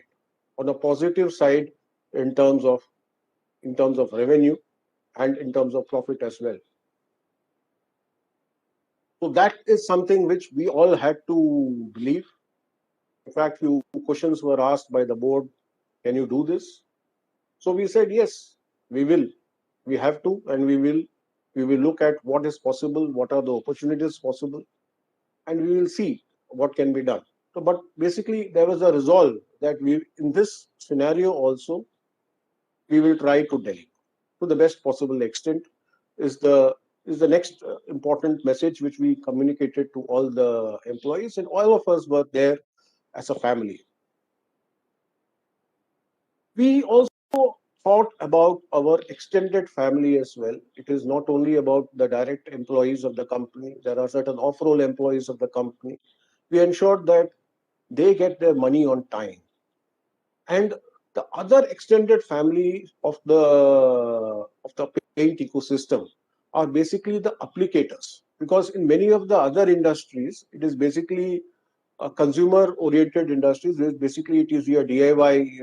Speaker 3: On a positive side in terms of revenue and in terms of profit as well. So that is something which we all had to believe. In fact, few questions were asked by the board, can you do this? So we said, yes, we will. We have to, and we will look at what is possible, what are the opportunities possible, and we will see what can be done. So, but basically, there was a resolve that in this scenario also, we will try to deliver to the best possible extent is the next important message which we communicated to all the employees, and all of us were there as a family. We also thought about our extended family as well. It is not only about the direct employees of the company. There are certain off-role employees of the company. We ensured that they get their money on time. And the other extended family of the paint ecosystem are basically the applicators, because in many of the other industries, it is basically consumer-oriented industries. Basically, it is your DIY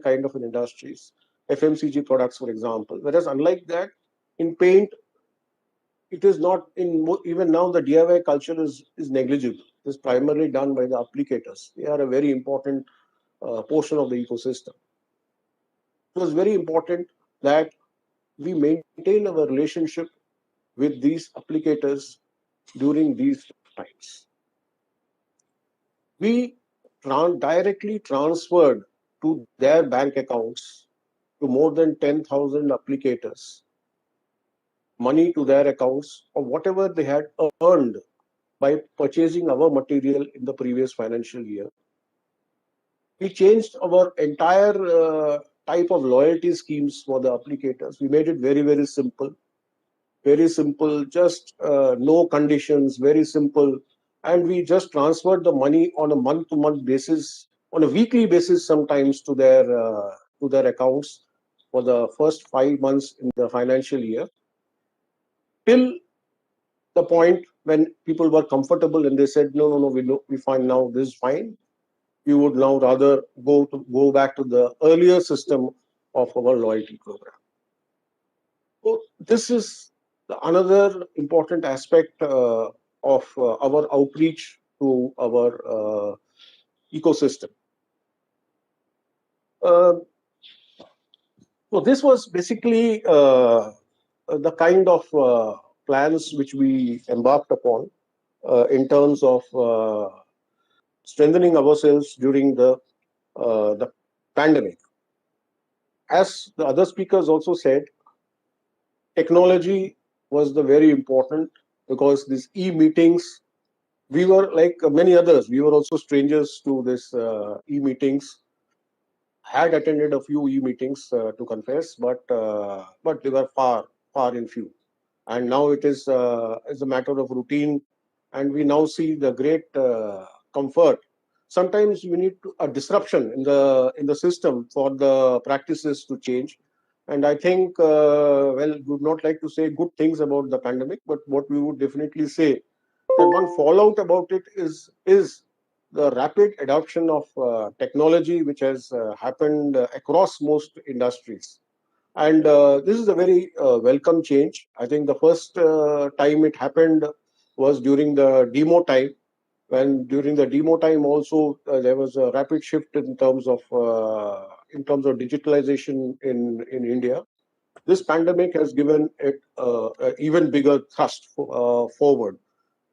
Speaker 3: kind of an industries, FMCG products, for example. Whereas unlike that, in paint, it is not even now the DIY culture is negligible. It is primarily done by the applicators. They are a very important portion of the ecosystem. It was very important that we maintain our relationship with these applicators during these times. We directly transferred to their bank accounts, to more than 10,000 applicators, money to their accounts or whatever they had earned by purchasing our material in the previous financial year. We changed our entire type of loyalty schemes for the applicators. We made it very, very simple. Very simple, just no conditions, very simple. And we just transferred the money on a month-to-month basis, on a weekly basis sometimes to their accounts for the first 5 months in the financial year, till the point when people were comfortable and they said, no, we find now this is fine. We would now rather go back to the earlier system of our loyalty program. So this is another important aspect of our outreach to our ecosystem. So this was basically the kind of plans which we embarked upon. in terms of strengthening ourselves during the pandemic. As the other speakers also said, technology was the very important, because these e-meetings, we were like many others, we were also strangers to this e-meetings. Had attended a few e-meetings to confess, but they were far in few. And now it is a matter of routine, and we now see the great comfort. Sometimes we need a disruption in the system for the practices to change. And I think, well, we would not like to say good things about the pandemic, but what we would definitely say that one fallout about it is the rapid adoption of technology, which has happened across most industries. And this is a very welcome change. I think the first time it happened was during the demo time, when during the demo time also there was a rapid shift in terms of digitalization in India. This pandemic has given it an even bigger thrust forward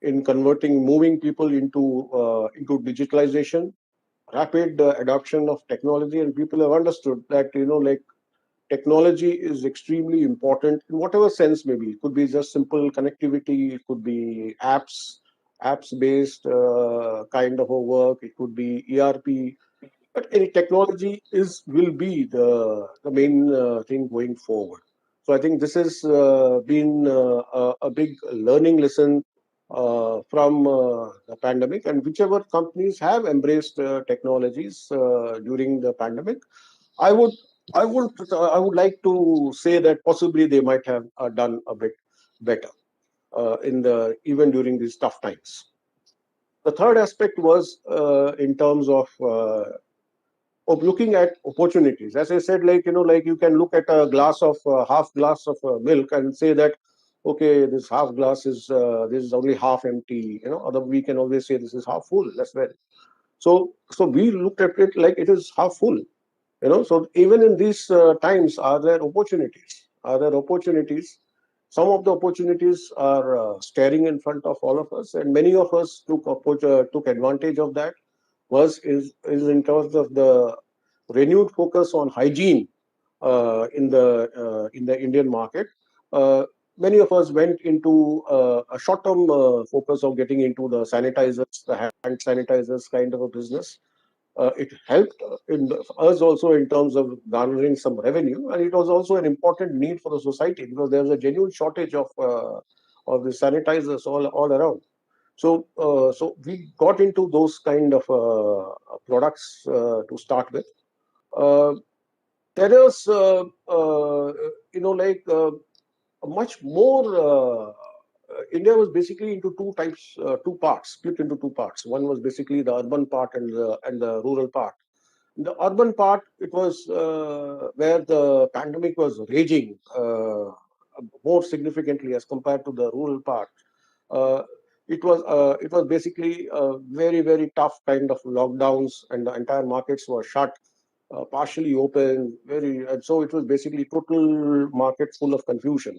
Speaker 3: in moving people into digitalization, rapid adoption of technology, and people have understood that technology is extremely important in whatever sense. Maybe it could be just simple connectivity, it could be apps based kind of a work, it could be ERP, but any technology will be the main thing going forward. So I think this has been a big learning lesson from the pandemic, and whichever companies have embraced technologies during the pandemic, I would like to say that possibly they might have done a bit better even during these tough times. The third aspect was in terms of looking at opportunities. As I said, like you can look at a half glass of milk and say that, okay, this half glass is this is only half empty. Other we can always say this is half full. That's well. So we looked at it like it is half full. So even in these times, are there opportunities? Some of the opportunities are staring in front of all of us, and many of us took advantage of that. Is in terms of the renewed focus on hygiene in the Indian market. Many of us went into a short-term focus of getting into the sanitizers, the hand sanitizers kind of a business. It helped us also in terms of garnering some revenue, and it was also an important need for the society, because there was a genuine shortage of the sanitizers all around. So we got into those kind of products to start with. There is, much more. India was basically into split into two parts. One was basically the urban part and the rural part. The urban part, it was where the pandemic was raging more significantly as compared to the rural part. It was basically a very, very tough kind of lockdowns, and the entire markets were shut, partially open, and so it was basically total market full of confusion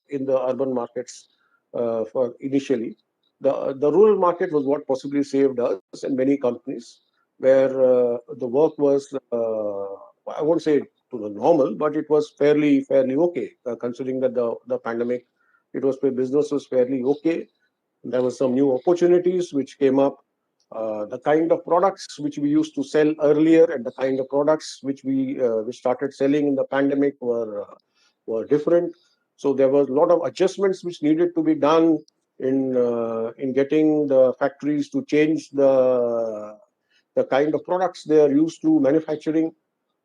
Speaker 3: in the urban markets for initially. The rural market was what possibly saved us and many companies, where the work was I won't say to the normal, but it was fairly okay, considering that the pandemic, business was fairly okay. There were some new opportunities which came up. The kind of products which we used to sell earlier and the kind of products which we started selling in the pandemic were different. So there was a lot of adjustments which needed to be done in getting the factories to change the kind of products they are used to manufacturing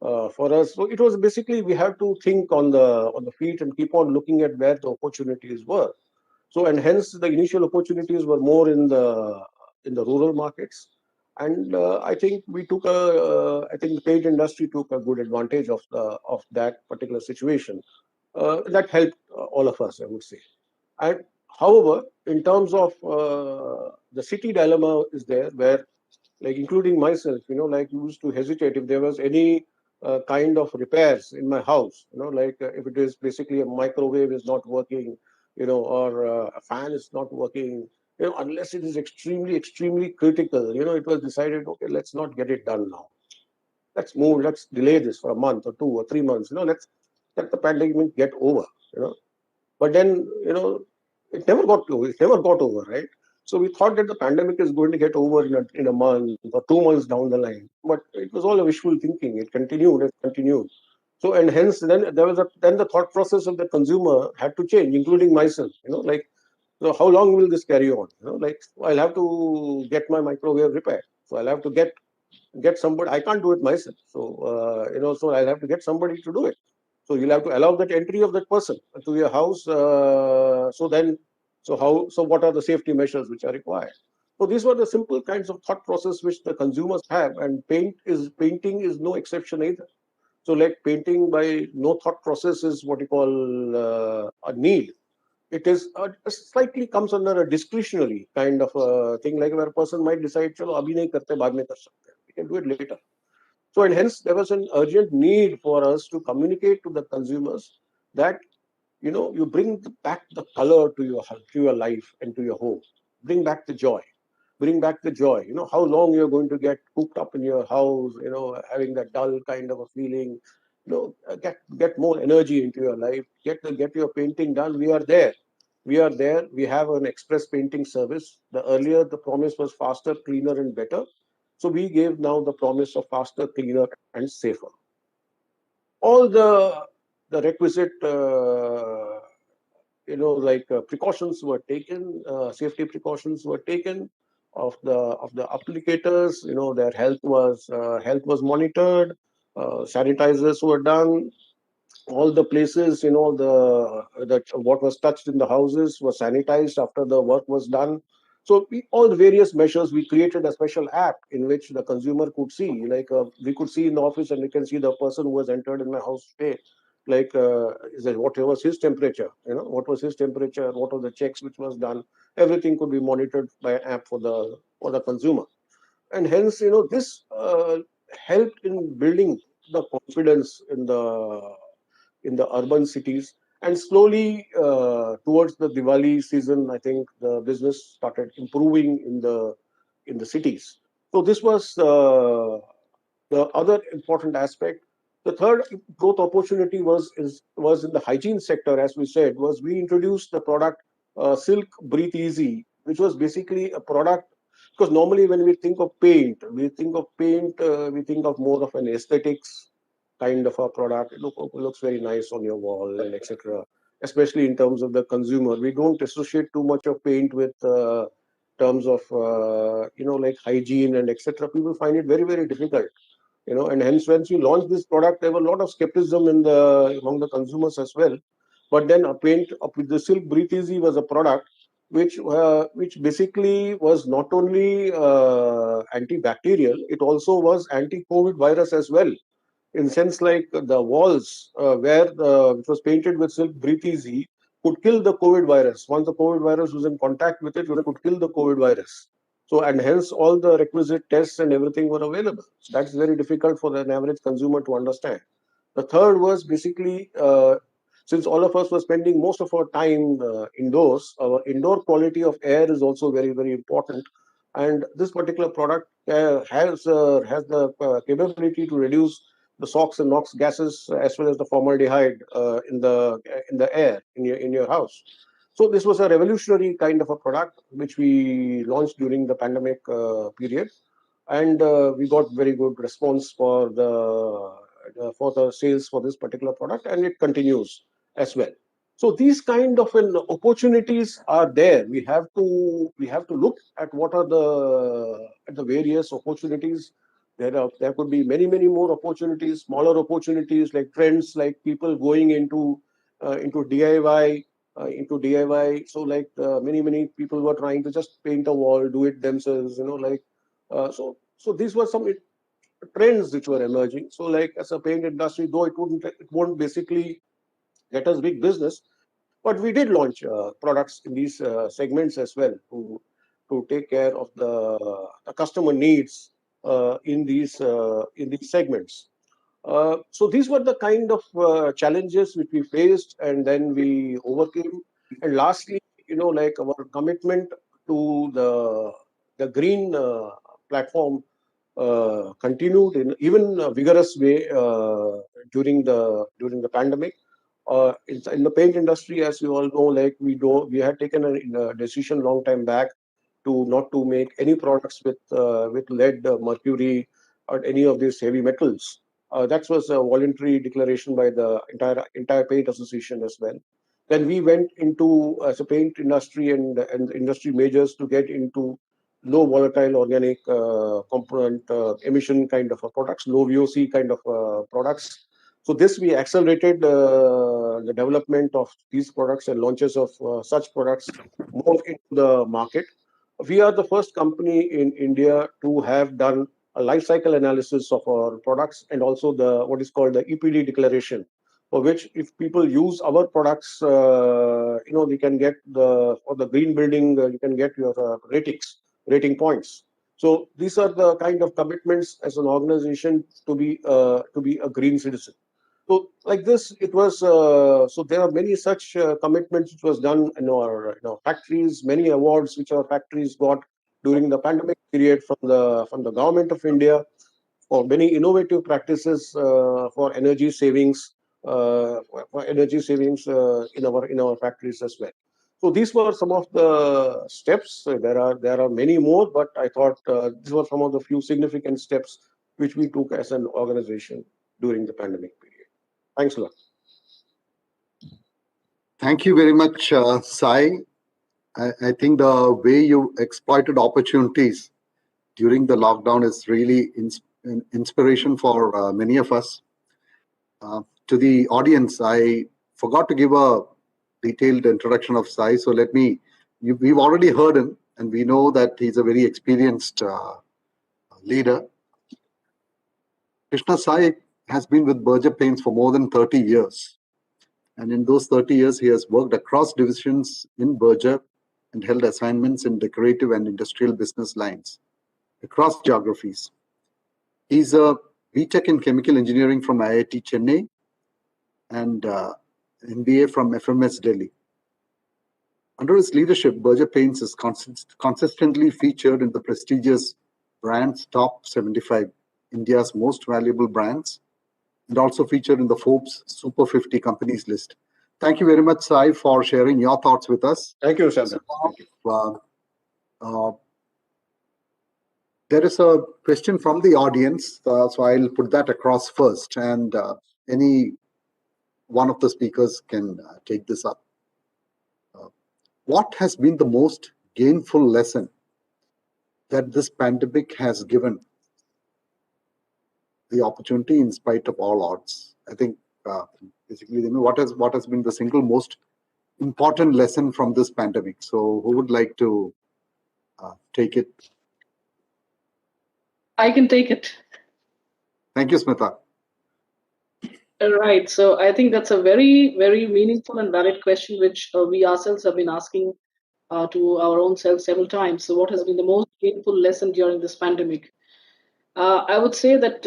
Speaker 3: for us. So it was basically we have to think on the feet and keep on looking at where the opportunities were. So, and hence the initial opportunities were more in the rural markets, and I think I think the paint industry took a good advantage of that particular situation. That helped all of us, I would say. And however, in terms of the city dilemma is there, where, like, including myself, like, used to hesitate if there was any kind of repairs in my house, like if it is basically a microwave is not working, or a fan is not working,
Speaker 14: unless it is extremely critical, it was decided, okay, let's not get it done now. Let's delay this for a month or 2 or 3 months. Let's let the pandemic get over. But then, it never got over, right? So we thought that the pandemic is going to get over in a month or 2 months down the line. But it was all a wishful thinking. It continued. So, and hence then then the thought process of the consumer had to change, including myself. So how long will this carry on? I'll have to get my microwave repaired. So I'll have to get somebody. I can't do it myself. So so I'll have to get somebody to do it. So you'll have to allow that entry of that person to your house. So what are the safety measures which are required? So these were the simple kinds of thought process which the consumers have, and painting is no exception either. So like painting by no thought process is what you call a need. It is slightly comes under a discretionary kind of a thing, like where a person might decide, chalo abhi nahi karte, baad mein kar sakte hain. We can do it later. So, and hence there was an urgent need for us to communicate to the consumers that, you bring back the color to your life and to your home. Bring back the joy. How long you're going to get cooped up in your house, having that dull kind of a feeling, get more energy into your life, get your painting done. We are there. We have an express painting service. Earlier the promise was faster, cleaner and better. So we gave now the promise of faster, cleaner and safer. All the requisite precautions were taken, safety precautions were taken of the applicators. Their health was monitored, sanitizers were done. All the places, what was touched in the houses was sanitized after the work was done. So all the various measures, we created a special app in which the consumer could see, we could see in the office, and we can see the person who has entered in my house today. What was his temperature? What was his temperature? What were the checks which was done? Everything could be monitored by an app for the consumer, and hence, this helped in building the confidence in the urban cities. And slowly, towards the Diwali season, I think the business started improving in the cities. So this was the other important aspect. The third growth opportunity was in the hygiene sector. As we said, we introduced the product Silk Breathe Easy, which was basically a product. Because normally when we think of paint, we think of more of an aesthetics kind of a product. It looks very nice on your wall and etc. Especially in terms of the consumer, we don't associate too much of paint with terms of like hygiene and etc. People find it very, very difficult. And hence once you launch this product, there was a lot of skepticism among the consumers as well. But then a paint with the Silk Breathe Easy was a product which basically was not only antibacterial, it also was anti-COVID virus as well. In sense, like the walls where it was painted with Silk Breathe Easy could kill the COVID virus. Once the COVID virus was in contact with it, it could kill the COVID virus. So, and hence all the requisite tests and everything were available. So that's very difficult for an average consumer to understand. The third was basically, since all of us were spending most of our time indoors, our indoor quality of air is also very, very important. And this particular product has the capability to reduce the SOx and NOx gases as well as the formaldehyde in the air in your house. So this was a revolutionary kind of a product which we launched during the pandemic period, and we got very good response for the sales for this particular product, and it continues as well. So these kind of opportunities are there. We have to look at what are the various opportunities. There could be many more opportunities, smaller opportunities, like trends, like people going into DIY. So like many people were trying to just paint a wall, do it themselves. So these were some trends which were emerging. So like as a paint industry, though it won't basically get us big business, but we did launch products in these segments as well to take care of the customer needs in these segments. So these were the kind of challenges which we faced, and then we overcame. And lastly, like our commitment to the green platform continued in even a vigorous way during the pandemic. In the paint industry, as you all know, like we had taken a decision long time back not to make any products with lead, mercury, or any of these heavy metals. That was a voluntary declaration by the entire paint association as well. Then we went into as a paint industry and industry majors to get into low volatile organic component emission kind of products, low VOC kind of products. So this we accelerated the development of these products and launches of such products more into the market. We are the first company in India to have done a life cycle analysis of our products and also what is called the EPD declaration, for which if people use our products, they can get for the green building, you can get your rating points. So these are the kind of commitments as an organization to be a green citizen. So like this, it was. So there are many such commitments which was done in our factories. Many awards which our factories got during the pandemic period from the government of India for many innovative practices for energy savings, in our factories as well. So these were some of the steps. There are many more, but I thought these were some of the few significant steps which we took as an organization during the pandemic period. Thanks a lot.
Speaker 11: Thank you very much, Sai. I think the way you exploited opportunities during the lockdown is really inspiration for many of us. To the audience, I forgot to give a detailed introduction of Sai, so we've already heard him, and we know that he's a very experienced leader. Krishna Sai has been with Berger Paints for more than 30 years. And in those 30 years, he has worked across divisions in Berger and held assignments in decorative and industrial business lines across geographies. He's a BTech in Chemical Engineering from IIT Chennai and MBA from FMS Delhi. Under his leadership, Berger Paints is consistently featured in the prestigious Brands Top 75, India's most valuable brands, and also featured in the Forbes Super 50 companies list. Thank you very much, Sai, for sharing your thoughts with us.
Speaker 14: Thank you, Sandra.
Speaker 11: There is a question from the audience, so I'll put that across first, and any one of the speakers can take this up. What has been the most gainful lesson that this pandemic has given the opportunity in spite of all odds? I think basically, what has been the single most important lesson from this pandemic? So who would like to take it?
Speaker 12: I can take it.
Speaker 11: Thank you, Smita.
Speaker 12: Right. So I think that's a very, very meaningful and valid question, which we ourselves have been asking to our own selves several times. So what has been the most gainful lesson during this pandemic? I would say that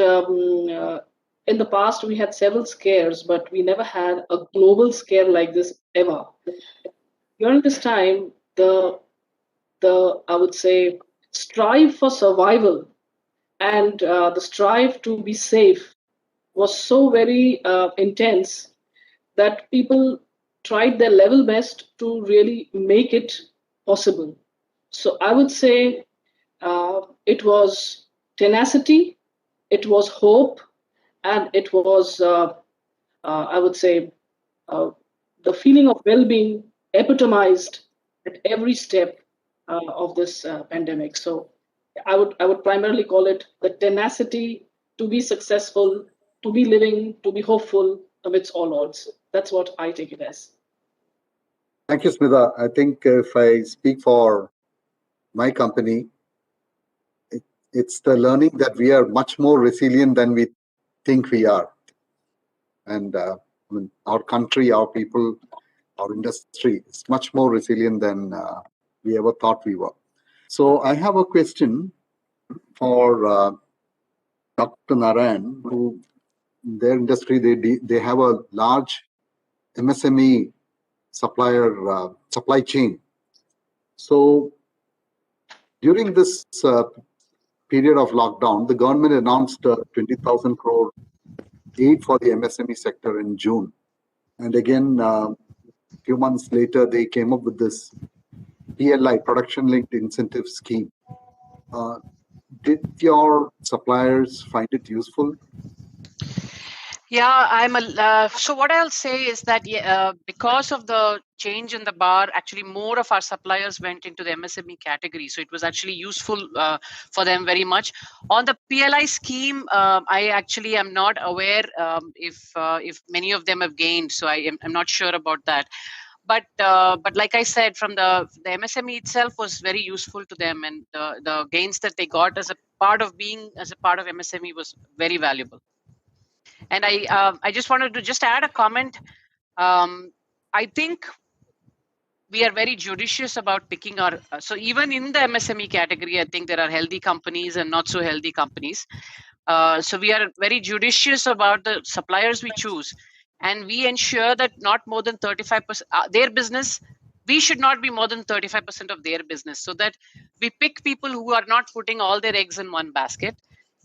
Speaker 12: in the past we had several scares, but we never had a global scare like this ever. During this time, the I would say strive for survival and the strive to be safe was so very intense that people tried their level best to really make it possible. So I would say it was tenacity, it was hope, and it was, I would say, the feeling of well-being epitomized at every step of this pandemic. So I would primarily call it the tenacity to be successful, to be living, to be hopeful amidst all odds. That's what I take it as.
Speaker 11: Thank you, Smita. I think if I speak for my company, it's the learning that we are much more resilient than we think we are. And our country, our people, our industry is much more resilient than we ever thought we were. So I have a question for Dr. Narayan, who in their industry, they have a large MSME supply chain. So During this period of lockdown, the government announced 20,000 crore aid for the MSME sector in June. And again, a few months later, they came up with this PLI, Production Linked Incentive Scheme. Did your suppliers find it useful?
Speaker 13: Yeah, so what I'll say is that because of the change in the bar, actually more of our suppliers went into the MSME category. So it was actually useful for them very much. On the PLI scheme, I actually am not aware if many of them have gained. So I'm not sure about that. But like I said, from the MSME itself was very useful to them, and the gains that they got as a part of MSME was very valuable. And I just wanted to just add a comment. I think we are very judicious about picking our. So even in the MSME category, I think there are healthy companies and not so healthy companies. So we are very judicious about the suppliers we choose, and we ensure that not more than 35% their business. We should not be more than 35% of their business, so that we pick people who are not putting all their eggs in one basket.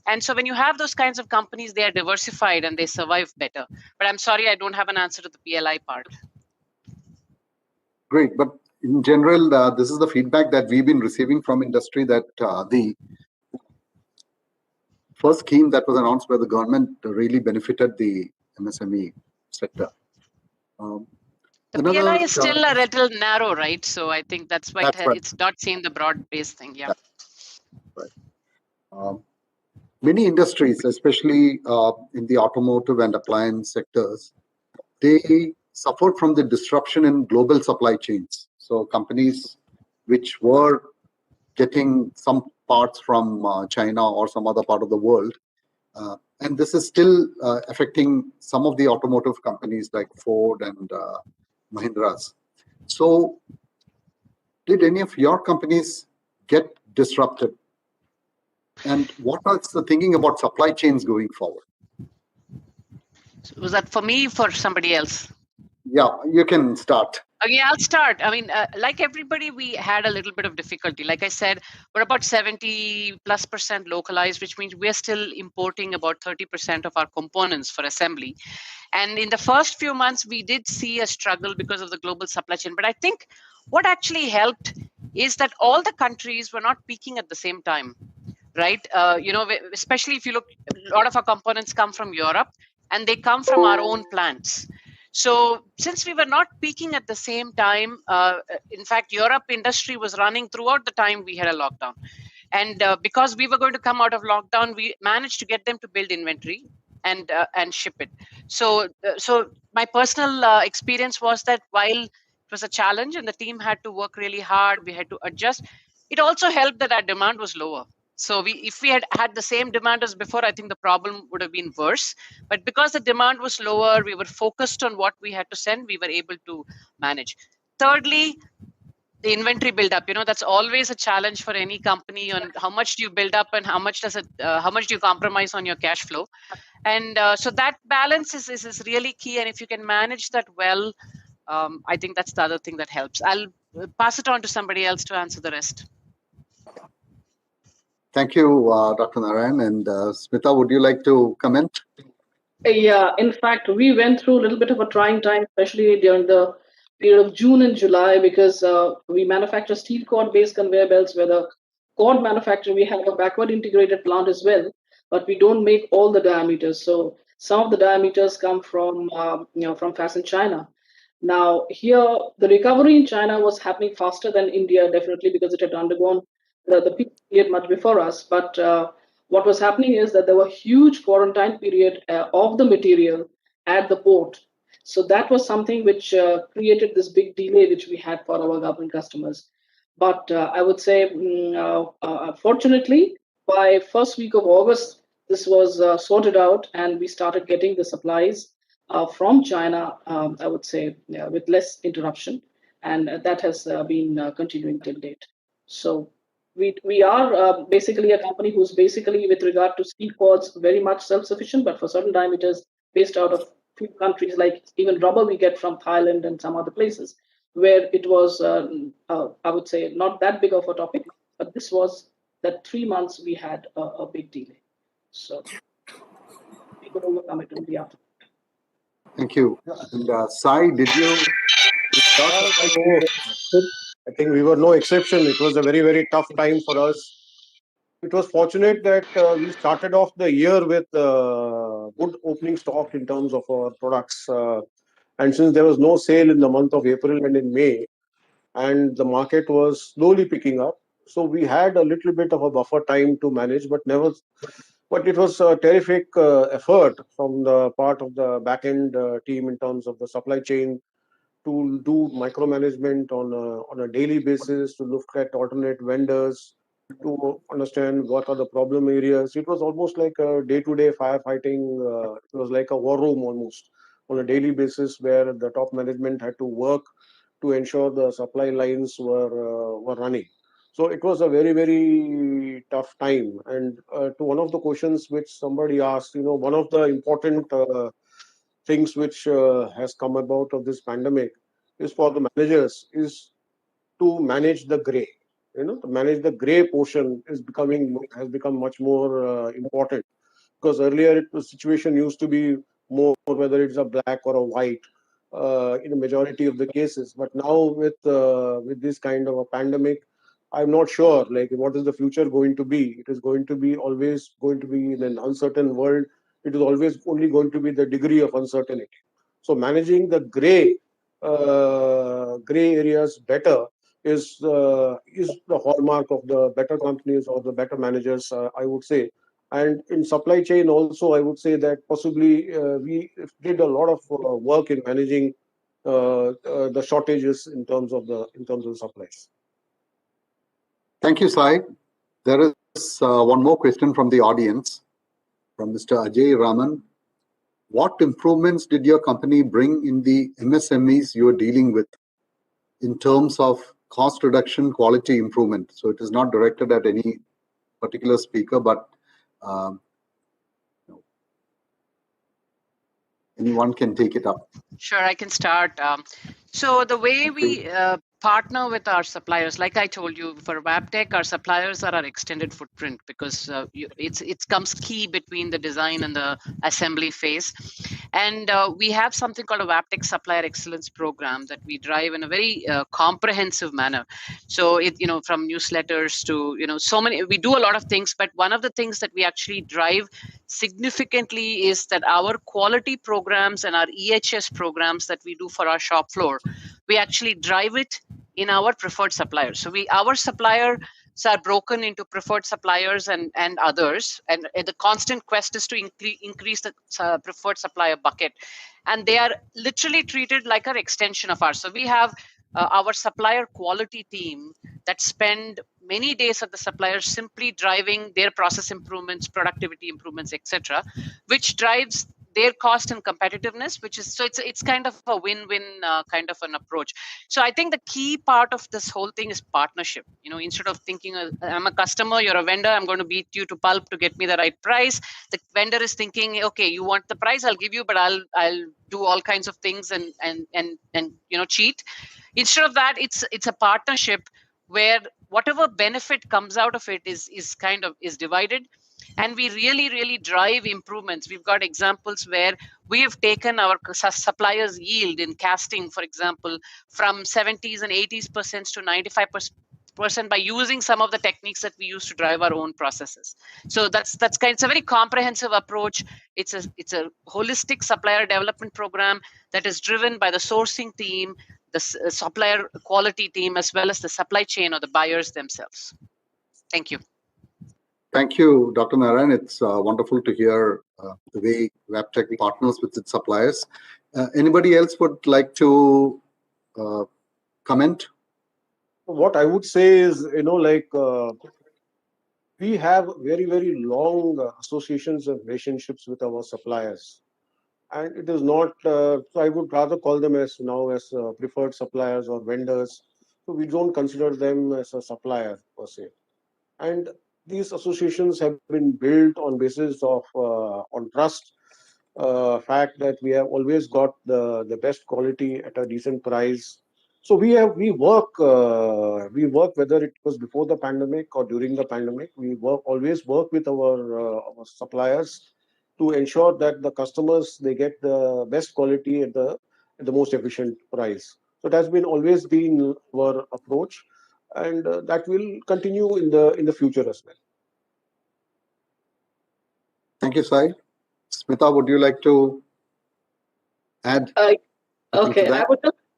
Speaker 13: And so when you have those kinds of companies, they are diversified and they survive better. But I'm sorry, I don't have an answer to the PLI part.
Speaker 11: Great. But in general, this is the feedback that we've been receiving from industry, that the first scheme that was announced by the government really benefited the MSME sector.
Speaker 13: The PLI is still a little narrow, right? So I think that's why it's not seeing the broad-based thing. Yeah.
Speaker 11: Right. Many industries, especially in the automotive and appliance sectors, they suffered from the disruption in global supply chains. So companies which were getting some parts from China or some other part of the world, and this is still affecting some of the automotive companies like Ford and Mahindras. So did any of your companies get disrupted? And what is the thinking about supply chains going forward?
Speaker 13: So was that for me or for somebody else?
Speaker 11: Yeah, you can start.
Speaker 13: Okay, I'll start. I mean, like everybody, we had a little bit of difficulty. Like I said, we're about 70+% localized, which means we're still importing about 30% of our components for assembly. And in the first few months, we did see a struggle because of the global supply chain. But I think what actually helped is that all the countries were not peaking at the same time, right? Especially if you look, a lot of our components come from Europe and they come from our own plants. So since we were not peaking at the same time, in fact, Europe industry was running throughout the time we had a lockdown. And because we were going to come out of lockdown, we managed to get them to build inventory and ship it. So my personal experience was that while it was a challenge and the team had to work really hard, we had to adjust, it also helped that our demand was lower. So if we had the same demand as before, I think the problem would have been worse. But because the demand was lower, we were focused on what we had to send, we were able to manage. Thirdly, the inventory buildup, that's always a challenge for any company on how much do you build up and how much do you compromise on your cash flow. And so that balance is really key. And if you can manage that well, I think that's the other thing that helps. I'll pass it on to somebody else to answer the rest.
Speaker 11: Thank you, Dr. Narayan. And Smita, would you like to comment?
Speaker 12: Yeah, in fact, we went through a little bit of a trying time, especially during the period of June and July, because we manufacture steel cord-based conveyor belts. Where the cord manufacturer, we have a backward integrated plant as well, but we don't make all the diameters. So some of the diameters come from Fasten China. Now here, the recovery in China was happening faster than India, definitely, because it had undergone the peak period much before us. But what was happening is that there were huge quarantine period of the material at the port. So that was something which created this big delay which we had for our government customers. But I would say, fortunately, by first week of August, this was sorted out and we started getting the supplies from China, I would say, with less interruption. And that has been continuing till date. So we are basically a company who's basically, with regard to steel cords, very much self-sufficient, but for certain diameters based out of few countries, like even rubber we get from Thailand and some other places, where it was, I would say, not that big of a topic. But this was that 3 months we had a big delay. So we could overcome it only after.
Speaker 11: Thank you. And Sai, did you?
Speaker 14: I think we were no exception. It was a very, very tough time for us. It was fortunate that we started off the year with good opening stock in terms of our products. And since there was no sale in the month of April and in May, and the market was slowly picking up, so we had a little bit of a buffer time to manage, but it was a terrific effort from the part of the back end team in terms of the supply chain to do micromanagement on a daily basis, to look at alternate vendors, to understand what are the problem areas. It was almost like a day-to-day firefighting. It was like a war room almost on a daily basis, where the top management had to work to ensure the supply lines were running. So it was a very, very tough time. And to one of the questions which somebody asked, one of the important things which has come about of this pandemic is for the managers is to manage the gray. To manage the gray portion has become much more important, because earlier the situation used to be more whether it's a black or a white in a majority of the cases. But now with this kind of a pandemic, I'm not sure like what is the future going to be. It is going to be always going to be in an uncertain world. It is always only going to be the degree of uncertainty. So managing the gray areas better is the hallmark of the better companies or the better managers, I would say. And in supply chain also, I would say that possibly we did a lot of work in managing the shortages in terms of the supplies.
Speaker 11: Thank you, Sai. There is one more question from the audience, from Mr. Ajay Raman. What improvements did your company bring in the MSMEs you are dealing with in terms of cost reduction, quality improvement? So it is not directed at any particular speaker, but anyone can take it up.
Speaker 13: Sure, I can start. So the way we partner with our suppliers, like I told you, for Wabtec, our suppliers are our extended footprint, because it comes key between the design and the assembly phase. And we have something called a Wabtec Supplier Excellence Program that we drive in a very comprehensive manner. So from newsletters to so many, we do a lot of things. But one of the things that we actually drive significantly is that our quality programs and our EHS programs that we do for our shop floor, we actually drive it in our preferred suppliers. So our suppliers are broken into preferred suppliers and others, and the constant quest is to increase the preferred supplier bucket, and they are literally treated like an extension of ours. So we have our supplier quality team that spend many days at the suppliers simply driving their process improvements, productivity improvements, etc., which drives their cost and competitiveness, it's kind of a win-win kind of an approach. So I think the key part of this whole thing is partnership. Instead of thinking I'm a customer, you're a vendor, I'm going to beat you to pulp to get me the right price, the vendor is thinking, okay, you want the price, I'll give you, but I'll do all kinds of things and cheat. Instead of that, it's a partnership where whatever benefit comes out of it is divided, and we really drive improvements. We've got examples where we have taken our suppliers' yield in casting, for example, from 70s and 80s% to 95% by using some of the techniques that we use to drive our own processes. So it's a very comprehensive approach. It's a holistic supplier development program that is driven by the sourcing team, the supplier quality team, as well as the supply chain or the buyers themselves. Thank you.
Speaker 11: Thank you, Dr. Narayan. It's wonderful to hear the way Wabtec partners with its suppliers. Anybody else would like to comment?
Speaker 14: What I would say is, we have very, very long associations and relationships with our suppliers. And it is not, so I would rather call them as preferred suppliers or vendors. So we don't consider them as a supplier per se. And these associations have been built on basis of on trust, fact that we have always got the best quality at a decent price. So we work whether it was before the pandemic or during the pandemic. We always work with our suppliers to ensure that the customers, they get the best quality at the most efficient price. So it has always been our approach, and that will continue in the future as well.
Speaker 11: Thank you, Sai. Smita, would you like to add anything
Speaker 12: Okay,
Speaker 11: to that?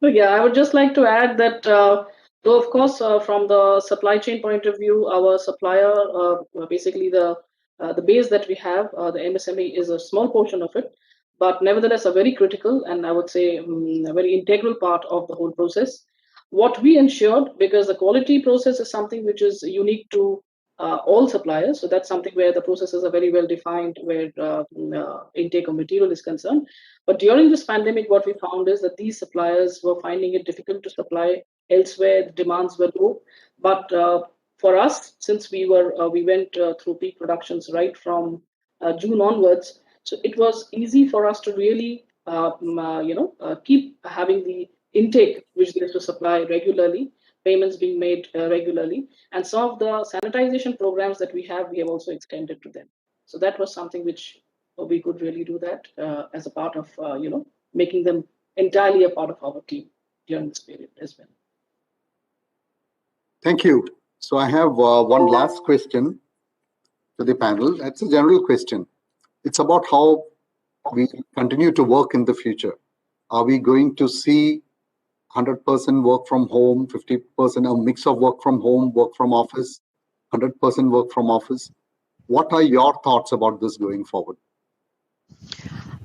Speaker 12: I would just like to add that though of course from the supply chain point of view, our supplier basically the base that we have, the MSME is a small portion of it, but nevertheless a very critical and I would say a very integral part of the whole process. What we ensured, because the quality process is something which is unique to all suppliers, so that's something where the processes are very well defined, where intake of material is concerned. But during this pandemic, what we found is that these suppliers were finding it difficult to supply elsewhere. The demands were low, but for us, since we went through peak productions right from June onwards, so it was easy for us to really keep having the intake which they used to supply regularly, payments being made regularly, and some of the sanitization programs that we have also extended to them. So that was something which we could really do that as a part of making them entirely a part of our team during this period as well.
Speaker 11: Thank you. So I have one last question to the panel. That's a general question. It's about how we continue to work in the future. Are we going to see 100% work from home, 50%, a mix of work from home, work from office, 100% work from office? What are your thoughts about this going forward?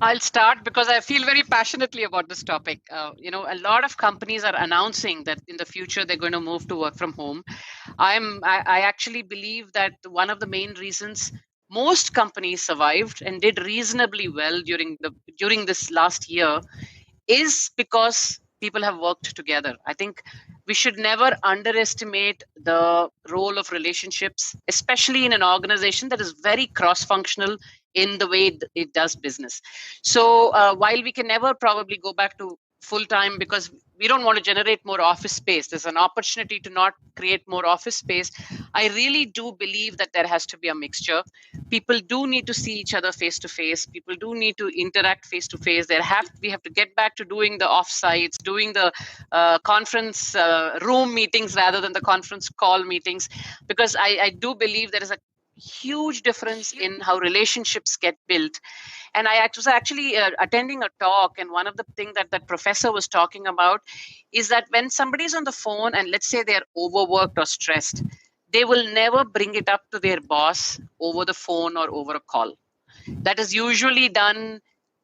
Speaker 13: I'll start because I feel very passionately about this topic. A lot of companies are announcing that in the future they're going to move to work from home. I actually believe that one of the main reasons most companies survived and did reasonably well during this last year is because people have worked together. I think we should never underestimate the role of relationships, especially in an organization that is very cross-functional in the way it does business. So while we can never probably go back to full-time because we don't want to generate more office space, there's an opportunity to not create more office space. I really do believe that there has to be a mixture. People do need to see each other face to face. People do need to interact face to face. We have to get back to doing the offsites, doing the conference room meetings rather than the conference call meetings, because I do believe there is a huge difference in how relationships get built. And I was actually attending a talk, and one of the things that professor was talking about is that when somebody's on the phone and let's say they're overworked or stressed, they will never bring it up to their boss over the phone or over a call. That is usually done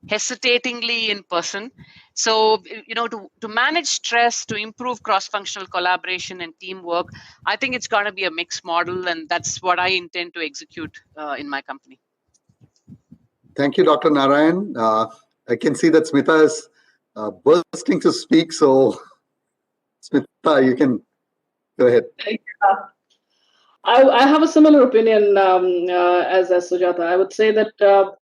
Speaker 13: hesitatingly in person. So, to manage stress, to improve cross-functional collaboration and teamwork, I think it's going to be a mixed model, and that's what I intend to execute in my company.
Speaker 11: Thank you, Dr. Narayan. I can see that Smita is bursting to speak. So, Smita, you can go ahead.
Speaker 12: I have a similar opinion as Sujata. I would say that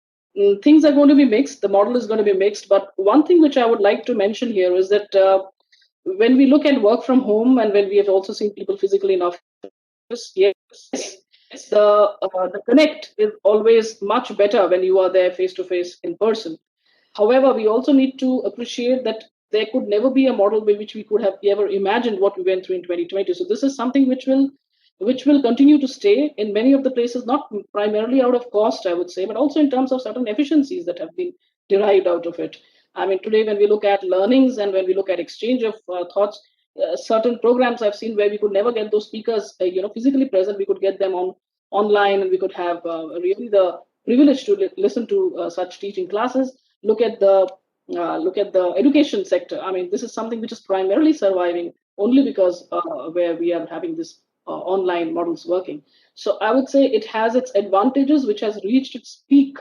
Speaker 12: things are going to be mixed. The model is going to be mixed. But one thing which I would like to mention here is that when we look at work from home and when we have also seen people physically in office, yes, the connect is always much better when you are there face to face in person. However, we also need to appreciate that there could never be a model by which we could have ever imagined what we went through in 2020. So this is something which will continue to stay in many of the places, not primarily out of cost, I would say, but also in terms of certain efficiencies that have been derived out of it. I mean, today when we look at learnings and when we look at exchange of thoughts, certain programs I've seen where we could never get those speakers, physically present. We could get them online, and we could have really the privilege to listen to such teaching classes. Look at the education sector. I mean, this is something which is primarily surviving only because where we are having this online models working. So I would say it has its advantages, which has reached its peak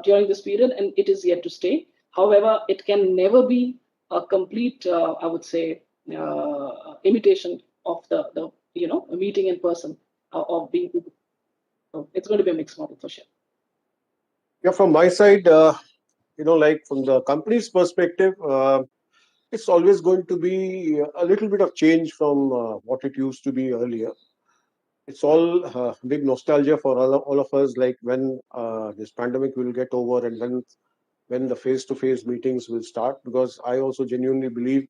Speaker 12: during this period, and it is yet to stay. However, it can never be a complete, I would say, imitation of the meeting in person of being. So it's going to be a mixed model for sure.
Speaker 14: Yeah, from my side, like from the company's perspective, it's always going to be a little bit of change from what it used to be earlier. It's all big nostalgia for all of us, like when this pandemic will get over and when the face-to-face meetings will start. Because I also genuinely believe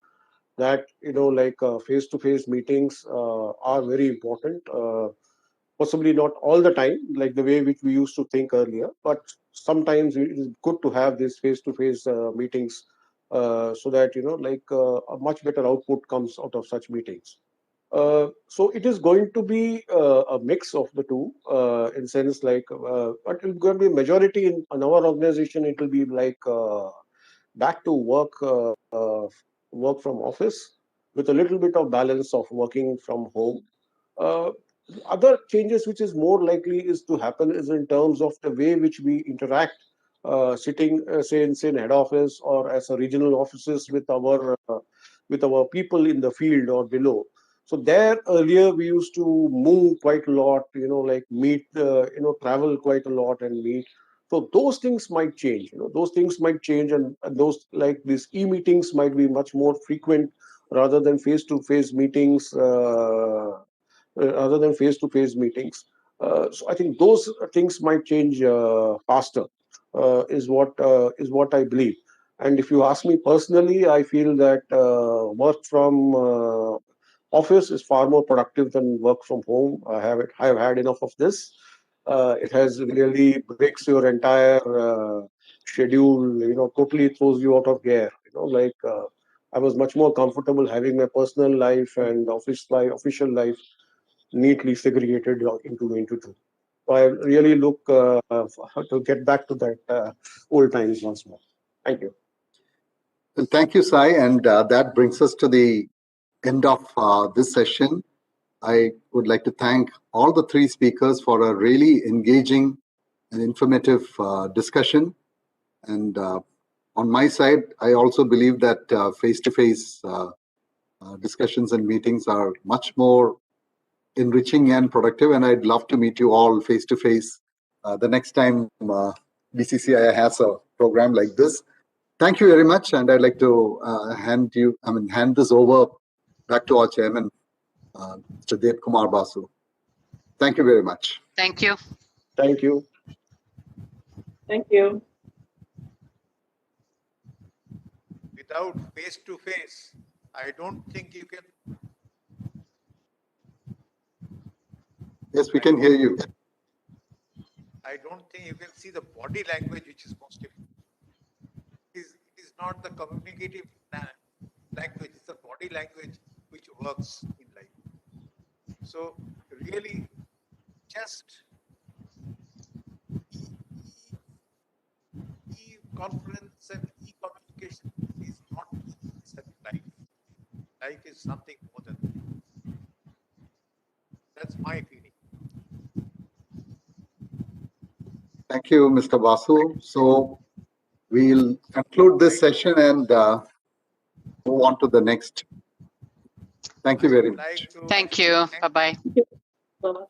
Speaker 14: that, like face-to-face meetings are very important. Possibly not all the time, like the way which we used to think earlier, but sometimes it is good to have these face-to-face meetings so that, a much better output comes out of such meetings. So it is going to be a mix of the two, in sense like, but it's going to be majority in our organization. It will be like back to work from office with a little bit of balance of working from home. Other changes which is more likely is to happen is in terms of the way which we interact, sitting say in head office or as a regional offices with our people in the field or below. So there earlier we used to move quite a lot, like meet, travel quite a lot and meet. So those things might change, those things might change, and those, like these e-meetings might be much more frequent rather than face-to-face meetings. Other than face-to-face meetings. So I think those things might change faster, is what I believe. And if you ask me personally, I feel that work from office is far more productive than work from home. I have had enough of this. It has really breaks your entire schedule, totally throws you out of gear. I was much more comfortable having my personal life and official life neatly segregated into two. So I really look to get back to that old times once more. Thank you.
Speaker 11: Well, thank you, Sai. And that brings us to the end of this session. I would like to thank all the three speakers for a really engaging and informative discussion. And on my side, I also believe that face-to-face discussions and meetings are much more enriching and productive, and I'd love to meet you all face-to-face the next time BCCI has a program like this. Thank you very much, and I'd like to hand this over back to our chairman, Mr. Dev Kumar Basu. Thank you very much.
Speaker 13: Thank you.
Speaker 14: Thank you.
Speaker 12: Thank you.
Speaker 1: Without face-to-face, I don't think you can.
Speaker 11: Yes, we can hear you.
Speaker 1: I don't think you can see the body language, which is most important. It is not the communicative language, it's the body language which works in life. So really, just e-conference and e-communication is not life. Life is something more than that. That's my feeling.
Speaker 11: Thank you, Mr. Basu. So we'll conclude this session and move on to the next. Thank you very much.
Speaker 13: Thank you. Bye-bye.
Speaker 12: Bye-bye.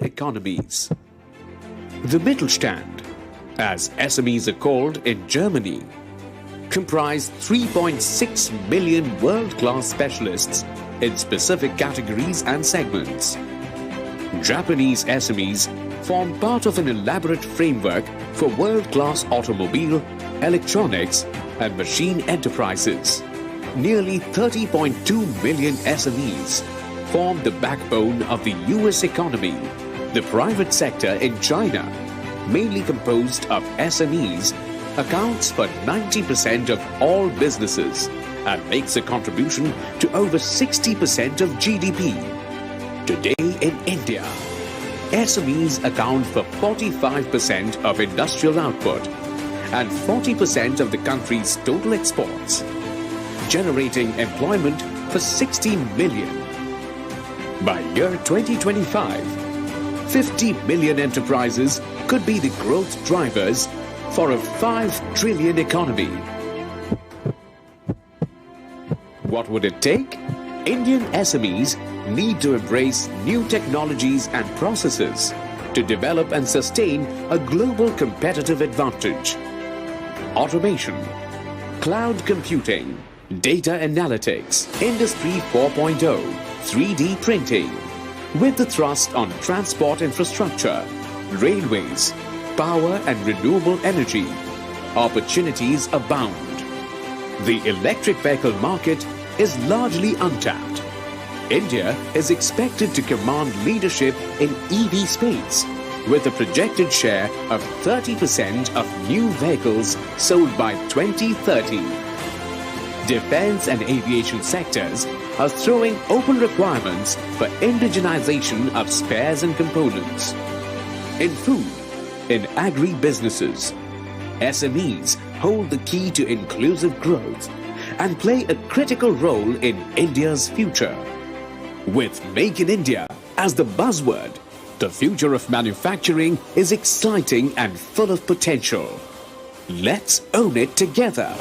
Speaker 10: Economies. The Mittelstand, as SMEs are called in Germany, comprise 3.6 million world-class specialists in specific categories and segments. Japanese SMEs form part of an elaborate framework for world-class automobile, electronics, and machine enterprises. Nearly 30.2 million SMEs form the backbone of the US economy. The private sector in China, mainly composed of SMEs, accounts for 90% of all businesses and makes a contribution to over 60% of GDP. Today in India, SMEs account for 45% of industrial output and 40% of the country's total exports, generating employment for 60 million. By year 2025, 50 million enterprises could be the growth drivers for a 5 trillion economy. What would it take? Indian SMEs need to embrace new technologies and processes to develop and sustain a global competitive advantage. Automation, cloud computing, data analytics, Industry 4.0, 3D printing, with the thrust on transport infrastructure, railways, power and renewable energy, opportunities abound. The electric vehicle market is largely untapped. India is expected to command leadership in EV space with a projected share of 30% of new vehicles sold by 2030. Defense and aviation sectors are throwing open requirements for indigenization of spares and components. In food, in agri-businesses, SMEs hold the key to inclusive growth and play a critical role in India's future. With Make in India as the buzzword, the future of manufacturing is exciting and full of potential. Let's own it together.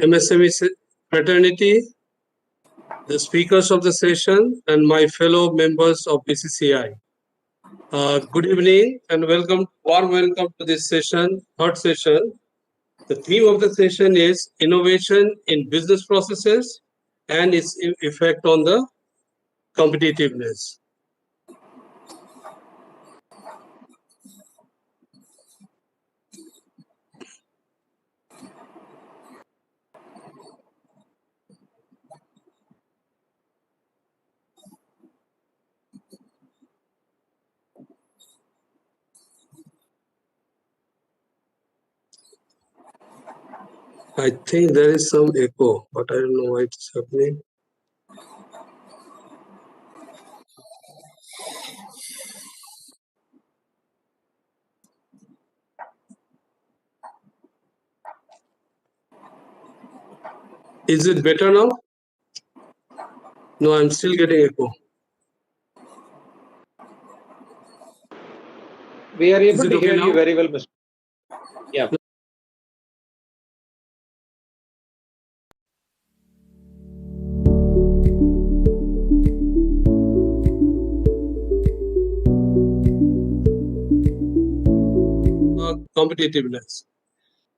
Speaker 15: MSME fraternity, the speakers of the session, and my fellow members of BCCI. Good evening and warm welcome to this session, third session. The theme of the session is innovation in business processes and its effect on the competitiveness. I think there is some echo, but I don't know why it's happening. Is it better now? No, I'm still getting echo.
Speaker 16: We are able to hear you very well, Mr. Yeah.
Speaker 15: Competitiveness.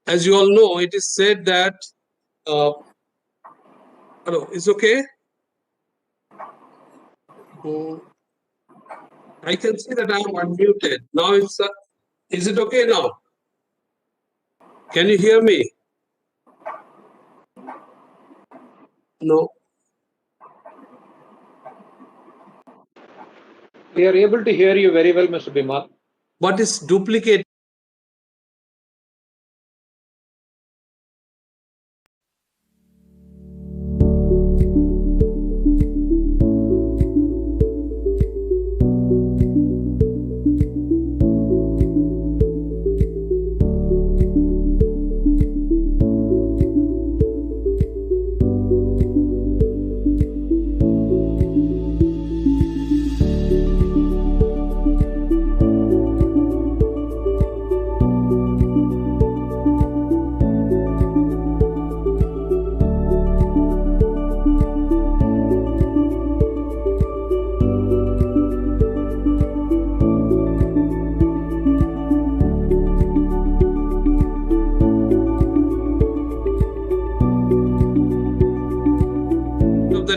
Speaker 15: As you all know, it is said that hello, is okay? I can see that I am unmuted. Now it's is it okay now? Can you hear me? No.
Speaker 16: We are able to hear you very well, Mr. Bimal.
Speaker 15: What is duplicate?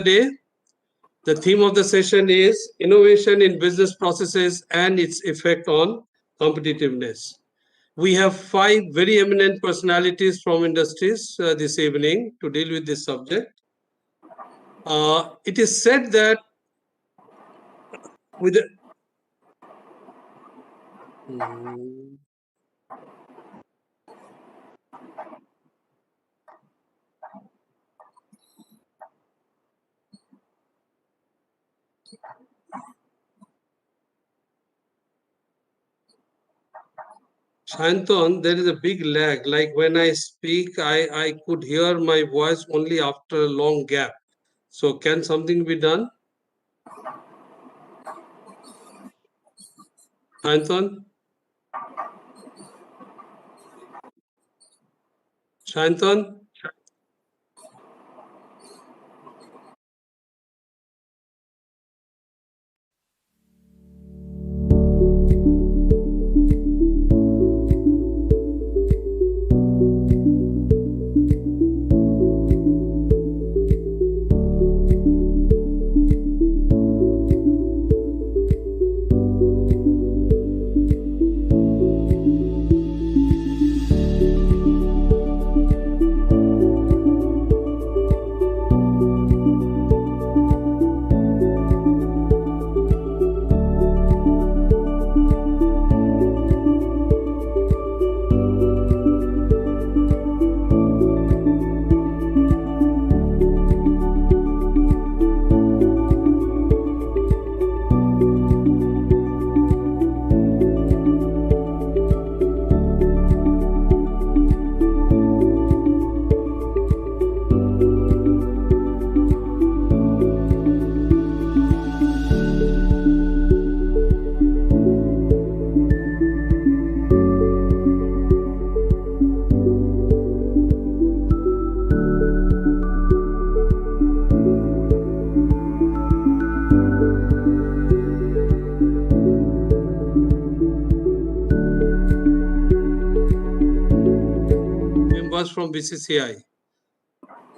Speaker 15: Day. The theme of the session is innovation in business processes and its effect on competitiveness. We have 5 very eminent personalities from industries this evening to deal with this subject. It is said that with Shanton, there is a big lag. Like when I speak, I could hear my voice only after a long gap. So can something be done? Shanton? Shanton? From BCCI.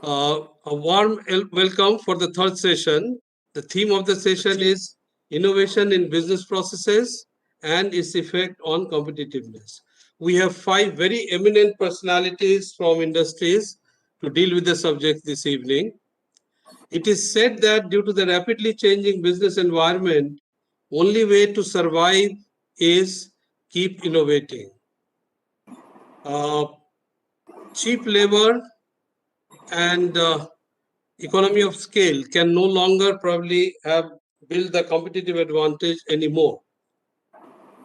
Speaker 15: A warm welcome for the third session. The theme of the session is innovation in business processes and its effect on competitiveness. We have 5 very eminent personalities from industries to deal with the subject this evening. It is said that due to the rapidly changing business environment, only way to survive is keep innovating. Cheap labor and economy of scale can no longer probably have built the competitive advantage anymore.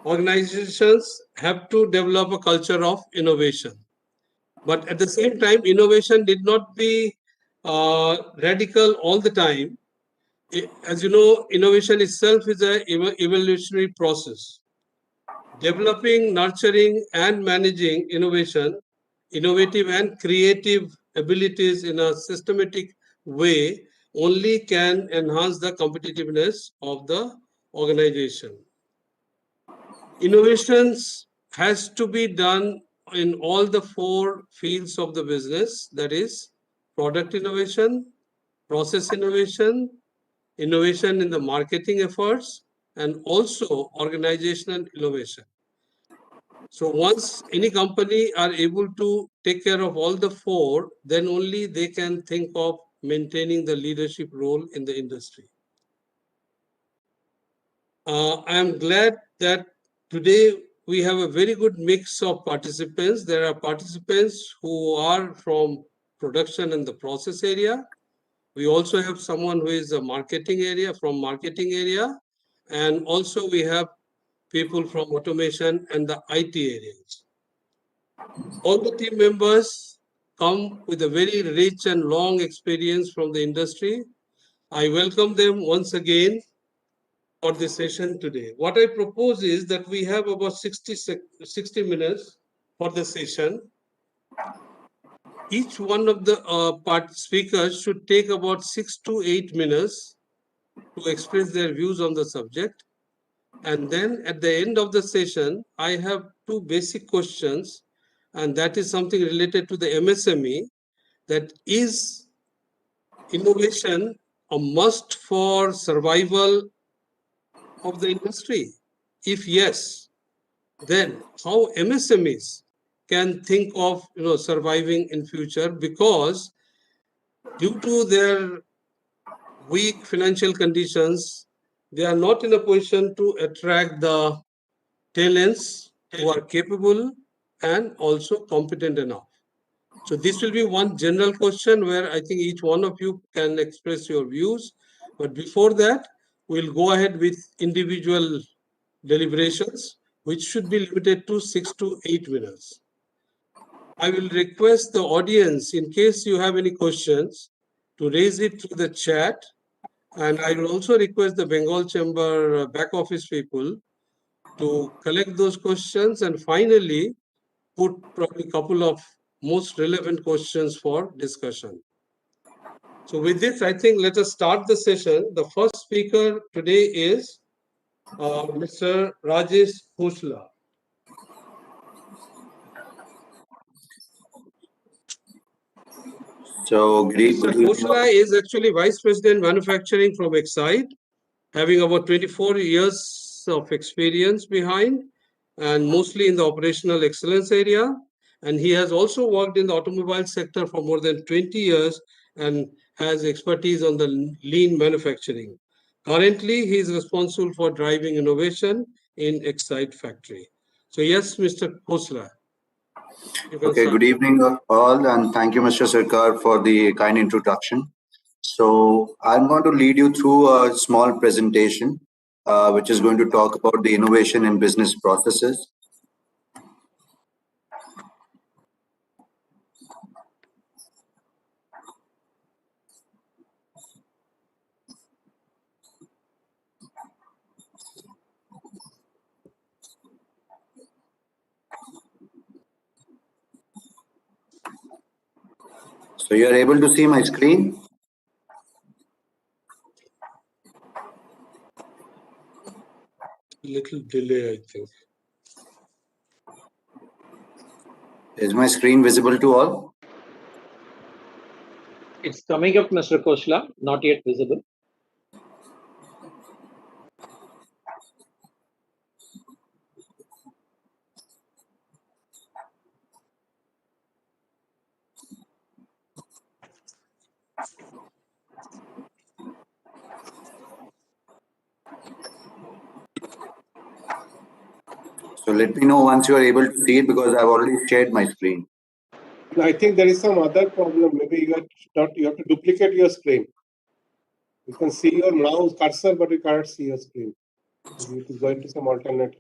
Speaker 15: Organizations have to develop a culture of innovation. But at the same time, innovation did not be radical all the time. As you know, innovation itself is an evolutionary process. Developing, nurturing, and managing innovative and creative abilities in a systematic way only can enhance the competitiveness of the organization. Innovations has to be done in all the 4 fields of the business, that is product innovation, process innovation, innovation in the marketing efforts, and also organizational innovation. So once any company are able to take care of all the four, then only they can think of maintaining the leadership role in the industry. I am glad that today we have a very good mix of participants. There are participants who are from production and the process area. We also have someone who is a marketing area, from marketing area. And also we have people from automation and the IT areas. All the team members come with a very rich and long experience from the industry. I welcome them once again for this session today. What I propose is that we have about 60 minutes for the session. Each one of the speakers should take about 6 to 8 minutes to express their views on the subject. And then at the end of the session, I have two basic questions, and that is something related to the MSME, that is innovation a must for survival of the industry? If yes, then how MSMEs can think of surviving in future, because due to their weak financial conditions, they are not in a position to attract the talents who are capable and also competent enough. So this will be one general question where I think each one of you can express your views. But before that, we'll go ahead with individual deliberations, which should be limited to 6 to 8 minutes. I will request the audience, in case you have any questions, to raise it through the chat. And I will also request the Bengal Chamber back office people to collect those questions and finally put probably a couple of most relevant questions for discussion. So with this, I think let us start the session. The first speaker today is Mr. Rajesh Khosla.
Speaker 17: So,
Speaker 15: Mr. Khosla is actually Vice President Manufacturing from Excite, having about 24 years of experience behind, and mostly in the operational excellence area. And he has also worked in the automobile sector for more than 20 years and has expertise on the lean manufacturing. Currently, he is responsible for driving innovation in Excite factory. So yes, Mr. Khosla.
Speaker 17: Okay, good evening all, and thank you, Mr. Sarkar, for the kind introduction. So I'm going to lead you through a small presentation, which is going to talk about the innovation in business processes. So you're able to see my screen?
Speaker 15: Little delay, I think.
Speaker 17: Is my screen visible to all?
Speaker 16: It's coming up, Mr. Khosla, not yet visible.
Speaker 17: So let me know once you are able to see it, because I've already shared my screen.
Speaker 14: I think there is some other problem. Maybe you have to duplicate your screen. You can see your mouse cursor, but you cannot see your screen. Maybe it is going to some alternate.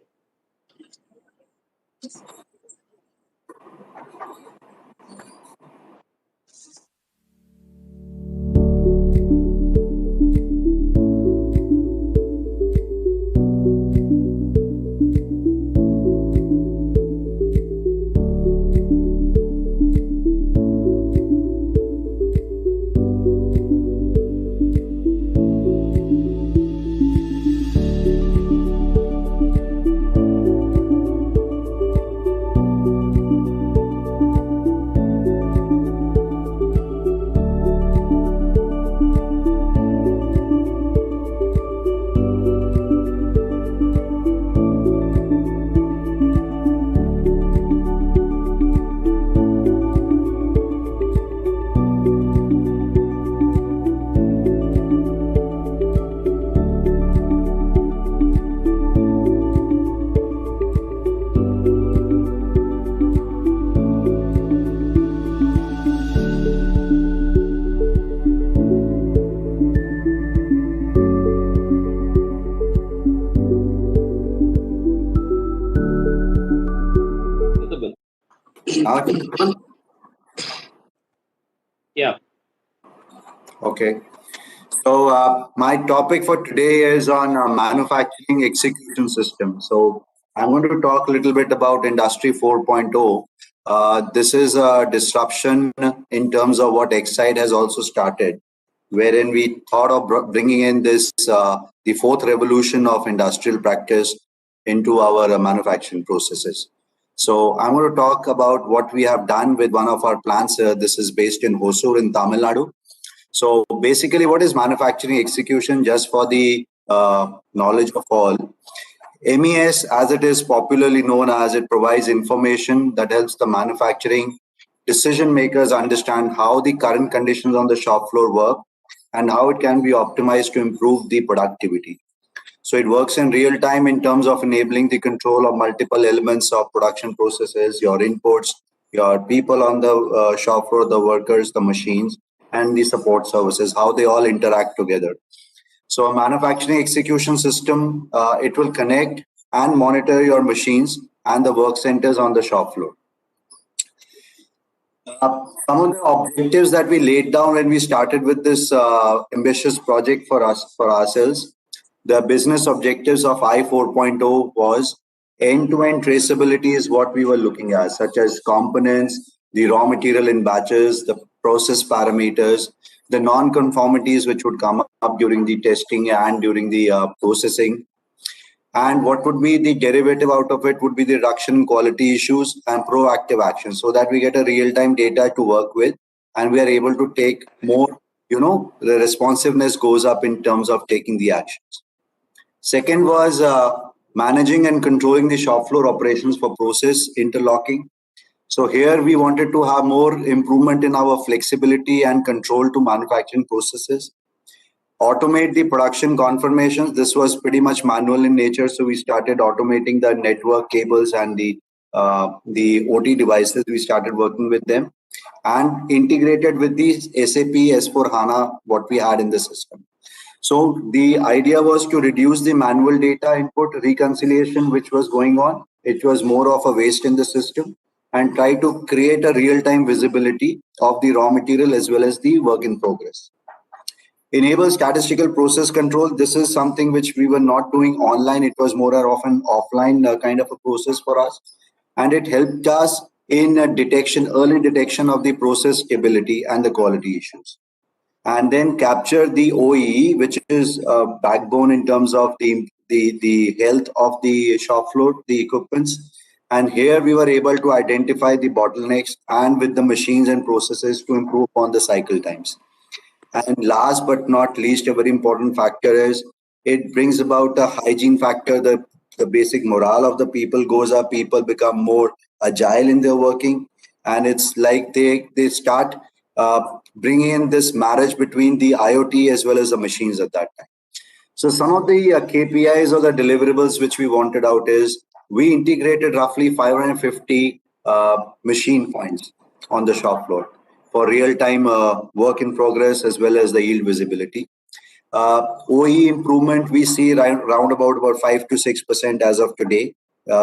Speaker 16: Yeah.
Speaker 17: Okay. So my topic for today is on manufacturing execution system. So I'm going to talk a little bit about Industry 4.0. This is a disruption in terms of what Excite has also started, wherein we thought of bringing in this the fourth revolution of industrial practice into our manufacturing processes. So I'm going to talk about what we have done with one of our plants. This is based in Hosur in Tamil Nadu. So basically, what is manufacturing execution? Just for the knowledge of all, MES, as it is popularly known as, it provides information that helps the manufacturing decision makers understand how the current conditions on the shop floor work and how it can be optimized to improve the productivity. So it works in real time in terms of enabling the control of multiple elements of production processes, your inputs, your people on the shop floor, the workers, the machines, and the support services, how they all interact together. So a manufacturing execution system, it will connect and monitor your machines and the work centers on the shop floor. Some of the objectives that we laid down when we started with this ambitious project for ourselves, the business objectives of I 4.0 was end-to-end traceability is what we were looking at, such as components, the raw material in batches, the process parameters, the non-conformities which would come up during the testing and during the processing. And what would be the derivative out of it would be the reduction in quality issues and proactive action, so that we get a real-time data to work with and we are able to take more, the responsiveness goes up in terms of taking the actions. Second was managing and controlling the shop floor operations for process interlocking. So here we wanted to have more improvement in our flexibility and control to manufacturing processes. Automate the production confirmations. This was pretty much manual in nature, so we started automating the network cables and the OT devices. We started working with them and integrated with the SAP S/4HANA, what we had in the system. So the idea was to reduce the manual data input reconciliation which was going on. It was more of a waste in the system, and try to create a real-time visibility of the raw material as well as the work in progress. Enable statistical process control. This is something which we were not doing online. It was more of an offline kind of a process for us. And it helped us in early detection of the process stability and the quality issues. And then capture the OEE, which is a backbone in terms of the health of the shop floor, the equipments. And here we were able to identify the bottlenecks and with the machines and processes to improve on the cycle times. And last but not least, a very important factor is it brings about a hygiene factor. The basic morale of the people goes up. People become more agile in their working. And it's like they start bringing in this marriage between the IoT as well as the machines at that time. So some of the KPIs or the deliverables which we wanted out is we integrated roughly 550 machine points on the shop floor for real-time work in progress as well as the yield visibility. OE improvement, we see round about 5 to 6% as of today.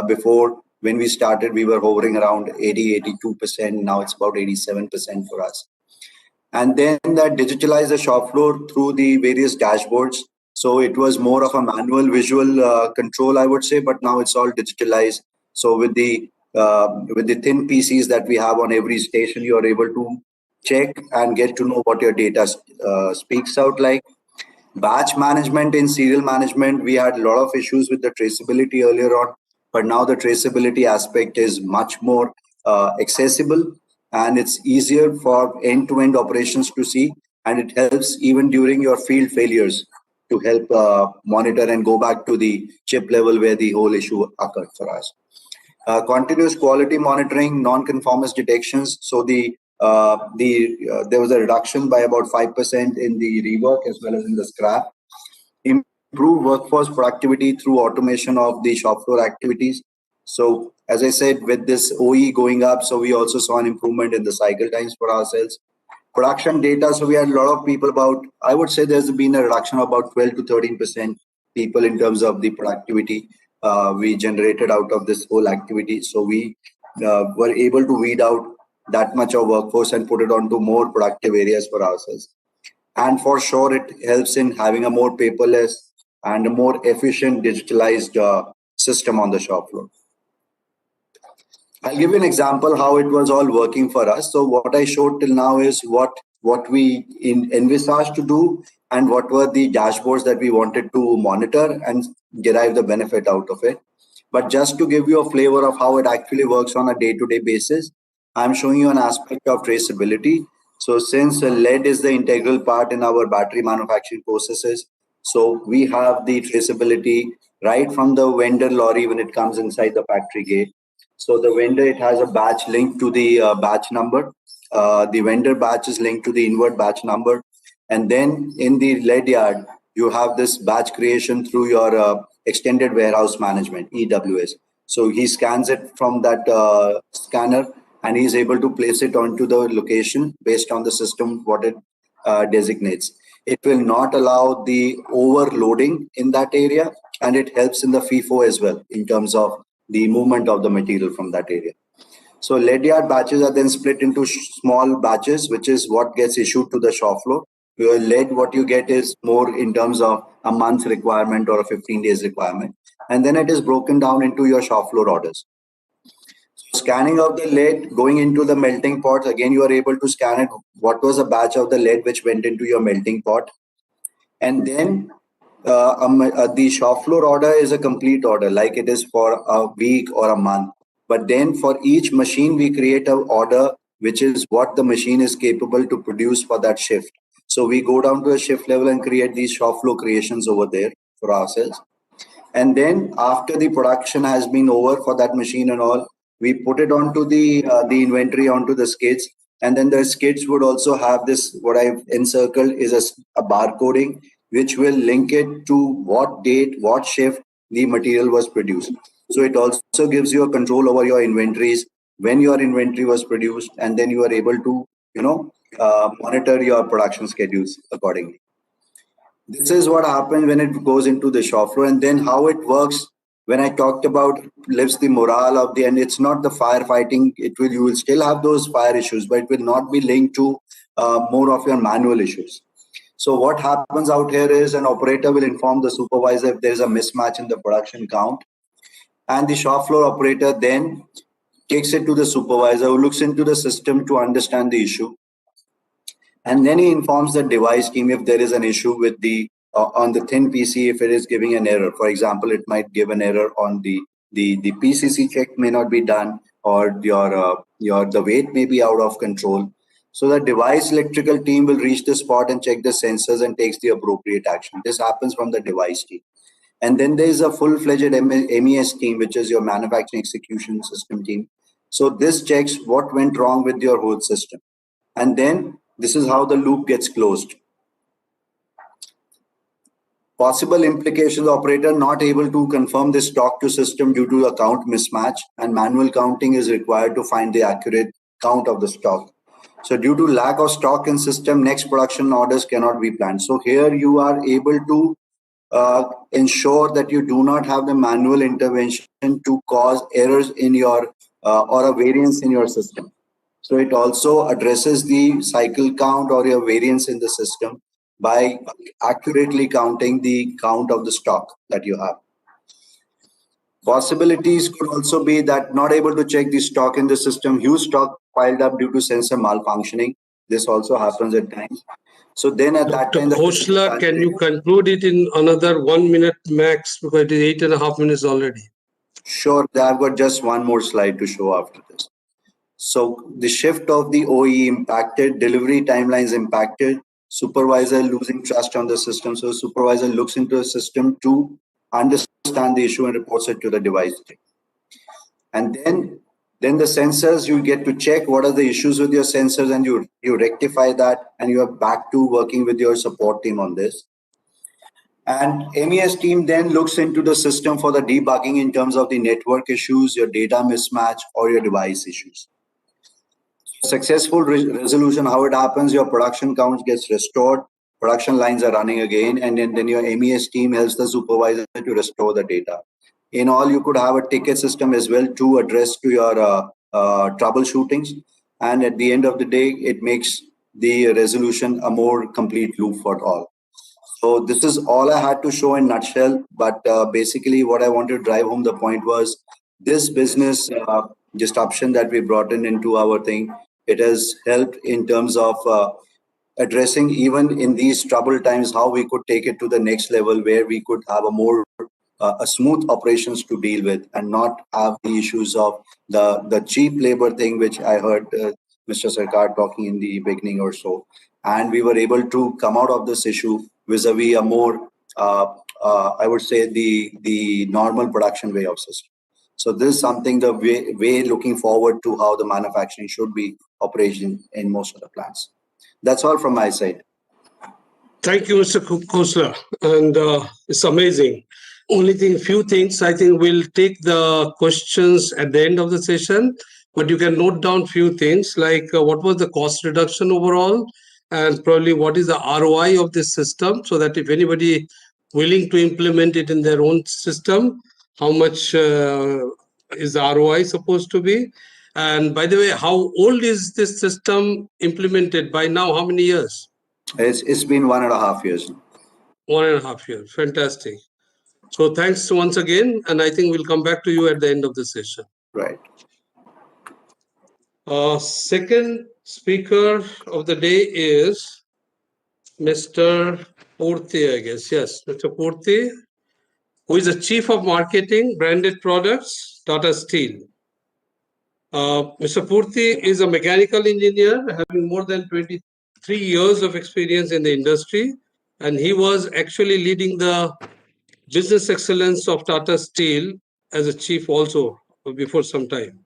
Speaker 17: Before, when we started, we were hovering around 80, 82%. Now it's about 87% for us. And then that digitalize the shop floor through the various dashboards. So it was more of a manual visual control, I would say, but now it's all digitalized. So with the thin PCs that we have on every station, you are able to check and get to know what your data speaks out like. Batch management in serial management, we had a lot of issues with the traceability earlier on, but now the traceability aspect is much more accessible, and it's easier for end-to-end operations to see, and it helps even during your field failures to help monitor and go back to the chip level where the whole issue occurred for us. Continuous quality monitoring, non-conformance detections. So there was a reduction by about 5% in the rework as well as in the scrap. Improve workforce productivity through automation of the shop floor activities. So as I said, with this OE going up, so we also saw an improvement in the cycle times for ourselves. Production data, so we had a lot of people I would say there's been a reduction of about 12 to 13% people in terms of the productivity we generated out of this whole activity. So we were able to weed out that much of workforce and put it onto more productive areas for ourselves. And for sure, it helps in having a more paperless and a more efficient digitalized system on the shop floor. I'll give you an example how it was all working for us. So what I showed till now is what we envisaged to do and what were the dashboards that we wanted to monitor and derive the benefit out of it. But just to give you a flavor of how it actually works on a day-to-day basis, I'm showing you an aspect of traceability. So since lead is the integral part in our battery manufacturing processes, so we have the traceability right from the vendor lorry when it comes inside the factory gate. So the vendor, it has a batch linked to the batch number. The vendor batch is linked to the inward batch number. And then in the lead yard, you have this batch creation through your extended warehouse management, EWS. So he scans it from that scanner and he's able to place it onto the location based on the system, what it designates. It will not allow the overloading in that area, and it helps in the FIFO as well in terms of the movement of the material from that area. So lead yard batches are then split into small batches, which is what gets issued to the shop floor. Your lead, what you get is more in terms of a month's requirement or a 15 days requirement. And then it is broken down into your shop floor orders. So scanning of the lead, going into the melting pot, again, you are able to scan it. What was a batch of the lead which went into your melting pot? And then the shop floor order is a complete order, like it is for a week or a month. But then for each machine, we create an order, which is what the machine is capable to produce for that shift. So we go down to a shift level and create these shop floor creations over there for ourselves. And then after the production has been over for that machine and all, we put it onto the inventory onto the skids. And then the skids would also have this, what I've encircled is a barcoding, which will link it to what date, what shift the material was produced. So it also gives you a control over your inventories, when your inventory was produced, and then you are able to, monitor your production schedules accordingly. This is what happens when it goes into the shop floor, and then how it works. When I talked about lifts the morale of the end, it's not the firefighting. You will still have those fire issues, but it will not be linked to more of your manual issues. So what happens out here is an operator will inform the supervisor if there is a mismatch in the production count, and the shop floor operator then takes it to the supervisor who looks into the system to understand the issue. And then he informs the device team if there is an issue with the on the thin PC, if it is giving an error. For example, it might give an error on the PCC check may not be done, or the weight may be out of control. So the device electrical team will reach the spot and check the sensors and takes the appropriate action. This happens from the device team. And then there is a full-fledged MES team, which is your manufacturing execution system team. So this checks what went wrong with your whole system. And then this is how the loop gets closed. Possible implications: operator not able to confirm the stock to system due to a count mismatch, and manual counting is required to find the accurate count of the stock. So due to lack of stock in system, next production orders cannot be planned. So here you are able to ensure that you do not have the manual intervention to cause errors in your or a variance in your system. So it also addresses the cycle count or your variance in the system by accurately counting the count of the stock that you have. Possibilities could also be that not able to check the stock in the system, huge stock piled up due to sensor malfunctioning. This also happens at times. So then at that time,
Speaker 15: Khosla, can you conclude it in another 1 minute max, because it is 8.5 minutes already?
Speaker 17: Sure, I've got just one more slide to show after this. So the shift of the OE impacted, delivery timelines impacted, supervisor losing trust on the system. So supervisor looks into the system to understand the issue and reports it to the device. And then the sensors, you get to check what are the issues with your sensors, and you rectify that, and you are back to working with your support team on this. And MES team then looks into the system for the debugging in terms of the network issues, your data mismatch, or your device issues. Successful resolution, how it happens: your production count gets restored, production lines are running again, and then your MES team helps the supervisor to restore the data. In all, you could have a ticket system as well to address to your troubleshootings, and at the end of the day, it makes the resolution a more complete loop for all. So this is all I had to show in nutshell, but basically what I wanted to drive home the point was this business disruption that we brought into our thing, it has helped in terms of addressing even in these troubled times how we could take it to the next level where we could have a more a smooth operations to deal with and not have the issues of the cheap labor thing, which I heard Mr. Sarkar talking in the beginning or so. And we were able to come out of this issue vis-a-vis a more, I would say, the normal production way of system. So this is something the way looking forward to how the manufacturing should be operating in most of the plants. That's all from my side.
Speaker 15: Thank you, Mr. Khosla. And it's amazing. Only thing, few things, I think we'll take the questions at the end of the session, but you can note down few things like what was the cost reduction overall, and probably what is the ROI of this system, so that if anybody willing to implement it in their own system, how much is the ROI supposed to be? And by the way, how old is this system implemented by now? How many years?
Speaker 17: It's been 1.5 years.
Speaker 15: 1.5 years. Fantastic. So thanks once again, and I think we'll come back to you at the end of the session.
Speaker 17: Right.
Speaker 15: Second speaker of the day is Mr. Purti, I guess. Yes, Mr. Purti, who is the Chief of Marketing, Branded Products, Tata Steel. Mr. Purti is a mechanical engineer having more than 23 years of experience in the industry, and he was actually leading the business excellence of Tata Steel as a chief also before some time.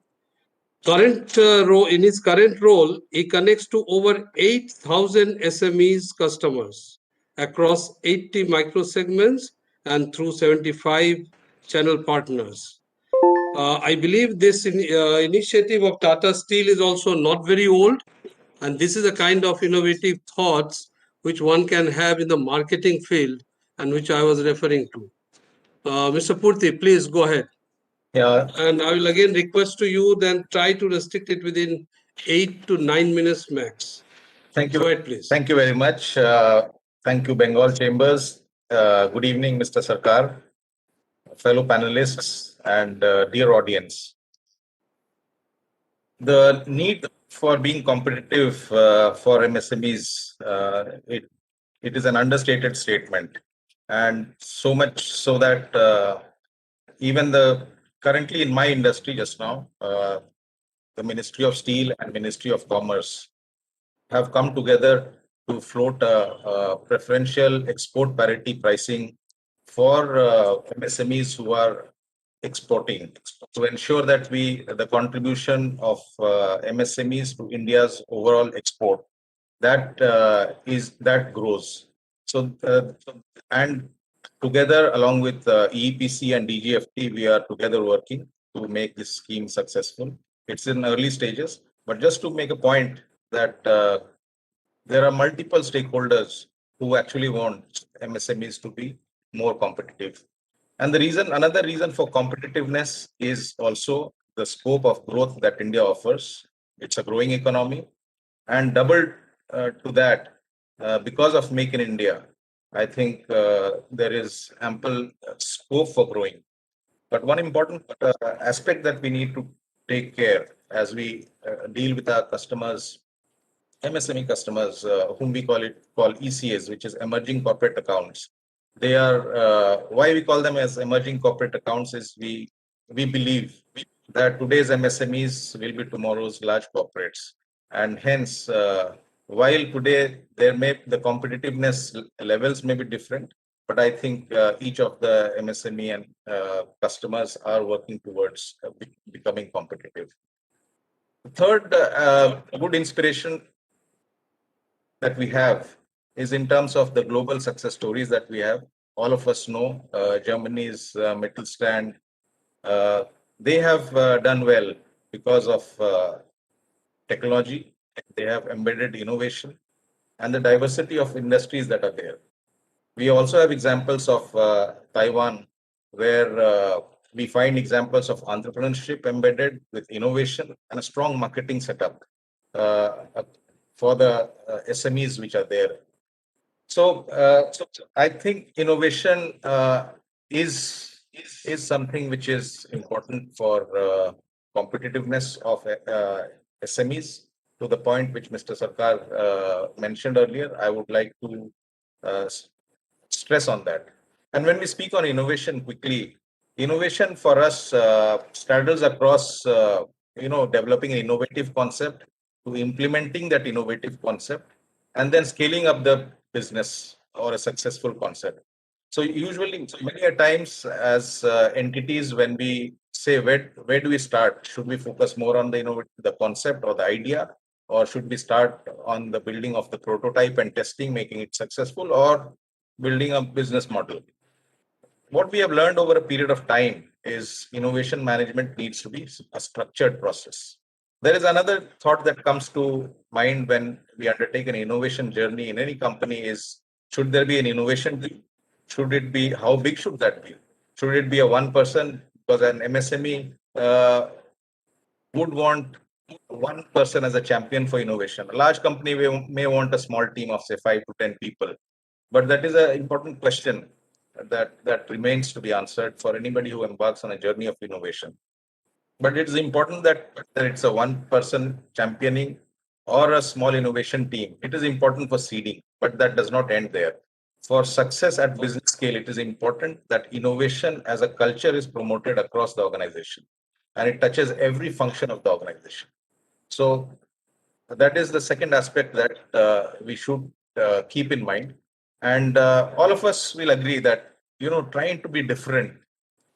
Speaker 15: In his current role, he connects to over 8,000 SMEs customers across 80 micro segments and through 75 channel partners. I believe this initiative of Tata Steel is also not very old, and this is a kind of innovative thoughts which one can have in the marketing field and which I was referring to. Mr. Purti, please go ahead.
Speaker 16: Yeah.
Speaker 15: And I will again request to you then try to restrict it within 8 to 9 minutes max.
Speaker 16: Thank you.
Speaker 15: Go ahead, please.
Speaker 16: Thank you very much. Thank you, Bengal Chambers. Good evening, Mr. Sarkar, fellow panelists, and dear audience. The need for being competitive for MSMEs, it is an understated statement. And so much so that even currently in my industry just now, the Ministry of Steel and Ministry of Commerce have come together to float a preferential export parity pricing for MSMEs who are exporting, to ensure that the contribution of MSMEs to India's overall export that grows. So and together along with EEPC and DGFT, we are together working to make this scheme successful. It's in early stages, but just to make a point that there are multiple stakeholders who actually want MSMEs to be more competitive. And another reason for competitiveness is also the scope of growth that India offers. It's a growing economy, and doubled to that, because of Make in India, I think there is ample scope for growing. But one important aspect that we need to take care as we deal with our customers, MSME customers, whom we call ECAs, which is emerging corporate accounts. They are why we call them as emerging corporate accounts is we believe that today's MSMEs will be tomorrow's large corporates, and hence while today the competitiveness levels may be different, but I think each of the MSME and customers are working towards becoming competitive. The third good inspiration that we have is in terms of the global success stories that we have. All of us know Germany's Mittelstand. They have done well because of technology. They have embedded innovation and the diversity of industries that are there. We also have examples of Taiwan, where we find examples of entrepreneurship embedded with innovation and a strong marketing setup for the SMEs which are there. So I think innovation is something which is important for competitiveness of SMEs. To the point which Mr. Sarkar mentioned earlier, I would like to stress on that. And when we speak on innovation quickly, innovation for us straddles across, developing an innovative concept to implementing that innovative concept and then scaling up the business or a successful concept. So usually, many a times as entities, when we say where do we start, should we focus more on the concept or the idea, or should we start on the building of the prototype and testing, making it successful, or building a business model? What we have learned over a period of time is innovation management needs to be a structured process. There is another thought that comes to mind when we undertake an innovation journey in any company is, should there be an innovation team? Should it be, how big should that be? Should it be a one person? Because an MSME would want one person as a champion for innovation. A large company may want a small team of say 5 to 10 people. But that is an important question that remains to be answered for anybody who embarks on a journey of innovation. But it's important that whether it's a one person championing or a small innovation team, it is important for seeding, but that does not end there. For success at business scale, it is important that innovation as a culture is promoted across the organization and it touches every function of the organization. So that is the second aspect that we should keep in mind. And all of us will agree that, trying to be different,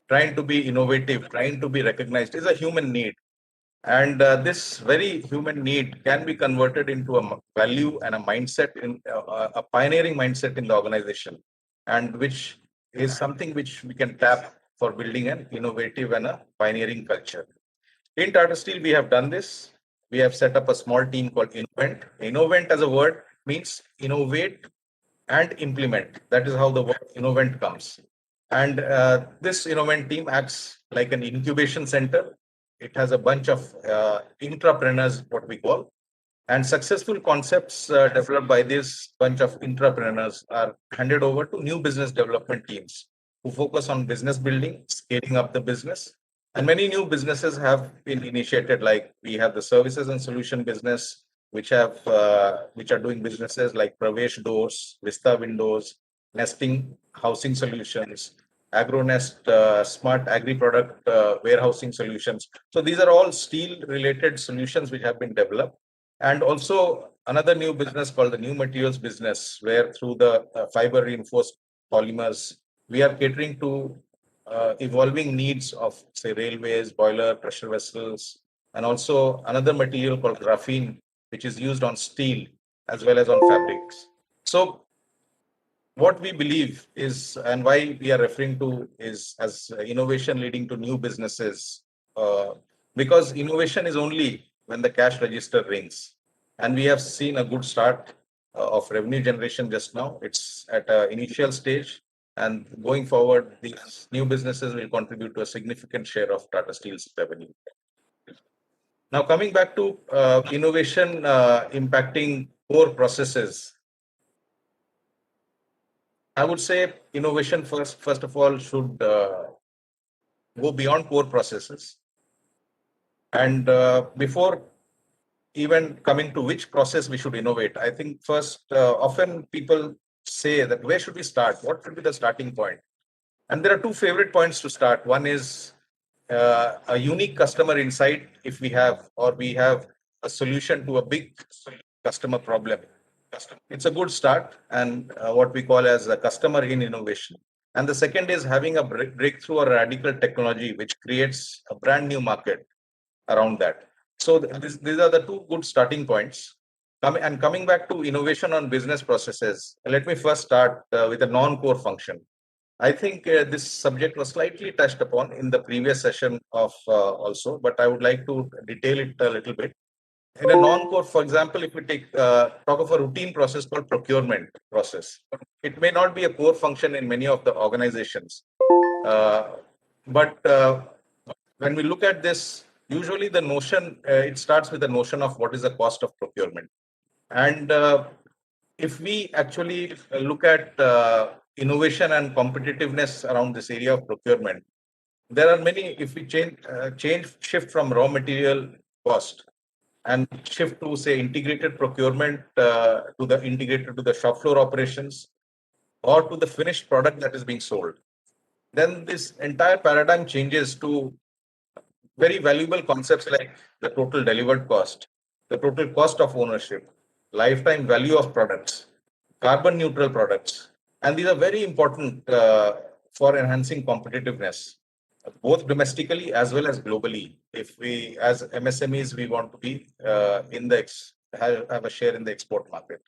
Speaker 16: trying to be innovative, trying to be recognized is a human need. And this very human need can be converted into a value and a mindset, in a pioneering mindset in the organization, and which is something which we can tap for building an innovative and a pioneering culture. In Tata Steel, we have done this. We have set up a small team called Innovent. Innovent as a word means innovate and implement. That is how the word Innovent comes. And this Innovent team acts like an incubation center. It has a bunch of intrapreneurs, what we call, and successful concepts developed by this bunch of intrapreneurs are handed over to new business development teams who focus on business building, scaling up the business. And many new businesses have been initiated, like we have the services and solution business, which are doing businesses like Pravesh Doors, Vista Windows, Nesting Housing Solutions, AgroNest, Smart Agri Product Warehousing Solutions. So these are all steel-related solutions which have been developed. And also another new business called the New Materials business, where through the fiber reinforced polymers, we are catering to evolving needs of, say, railways, boiler, pressure vessels, and also another material called graphene, which is used on steel as well as on fabrics. So what we believe is, and why we are referring to is as innovation leading to new businesses, because innovation is only when the cash register rings. And we have seen a good start of revenue generation just now. It's at an initial stage. And going forward, these new businesses will contribute to a significant share of Tata Steel's revenue. Now, coming back to innovation impacting core processes, I would say innovation first of all should go beyond core processes. And before even coming to which process we should innovate, I think first, often people say that where should we start? What should be the starting point? And there are two favorite points to start. One is a unique customer insight, if we have, or we have a solution to a big customer problem. It's a good start, and what we call as a customer in innovation. And the second is having a breakthrough or radical technology which creates a brand new market around that. So these are the two good starting points. Coming back to innovation on business processes, let me first start with a non-core function. I think this subject was slightly touched upon in the previous session of also, but I would like to detail it a little bit. In a non-core, for example, if we talk of a routine process called procurement process, it may not be a core function in many of the organizations. But when we look at this, usually the notion, it starts with the notion of what is the cost of procurement. And if we actually look at innovation and competitiveness around this area of procurement, there are many, if we shift from raw material cost and shift to, say, integrated procurement integrated to the shop floor operations or to the finished product that is being sold, then this entire paradigm changes to very valuable concepts like the total delivered cost, the total cost of ownership, lifetime value of products, carbon neutral products. And these are very important for enhancing competitiveness, both domestically as well as globally. If we, as MSMEs, we want to be have a share in the export market.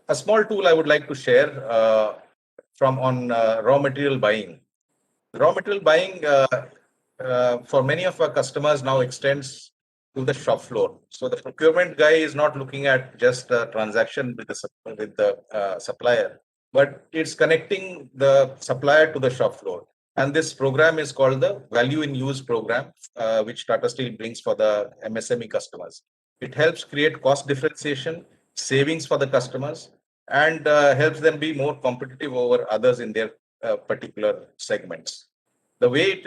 Speaker 16: A small tool I would like to share on raw material buying. Raw material buying for many of our customers now extends to the shop floor. So the procurement guy is not looking at just a transaction with the supplier, but it's connecting the supplier to the shop floor. And this program is called the Value in Use program, which Tata Steel brings for the MSME customers. It helps create cost differentiation, savings for the customers, and helps them be more competitive over others in their particular segments. The way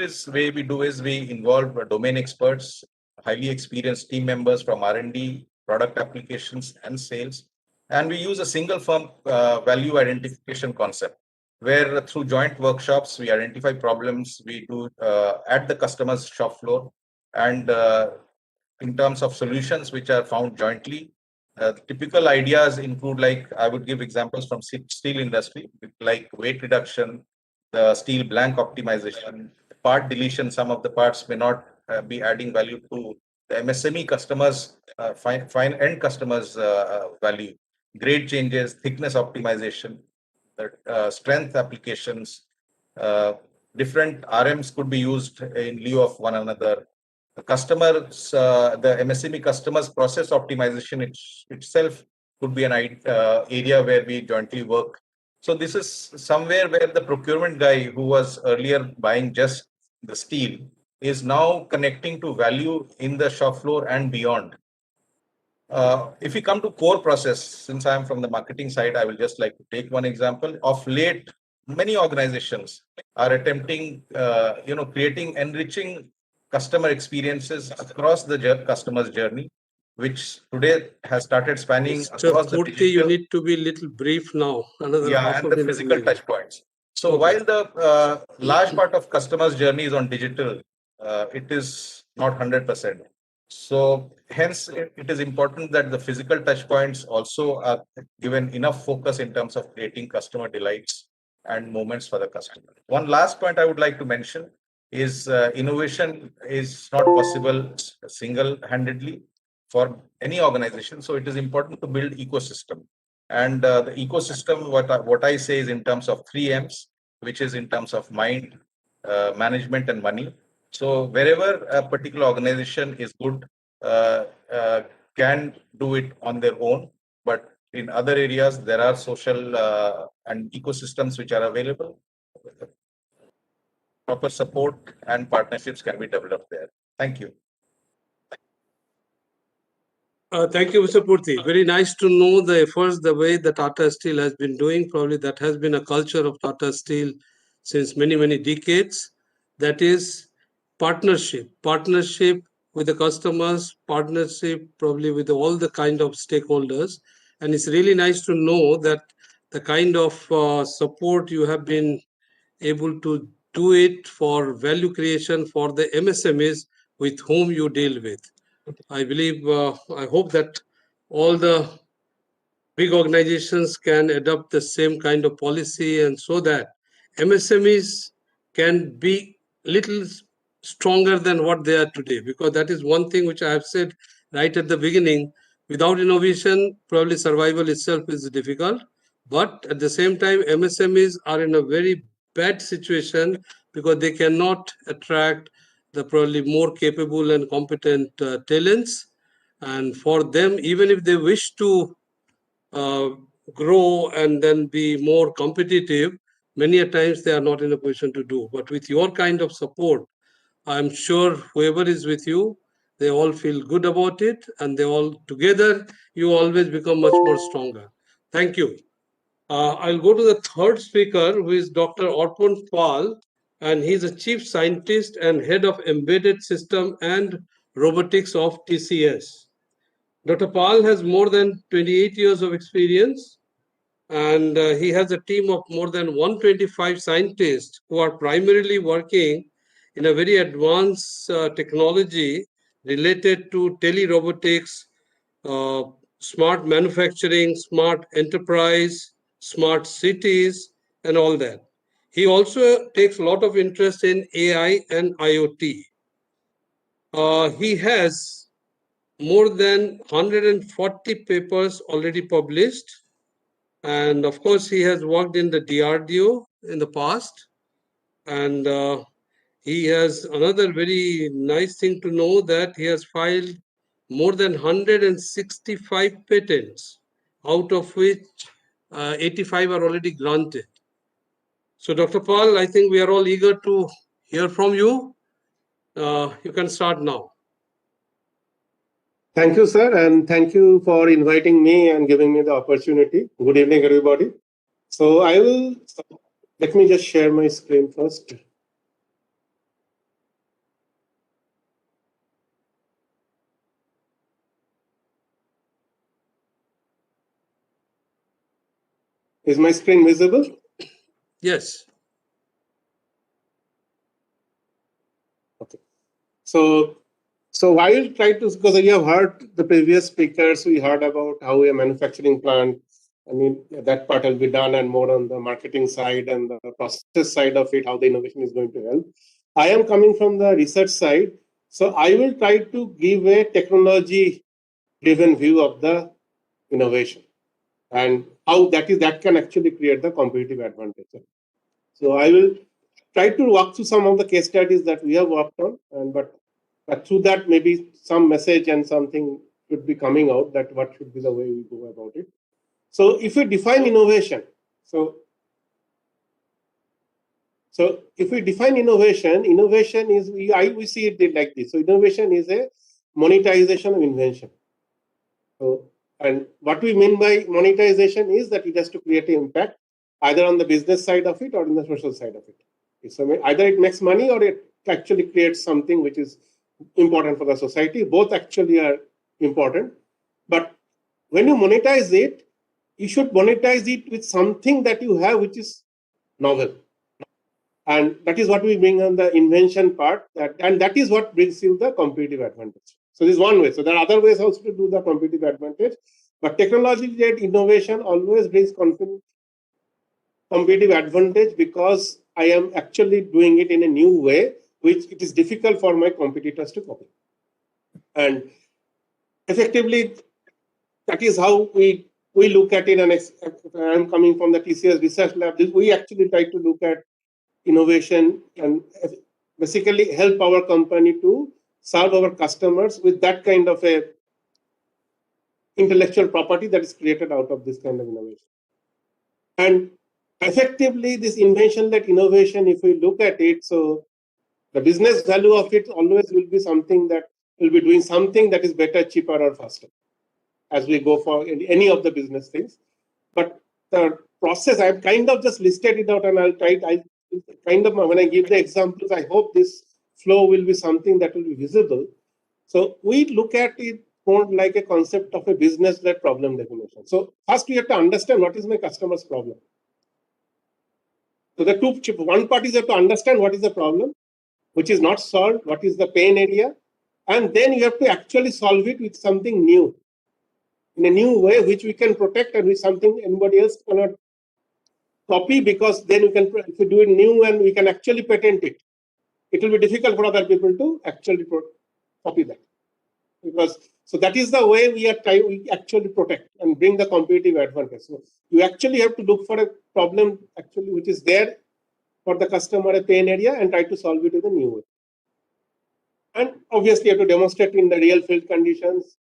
Speaker 16: we do is we involve domain experts, highly experienced team members from R&D, product applications, and sales. And we use a single firm value identification concept, where through joint workshops, we identify problems we do at the customer's shop floor. And in terms of solutions which are found jointly, typical ideas include, like, I would give examples from steel industry, like weight reduction, the steel blank optimization, part deletion. Some of the parts may not be adding value to the MSME customers, fine end customers' value. Grade changes, thickness optimization, strength applications, different RMs could be used in lieu of one another. The MSME customers' process optimization itself could be an area where we jointly work. So this is somewhere where the procurement guy, who was earlier buying just the steel, is now connecting to value in the shop floor and beyond. If we come to core process, since I am from the marketing side, I will just like to take one example. Of late, many organizations are attempting, creating enriching customer experiences across the customer's journey, which today has started spanning across the digital.
Speaker 15: You need to be a little brief now. Another half
Speaker 16: and the physical touch points. So while the large part of customers' journey is on digital, it is not 100%. So hence, it is important that the physical touch points also are given enough focus in terms of creating customer delights and moments for the customer. One last point I would like to mention is innovation is not possible single-handedly for any organization. So it is important to build ecosystem. And the ecosystem, what I say is in terms of 3 M's, which is in terms of mind, management, and money. So wherever a particular organization is good, can do it on their own, but in other areas, there are social and ecosystems which are available. Proper support and partnerships can be developed there. Thank you.
Speaker 15: Thank you, Mr. Purthy. Very nice to know the efforts, the way that Tata Steel has been doing. Probably that has been a culture of Tata Steel since many, many decades. That is partnership with the customers, partnership probably with all the kind of stakeholders. And it's really nice to know that the kind of support you have been able to do it for value creation for the MSMEs with whom you deal with. I believe, I hope that all the big organizations can adopt the same kind of policy, and so that MSMEs can be little stronger than what they are today, because that is one thing which I have said right at the beginning. Without innovation, probably survival itself is difficult. But at the same time, MSMEs are in a very bad situation because they cannot attract the probably more capable and competent talents. And for them, even if they wish to grow and then be more competitive, many a times they are not in a position to do. But with your kind of support, I'm sure whoever is with you, they all feel good about it, and they all together, you always become much more stronger. Thank you. I'll go to the third speaker, who is Dr. Arpan Pal, and he's a chief scientist and head of embedded system and robotics of TCS. Dr. Pal has more than 28 years of experience, and he has a team of more than 125 scientists who are primarily working in a very advanced technology related to tele-robotics, smart manufacturing, smart enterprise, smart cities, and all that. He also takes a lot of interest in AI and IoT. He has more than 140 papers already published. And of course, he has worked in the DRDO in the past. And he has another very nice thing to know, that he has filed more than 165 patents, out of which 85 are already granted. So Dr. Paul, I think we are all eager to hear from you. You can start now.
Speaker 18: Thank you, sir, and thank you for inviting me and giving me the opportunity. Good evening, everybody. So let me just share my screen first. Is my screen visible?
Speaker 15: Yes.
Speaker 18: Okay. So I will try to, because you have heard the previous speakers, we heard about how a manufacturing plant, I mean, that part will be done, and more on the marketing side and the process side of it, how the innovation is going to help. I am coming from the research side. So I will try to give a technology-driven view of the innovation and how that can actually create the competitive advantage. So I will try to walk through some of the case studies that we have worked on, but through that maybe some message and something should be coming out, that what should be the way we go about it. So if we define innovation, so if we define innovation is, we see it like this. So innovation is a monetization of invention. So, and what we mean by monetization is that it has to create an impact either on the business side of it or in the social side of it. So either it makes money or it actually creates something which is important for the society. Both actually are important. But when you monetize it, you should monetize it with something that you have which is novel. And that is what we bring on the invention part, and that is what brings you the competitive advantage. So this is one way. So there are other ways also to do the competitive advantage, but technology-led innovation always brings competitive advantage because I am actually doing it in a new way, which it is difficult for my competitors to copy. And effectively, that is how we look at it. And I'm coming from the TCS Research Lab. We actually try to look at innovation and basically help our company to serve our customers with that kind of a intellectual property that is created out of this kind of innovation. And effectively, this invention-led innovation, if we look at it, so the business value of it always will be something that will be doing something that is better, cheaper, or faster as we go for any of the business things. But the process, I've kind of just listed it out, and when I give the examples, I hope this flow will be something that will be visible. So we look at it more like a concept of a business-led problem definition. So first we have to understand what is my customer's problem. So the one part is you have to understand what is the problem, which is not solved, what is the pain area, and then you have to actually solve it with something new, in a new way, which we can protect and with something anybody else cannot copy, because then if we do it new and we can actually patent it, it will be difficult for other people to actually copy that. So that is the way we actually protect and bring the competitive advantage. So you actually have to look for a problem actually which is there for the customer, a pain area, and try to solve it in a new way. And obviously you have to demonstrate in the real field conditions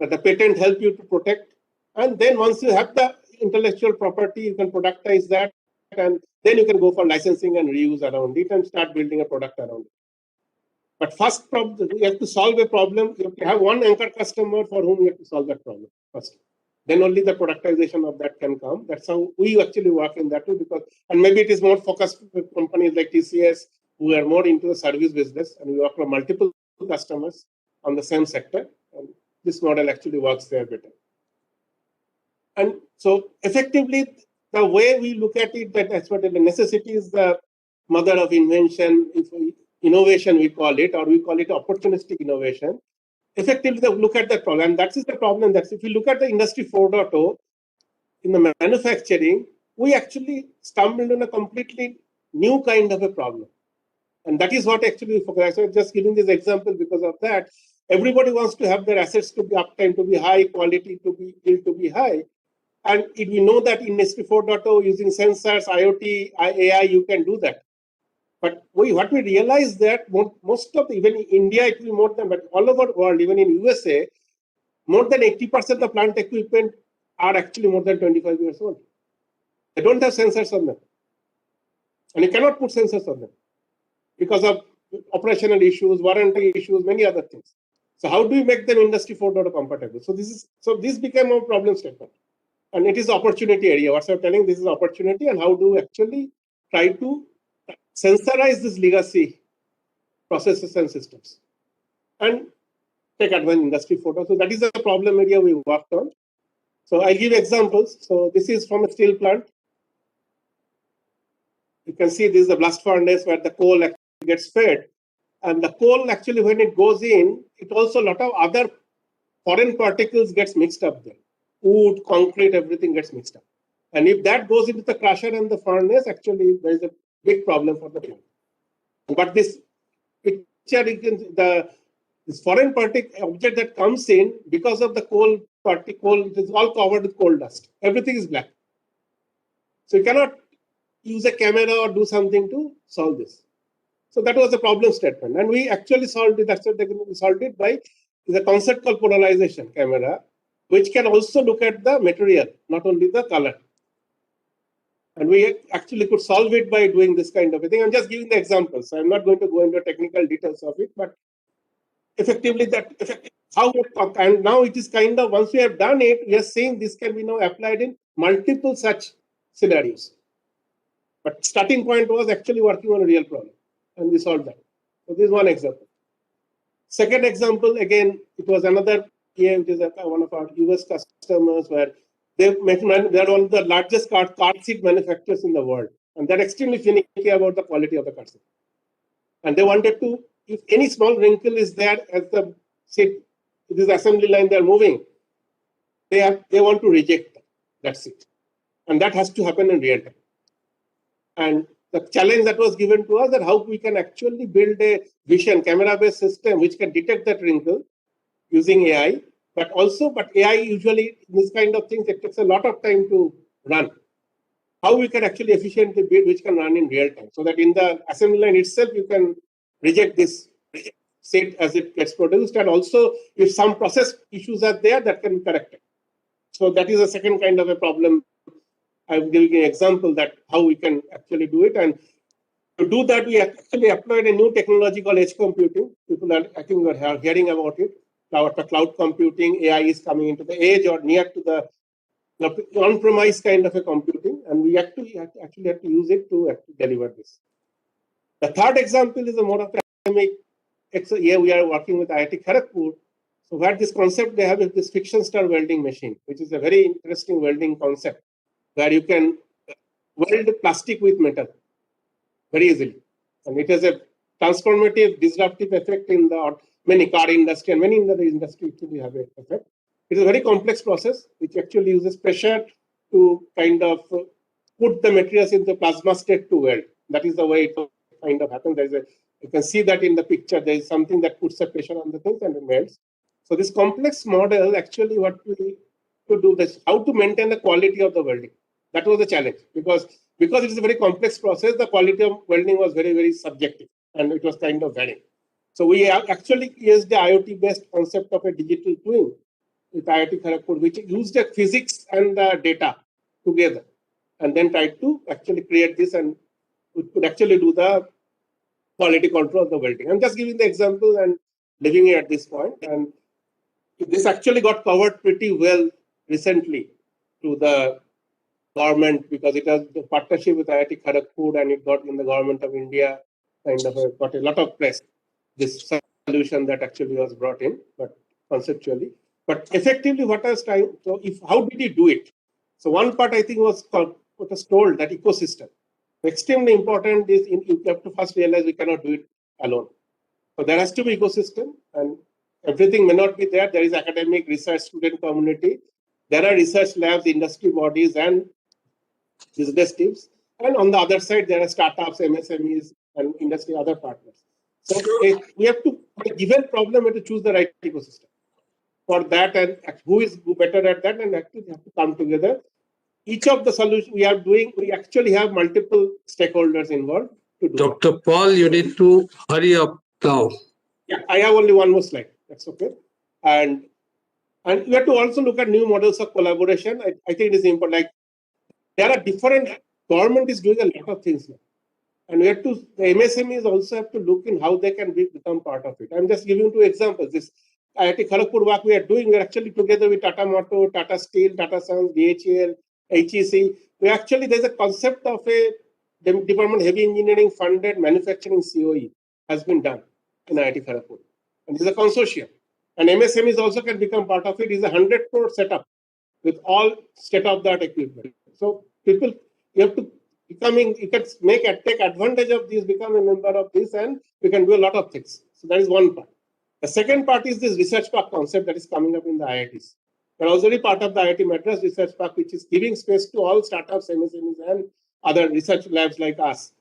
Speaker 18: that the patent help you to protect. And then once you have the intellectual property, you can productize that and then you can go for licensing and reuse around it and start building a product around it. But first problem, you have to solve a problem. You have to have one anchor customer for whom you have to solve that problem first. Then only the productization of that can come. That's how we actually work in that way, because, and maybe it is more focused with companies like TCS who are more into the service business, and we work for multiple customers on the same sector. And this model actually works there better. And so effectively, the way we look at it, that that's what the necessity is the mother of invention, innovation we call it, or we call it opportunistic innovation. Effectively, they look at that problem. And that is the problem. That's if you look at the industry 4.0 in the manufacturing, we actually stumbled on a completely new kind of a problem. And that is what actually we focus. So just giving this example because of that, everybody wants to have their assets to be uptime, to be high, quality to be yield to be high. And if we know that in industry 4.0 using sensors, IoT, AI, you can do that. But what we realize that most of even in India, it will be more than, but all over the world, even in USA, more than 80% of the plant equipment are actually more than 25 years old. They don't have sensors on them. And you cannot put sensors on them because of operational issues, warranty issues, many other things. So how do you make them industry 4.0 compatible? So this became a problem statement. And it is opportunity area. What I'm telling, this is opportunity, and how do we actually try to sensorize this legacy processes and systems and take advantage industry 4.0. So that is the problem area we worked on. So I'll give examples. So this is from a steel plant. You can see this is the blast furnace where the coal actually gets fed. And the coal actually, when it goes in, it also a lot of other foreign particles gets mixed up there. Wood, concrete, everything gets mixed up. And if that goes into the crusher and the furnace, actually there is a big problem for the plant. But this picture, this foreign object that comes in because of the coal particle, it is all covered with coal dust. Everything is black. So you cannot use a camera or do something to solve this. So that was the problem statement. And we actually solved it. That's what we solved it by the concept called polarization camera, which can also look at the material, not only the color. And we actually could solve it by doing this kind of a thing. I'm just giving the examples. I'm not going to go into technical details of it, but effectively and now it is kind of, once we have done it, we are saying this can be now applied in multiple such scenarios. But starting point was actually working on a real problem, and we solved that. So this is one example. Second example, again, it was another which is one of our US customers where they're one of the largest car seat manufacturers in the world. And they're extremely finicky about the quality of the car seat. And they wanted to, if any small wrinkle is there as the seat, this assembly line they're moving, they want to reject that seat. And that has to happen in real time. And the challenge that was given to us that how we can actually build a vision camera-based system which can detect that wrinkle using AI, but AI usually in this kind of things, it takes a lot of time to run. How we can actually efficiently build which can run in real time, so that in the assembly line itself, you can reject this set as it gets produced. And also if some process issues are there, that can be corrected. So that is a second kind of a problem. I'm giving an example that how we can actually do it. And to do that, we actually applied a new technology called edge computing. People are, I think, are hearing about it. Cloud computing, AI is coming into the edge or near to the on-premise kind of a computing, and we actually have to use it to deliver this. The third example is a more of academic. Here we are working with IIT Kharagpur. So where this concept they have is this friction stir welding machine, which is a very interesting welding concept, where you can weld plastic with metal very easily. And it has a transformative, disruptive effect in the many car industry and many other industries actually have an effect. It is a very complex process which actually uses pressure to kind of put the materials in the plasma state to weld. That is the way it kind of happens. You can see that in the picture. There is something that puts a pressure on the things and it melts. So this complex model actually what we to do this, how to maintain the quality of the welding. That was the challenge because it is a very complex process. The quality of welding was very, very subjective and it was kind of varying. So we actually used the IoT-based concept of a digital twin with IIT Kharagpur, which used the physics and the data together. and then tried to actually create this, and we could actually do the quality control of the welding. I'm just giving the example and leaving it at this point. And this actually got covered pretty well recently to the government, because it has the partnership with IIT Kharagpur, and it got in the government of India, got a lot of press, this solution that actually was brought in, but conceptually. But effectively, what I was trying, so how did he do it? So one part I think was called, what was told, that ecosystem. Extremely important is you have to first realize we cannot do it alone. So there has to be ecosystem, and everything may not be there. There is academic, research, student community. There are research labs, industry bodies, and business teams. And on the other side, there are startups, MSMEs, and industry other partners. So we have to, for a given problem, we have to choose the right ecosystem for that, and who is better at that, and actually have to come together. Each of the solutions we are doing, we actually have multiple stakeholders involved to do
Speaker 15: Dr.
Speaker 18: that.
Speaker 15: Paul, you need to hurry up now.
Speaker 18: Yeah, I have only one more slide. That's okay. And we have to also look at new models of collaboration. I think it is important. Like, there are different, government is doing a lot of things now. And we have to, the MSMEs also have to look in how they can become part of it. I'm just giving 2 examples. This IIT Kharagpur work we are doing, we're actually together with Tata Motors, Tata Steel, Tata Sons, DHEL, HEC. We actually, there's a concept of a Department of Heavy Engineering funded manufacturing COE has been done in IIT Kharagpur. And this is a consortium. And MSMEs also can become part of it. It's a 100 crore setup with all state-of-the-art equipment. So people, you have to you can take advantage of this, become a member of this, and we can do a lot of things. So that is one part. The second part is this research park concept that is coming up in the IITs. We're already part of the IIT Madras Research Park, which is giving space to all startups, MSMEs, and other research labs like us.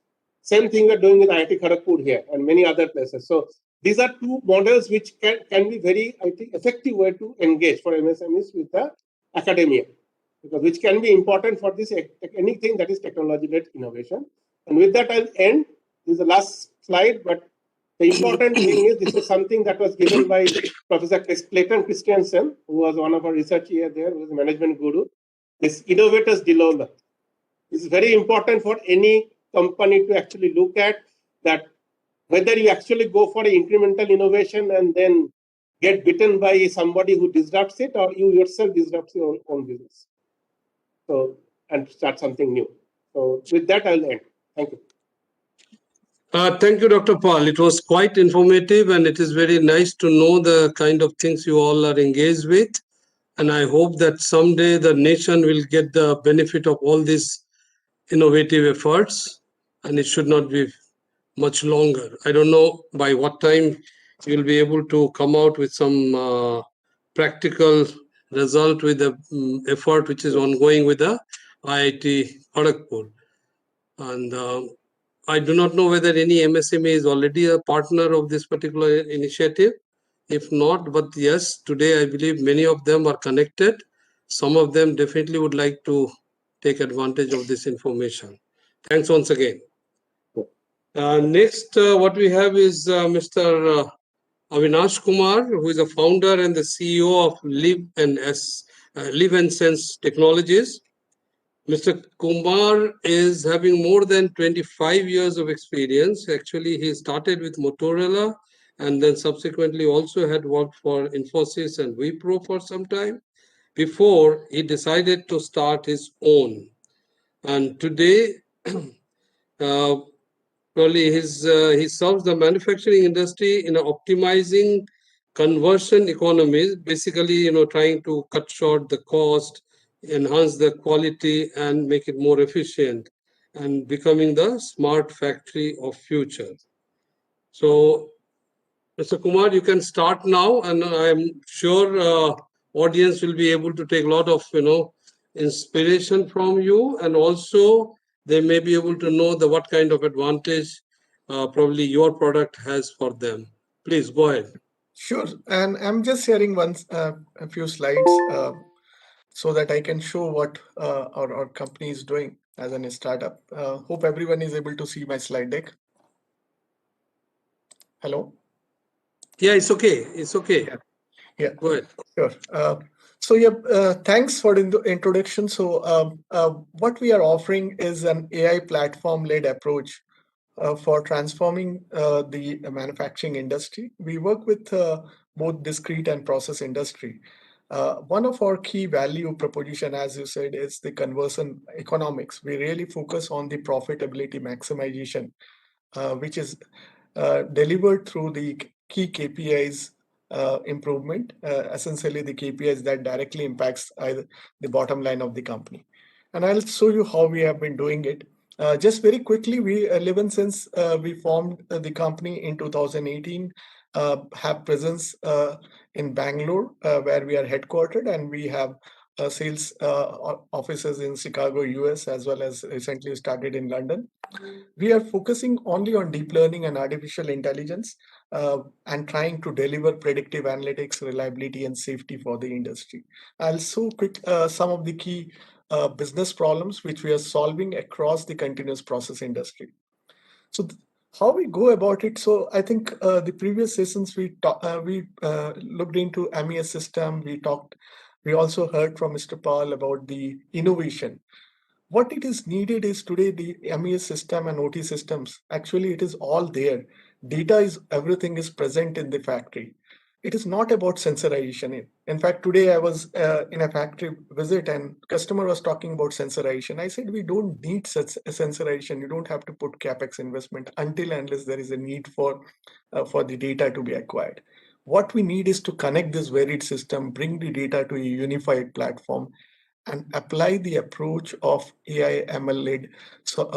Speaker 18: Same thing we're doing with IIT Kharagpur here and many other places. So these are 2 models which can be very, I think, effective way to engage for MSMEs with the academia, because which can be important for this anything that is technology-led innovation. And with that, I'll end. This is the last slide, but the important thing is this is something that was given by Professor Clayton Christensen, who was one of our research here there, who was a management guru. This innovators dilemma is very important for any company to actually look at, that whether you actually go for an incremental innovation and then get bitten by somebody who disrupts it, or you yourself disrupts your own business. So, and start something new. So with that, I'll end. Thank you.
Speaker 15: Thank you, Dr. Paul. It was quite informative, and it is very nice to know the kind of things you all are engaged with. And I hope that someday the nation will get the benefit of all these innovative efforts, and it should not be much longer. I don't know by what time you'll be able to come out with some practical result with the effort which is ongoing with the IIT Kharagpur. And I do not know whether any MSME is already a partner of this particular initiative. If not, but yes, today I believe many of them are connected. Some of them definitely would like to take advantage of this information. Thanks once again. Next, what we have is Mr. Avinash Kumar, who is a founder and the CEO of Live and Sense Technologies. Mr. Kumar is having more than 25 years of experience. Actually, he started with Motorola and then subsequently also had worked for Infosys and Wipro for some time before he decided to start his own. And today, probably he serves the manufacturing industry in optimizing conversion economies, basically, trying to cut short the cost, enhance the quality, and make it more efficient, and becoming the smart factory of future. So, Mr. Kumar, you can start now, and I'm sure audience will be able to take a lot of, inspiration from you, and also they may be able to know what kind of advantage probably your product has for them. Please go ahead.
Speaker 19: Sure, and I'm just sharing a few slides so that I can show what our company is doing as a startup. Hope everyone is able to see my slide deck. Hello?
Speaker 15: Yeah, it's okay. It's okay.
Speaker 19: Yeah.
Speaker 15: Go ahead.
Speaker 19: Sure. Thanks for the introduction. What we are offering is an AI platform-led approach for transforming the manufacturing industry. We work with both discrete and process industry. One of our key value proposition, as you said, is the conversion economics. We really focus on the profitability maximization, which is delivered through the key KPIs improvement, essentially the KPIs that directly impacts either the bottom line of the company. And I'll show you how we have been doing it. Just very quickly, we since we formed the company in 2018, have presence in Bangalore, where we are headquartered, and we have sales offices in Chicago, US, as well as recently started in London. We are focusing only on deep learning and artificial intelligence and trying to deliver predictive analytics, reliability, and safety for the industry. I'll show quick some of the key business problems which we are solving across the continuous process industry. So how we go about it? So I think the previous sessions we looked into MES system. We also heard from Mr. Paul about the innovation. What it is needed is today the MES system and OT systems. Actually, it is all there. Everything is present in the factory. It is not about sensorization. In fact, today I was in a factory visit and customer was talking about sensorization. I said, we don't need such a sensorization. You don't have to put CapEx investment until unless there is a need for the data to be acquired. What we need is to connect this varied system, bring the data to a unified platform, and apply the approach of AI ML-led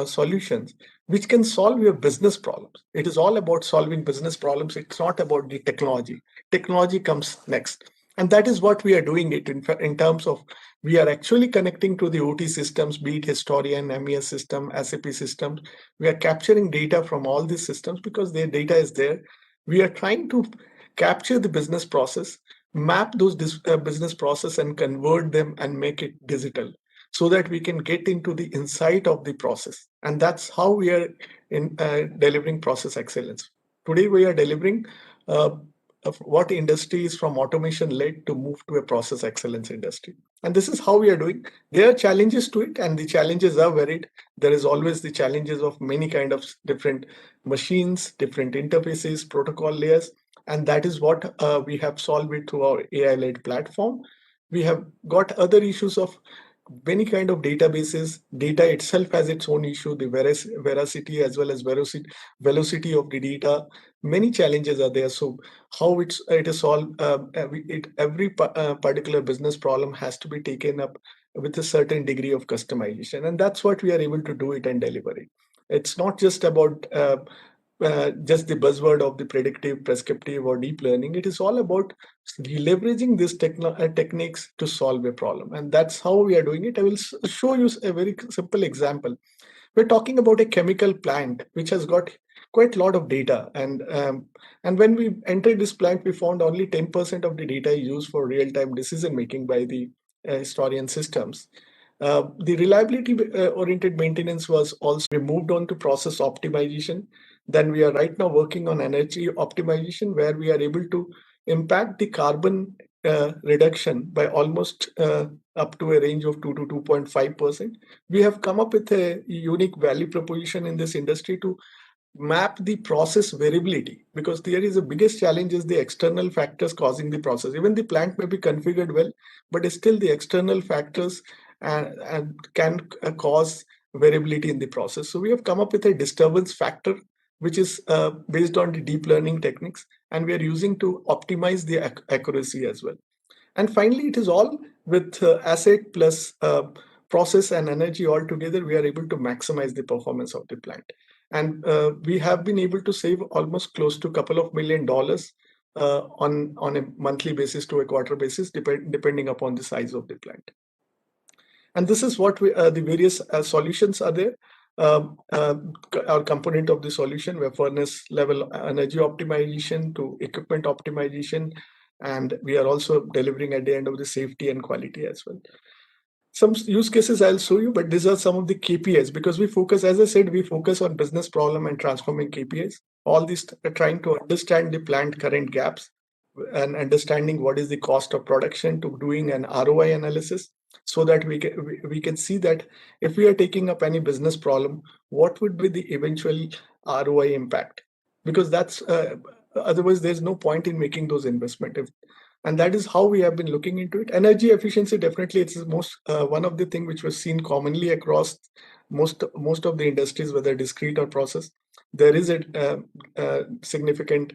Speaker 19: solutions, which can solve your business problems. It is all about solving business problems. It's not about the technology. Technology comes next. And that is what we are doing it in terms of we are actually connecting to the OT systems, be it Historian, MES system, SAP systems. We are capturing data from all these systems because their data is there. We are trying to capture the business process, map those business process and convert them and make it digital so that we can get into the insight of the process. And that's how we are delivering process excellence. Today, we are delivering what industry is from automation led to move to a process excellence industry. And this is how we are doing. There are challenges to it, and the challenges are varied. There is always the challenges of many kind of different machines, different interfaces, protocol layers. And that is what we have solved it through our AI-led platform. We have got other issues of many kind of databases. Data itself has its own issue, the veracity as well as velocity of the data. Many challenges are there. So how it is solved, every particular business problem has to be taken up with a certain degree of customization. And that's what we are able to do it and deliver it. It's not just about just the buzzword of the predictive, prescriptive, or deep learning. It is all about leveraging these techniques to solve a problem. And that's how we are doing it. I will show you a very simple example. We're talking about a chemical plant which has got quite a lot of data. And when we entered this plant, we found only 10% of the data used for real-time decision-making by the Historian systems. The reliability-oriented maintenance was also moved on to process optimization. Then we are right now working on energy optimization, where we are able to impact the carbon reduction by almost up to a range of 2 to 2.5%. We have come up with a unique value proposition in this industry to map the process variability, because there is the biggest challenge is the external factors causing the process. Even the plant may be configured well, but still the external factors can cause variability in the process. So we have come up with a disturbance factor, which is based on the deep learning techniques, and we are using to optimize the accuracy as well. And finally, it is all with asset plus process and energy all together, we are able to maximize the performance of the plant. And we have been able to save almost close to a couple of $1 million on a monthly basis to a quarter basis, depending upon the size of the plant. And this is what the various solutions are there. Our component of the solution, where furnace level energy optimization to equipment optimization, and we are also delivering at the end of the safety and quality as well. Some use cases I'll show you, but these are some of the KPIs, because we focus, as I said, we focus on business problem and transforming KPIs. All these are trying to understand the plant current gaps, and understanding what is the cost of production to doing an ROI analysis, so that we can see that if we are taking up any business problem, what would be the eventual ROI impact? Because that's otherwise there's no point in making those investments. And that is how we have been looking into it. Energy efficiency, definitely, it's most one of the things which was seen commonly across most of the industries, whether discrete or process. There is a significant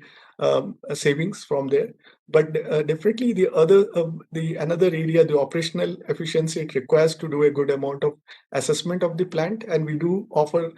Speaker 19: savings from there, but definitely another area, the operational efficiency, it requires to do a good amount of assessment of the plant, and we do offer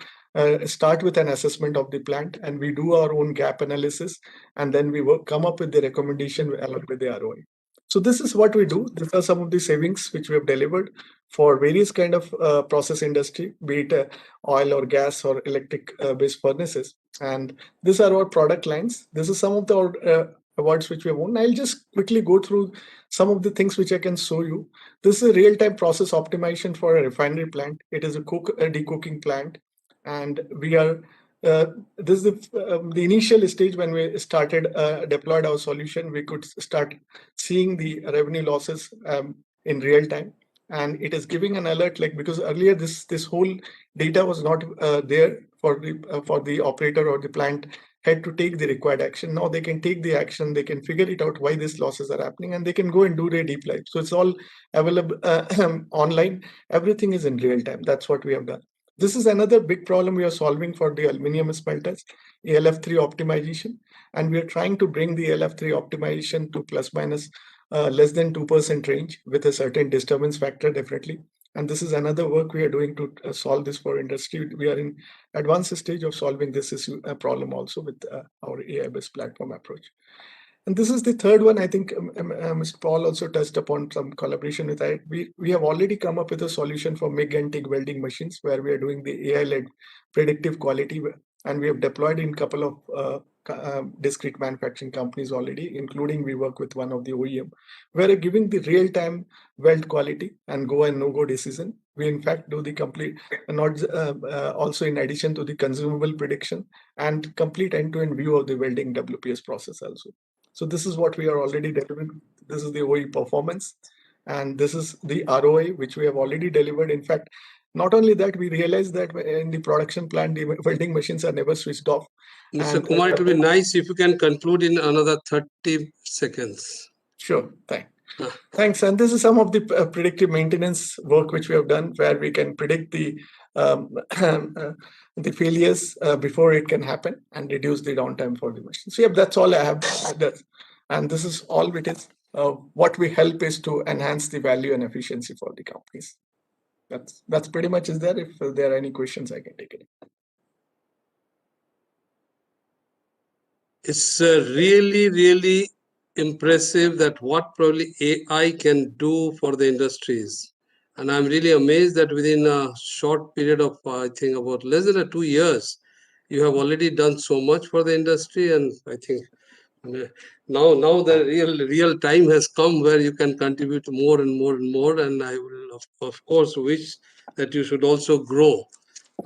Speaker 19: start with an assessment of the plant, and we do our own gap analysis, and then we come up with the recommendation along with the ROI. So this is what we do. These are some of the savings which we have delivered for various kind of process industry, be it oil or gas or electric based furnaces. And these are our product lines. This is some of the awards which we have won. I'll just quickly go through some of the things which I can show you. This is a real-time process optimization for a refinery plant. It is a decooking plant, and we are this is the initial stage when we started deployed our solution. We could start seeing the revenue losses in real time, and it is giving an alert, like, because earlier this whole data was not there for the operator or the plant had to take the required action. Now they can take the action, they can figure it out why these losses are happening, and they can go and do their deep dive. So it's all available online. Everything is in real time. That's what we have done. This is another big problem we are solving for the aluminum smelters, ALF3 optimization. And we are trying to bring the ALF3 optimization to plus minus less than 2% range with a certain disturbance factor, definitely. And this is another work we are doing to solve this for industry. We are in advanced stage of solving this issue, problem also with our AI-based platform approach. And this is the third one. I think Mr. Paul also touched upon some collaboration with it. We have already come up with a solution for MIG and TIG welding machines, where we are doing the AI-led predictive quality, and we have deployed in a couple of discrete manufacturing companies already, including we work with one of the OEM, where we're giving the real-time weld quality and go and no-go decision. We in fact do the complete, not also in addition to the consumable prediction and complete end-to-end view of the welding WPS process also. So this is what we are already delivering. This is the OE performance, and this is the ROI, which we have already delivered. In fact, not only that, we realized that in the production plant, the welding machines are never switched off.
Speaker 15: Mr. Kumar, it would be nice if you can conclude in another 30 seconds.
Speaker 19: Sure, thanks. And this is some of the predictive maintenance work which we have done, where we can predict the failures before it can happen and reduce the downtime for the machine. So yeah, that's all I have. And this is all it is. What we help is to enhance the value and efficiency for the companies. That's pretty much is there. If there are any questions, I can take it.
Speaker 15: It's really, really impressive that what probably AI can do for the industries. And I'm really amazed that within a short period of, I think, about less than 2 years, you have already done so much for the industry. And I think now the real time has come where you can contribute more and more and more. And I will, of course, wish that you should also grow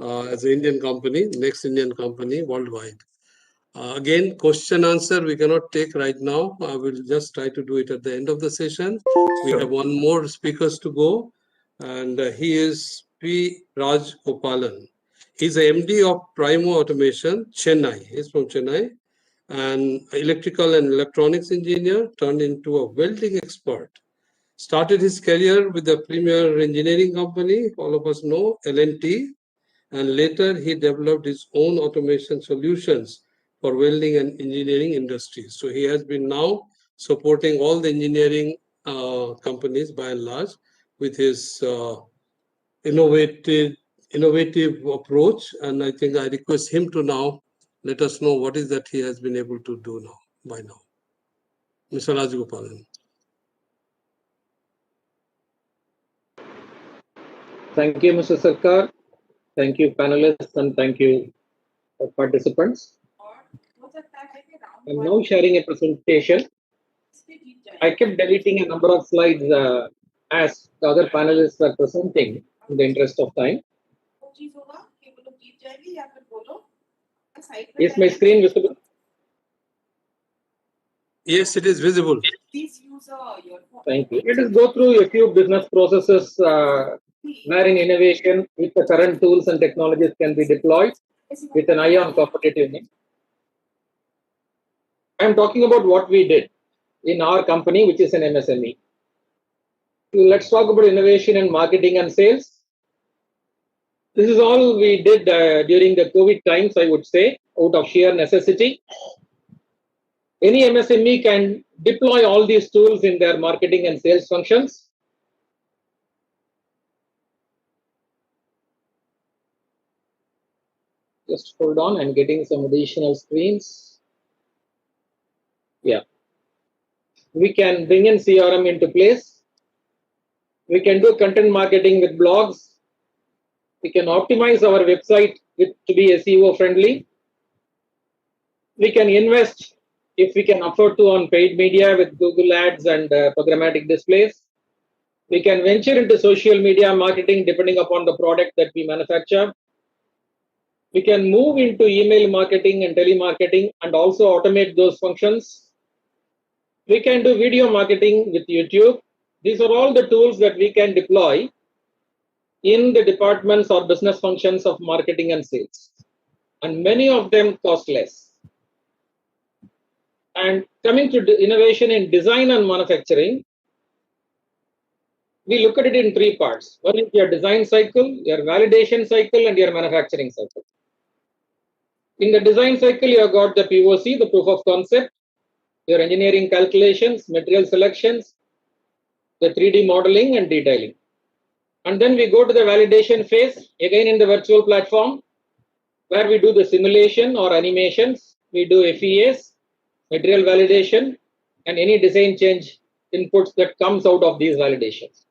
Speaker 15: as an Indian company, next Indian company worldwide. Again, question answer we cannot take right now. I will just try to do it at the end of the session. We have one more speakers to go, and he is P. Raj Gopalan. He's a MD of Primo Automation, Chennai. He's from Chennai, an electrical and electronics engineer turned into a welding expert. Started his career with the premier engineering company, all of us know, L&T, and later he developed his own automation solutions for welding and engineering industries. So he has been now supporting all the engineering companies by and large with his innovative approach. And I think I request him to now let us know what is that he has been able to do now, by now. Mr. Rajgopalan.
Speaker 20: Thank you, Mr. Sarkar. Thank you, panelists, and thank you, participants. I'm now sharing a presentation. I kept deleting a number of slides as the other panelists were presenting in the interest of time. Is my screen visible?
Speaker 15: Yes, it is visible.
Speaker 20: Thank you. Let us go through a few business processes wherein innovation with the current tools and technologies can be deployed with an eye on competitiveness. I am talking about what we did in our company, which is an MSME. Let's talk about innovation in marketing and sales. This is all we did during the COVID times, I would say, out of sheer necessity. Any MSME can deploy all these tools in their marketing and sales functions. Just hold on, I'm getting some additional screens. Yeah. We can bring in CRM into place. We can do content marketing with blogs. We can optimize our website to be SEO friendly. We can invest, if we can afford to, on paid media with Google Ads and programmatic displays. We can venture into social media marketing depending upon the product that we manufacture. We can move into email marketing and telemarketing and also automate those functions. We can do video marketing with YouTube. These are all the tools that we can deploy in the departments or business functions of marketing and sales. And many of them cost less. And coming to innovation in design and manufacturing, we look at it in three parts. One is your design cycle, your validation cycle, and your manufacturing cycle. In the design cycle, you have got the POC, the proof of concept, your engineering calculations, material selections, the 3D modeling and detailing. And then we go to the validation phase, again in the virtual platform, where we do the simulation or animations, we do FEAs, material validation, and any design change inputs that comes out of these validations.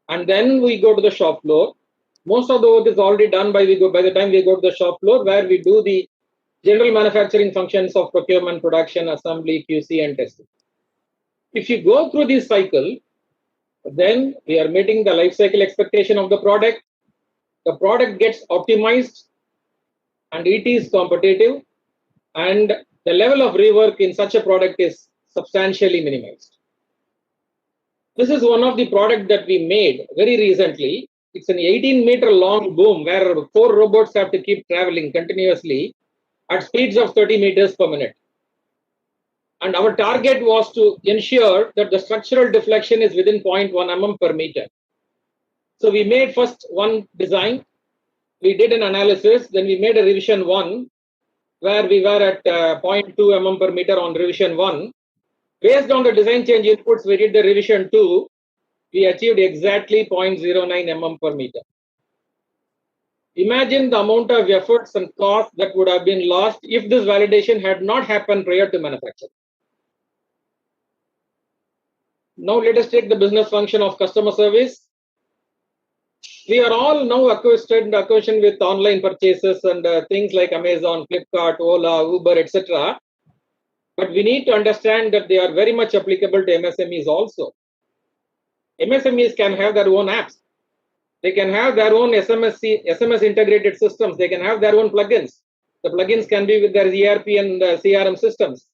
Speaker 20: And then we go to the shop floor. Most of the work is already done by the time we go to the shop floor, where we do the general manufacturing functions of procurement, production, assembly, QC, and testing. If you go through this cycle, then we are meeting the life cycle expectation of the product. The product gets optimized and it is competitive, and the level of rework in such a product is substantially minimized. This is one of the products that we made very recently. It's an 18-meter long boom where 4 robots have to keep traveling continuously at speeds of 30 meters per minute. And our target was to ensure that the structural deflection is within 0.1 mm per meter. So we made first one design, we did an analysis, then we made a revision 1, where we were at 0.2 mm per meter on revision 1. Based on the design change inputs, we did the revision 2, we achieved exactly 0.09 mm per meter. Imagine the amount of efforts and cost that would have been lost if this validation had not happened prior to manufacture. Now let us take the business function of customer service. We are all now accustomed with online purchases and things like Amazon, Flipkart, Ola, Uber, etc. But we need to understand that they are very much applicable to MSMEs also. MSMEs can have their own apps. They can have their own SMS integrated systems. They can have their own plugins. The plugins can be with their ERP and CRM systems.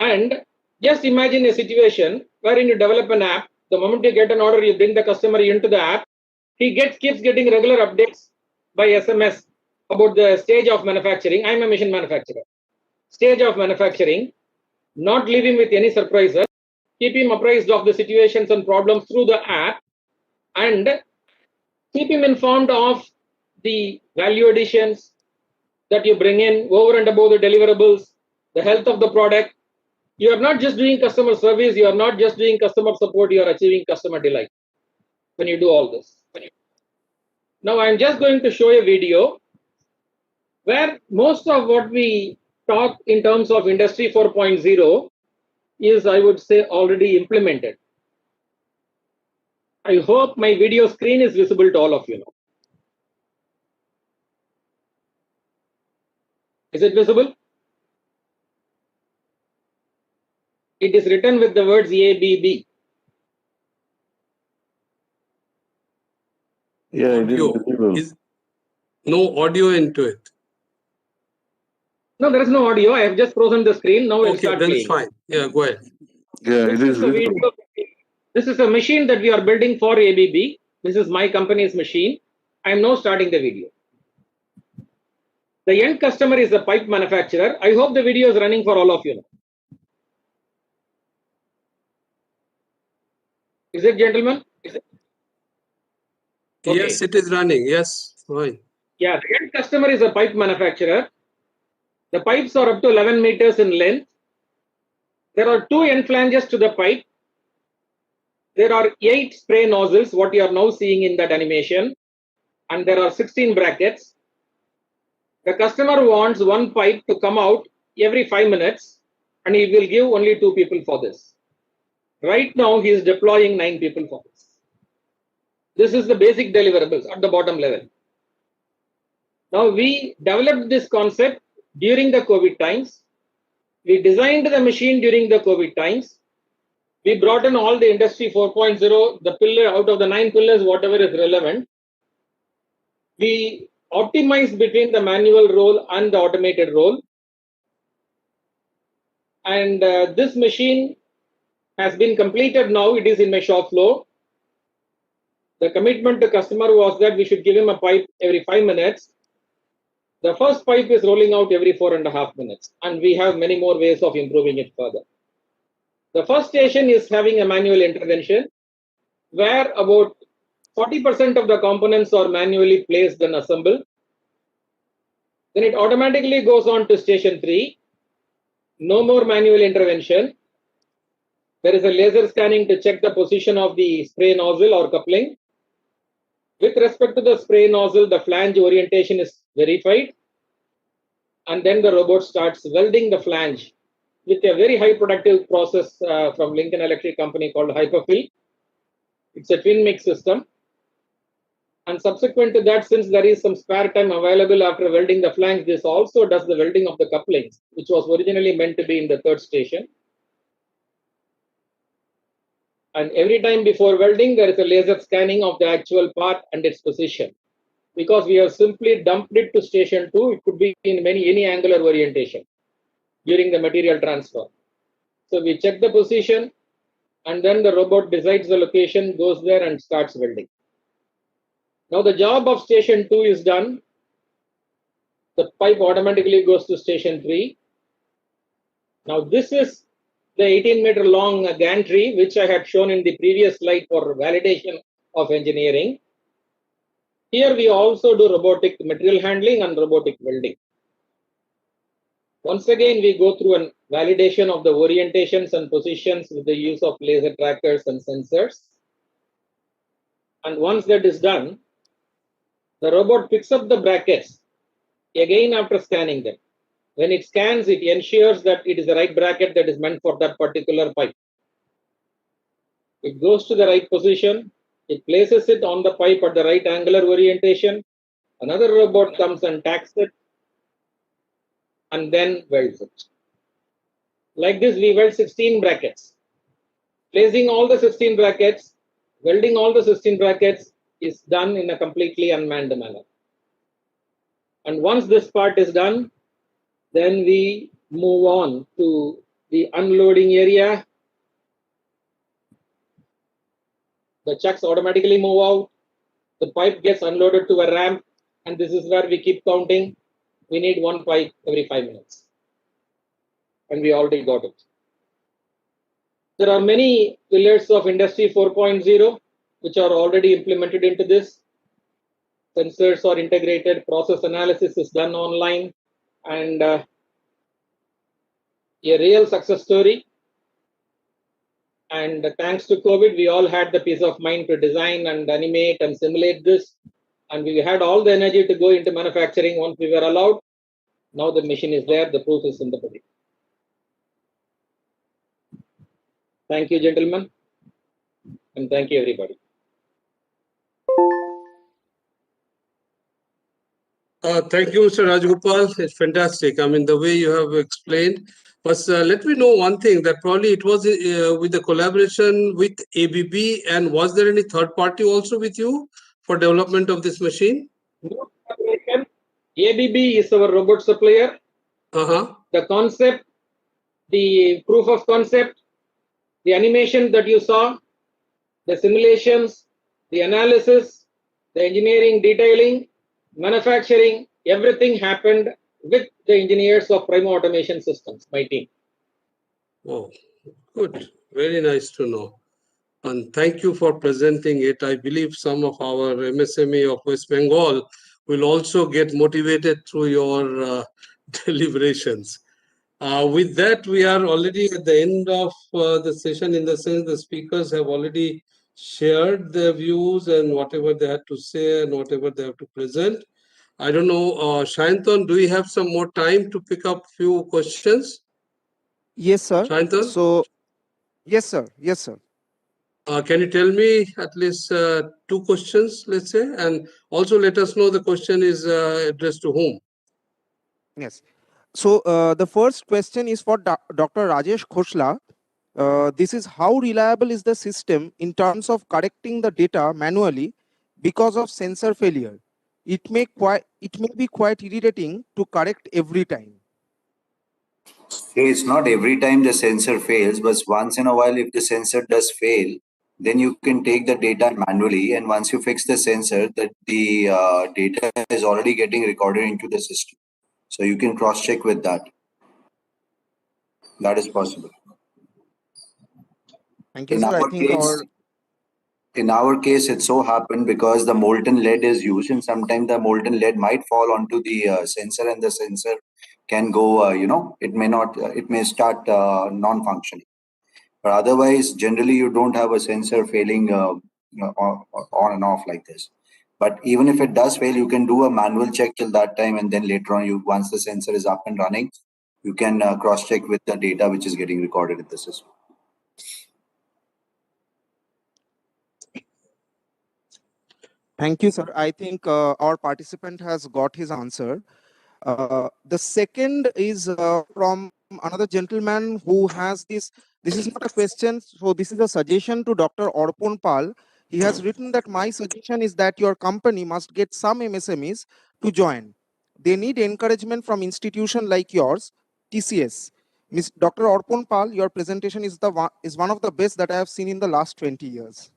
Speaker 20: And just imagine a situation wherein you develop an app. The moment you get an order, you bring the customer into the app. He keeps getting regular updates by SMS about the stage of manufacturing. I'm a machine manufacturer. Stage of manufacturing, not leave him with any surprises. Keep him apprised of the situations and problems through the app, and keep him informed of the value additions that you bring in over and above the deliverables, the health of the product. You are not just doing customer service, you are not just doing customer support, you are achieving customer delight when you do all this. Now I'm just going to show a video where most of what we talk in terms of Industry 4.0 is, I would say, already implemented. I hope my video screen is visible to all of you now. Is it visible? It is written with the words ABB.
Speaker 15: Yeah, it is visible. No audio into it.
Speaker 20: No, there is no audio. I have just frozen the screen. Now we'll
Speaker 15: Okay,
Speaker 20: start
Speaker 15: then
Speaker 20: playing.
Speaker 15: it's fine. Yeah, go ahead.
Speaker 21: Yeah,
Speaker 20: This
Speaker 21: it is
Speaker 20: is a
Speaker 21: visible.
Speaker 20: video. This is a machine that we are building for ABB. This is my company's machine. I am now starting the video. The end customer is the pipe manufacturer. I hope the video is running for all of you now. Is it, gentlemen? Is it? Okay.
Speaker 15: Yes, it is running. Yes, fine.
Speaker 20: Yeah, the end customer is a pipe manufacturer. The pipes are up to 11 meters in length. There are 2 end flanges to the pipe. There are 8 spray nozzles, what you are now seeing in that animation. And there are 16 brackets. The customer wants one pipe to come out every 5 minutes, and he will give only 2 people for this. Right now, he is deploying 9 people for this. This is the basic deliverables at the bottom level. Now, we developed this concept during the COVID times. We designed the machine during the COVID times. We brought in all the industry 4.0, the pillar out of the 9 pillars, whatever is relevant. We optimized between the manual role and the automated role. And this machine has been completed now. It is in my shop floor. The commitment to customer was that we should give him a pipe every 5 minutes. The first pipe is rolling out every 4.5 minutes. And we have many more ways of improving it further. The first station is having a manual intervention where about 40% of the components are manually placed and assembled. Then it automatically goes on to station 3. No more manual intervention. There is a laser scanning to check the position of the spray nozzle or coupling. With respect to the spray nozzle, the flange orientation is verified. And then the robot starts welding the flange with a very high productive process from Lincoln Electric company called Hyperfill. It's a twin mix system. And subsequent to that, since there is some spare time available after welding the flange, this also does the welding of the couplings, which was originally meant to be in the 3rd station. And every time before welding, there is a laser scanning of the actual part and its position. Because we have simply dumped it to station 2, it could be in any angular orientation during the material transfer. So we check the position, and then the robot decides the location, goes there and starts welding. Now the job of station 2 is done. The pipe automatically goes to station 3. Now this is the 18-meter long gantry, which I had shown in the previous slide for validation of engineering. Here we also do robotic material handling and robotic welding. Once again, we go through a validation of the orientations and positions with the use of laser trackers and sensors. And once that is done, the robot picks up the brackets again after scanning them. When it scans, it ensures that it is the right bracket that is meant for that particular pipe. It goes to the right position. It places it on the pipe at the right angular orientation. Another robot comes and tacks it and then welds it. Like this, we weld 16 brackets. Placing all the 16 brackets, welding all the 16 brackets is done in a completely unmanned manner. And once this part is done, then we move on to the unloading area. The chucks automatically move out. The pipe gets unloaded to a ramp, and this is where we keep counting. We need one pipe every 5 minutes. And we already got it. There are many pillars of Industry 4.0 which are already implemented into this. Sensors are integrated, process analysis is done online, and a real success story. And thanks to COVID, we all had the peace of mind to design and animate and simulate this. And we had all the energy to go into manufacturing once we were allowed. Now the machine is there, the proof is in the pudding. Thank you, gentlemen. And thank you, everybody.
Speaker 15: Thank you, Mr. Rajgopal. It's fantastic. I mean, the way you have explained. But let me know one thing, that probably it was with the collaboration with ABB, and was there any third party also with you for development of this machine?
Speaker 20: No collaboration. ABB is our robot supplier. The concept, the proof of concept, the animation that you saw, the simulations, the analysis, the engineering detailing, manufacturing, everything happened with the engineers of Primo Automation Systems, my team.
Speaker 15: Oh, good. Very nice to know. And thank you for presenting it. I believe some of our MSME of West Bengal will also get motivated through your deliberations. With that, we are already at the end of the session, in the sense the speakers have already shared their views and whatever they had to say and whatever they have to present. I don't know, Shayantan, do we have some more time to pick up few questions?
Speaker 21: Yes, sir.
Speaker 15: Shayantan?
Speaker 21: So, yes, sir. Yes, sir.
Speaker 15: Can you tell me at least 2 questions, let's say, and also let us know the question is addressed to whom?
Speaker 21: Yes. So, the first question is for Dr. Rajesh Khoshla. This is how reliable is the system in terms of correcting the data manually because of sensor failure? It may be quite irritating to correct every time.
Speaker 17: It's not every time the sensor fails, but once in a while, if the sensor does fail, then you can take the data manually, and once you fix the sensor, the data is already getting recorded into the system. So you can cross-check with that. That is possible.
Speaker 21: Thank you, sir. I think
Speaker 17: in our case, it so happened because the molten lead is used, and sometimes the molten lead might fall onto the sensor, and the sensor can go, it may not, it may start non-functioning. But otherwise, generally, you don't have a sensor failing on and off like this. But even if it does fail, you can do a manual check till that time, and then later on, once the sensor is up and running, you can cross-check with the data which is getting recorded in the system.
Speaker 21: Thank you, sir. I think our participant has got his answer. The second is from another gentleman who has this. This is not a question, so this is a suggestion to Dr. Orpon Pal. He has written that my suggestion is that your company must get some MSMEs to join. They need encouragement from institution like yours, TCS. Dr. Orpon Pal, your presentation is one of the best that I have seen in the last 20 years.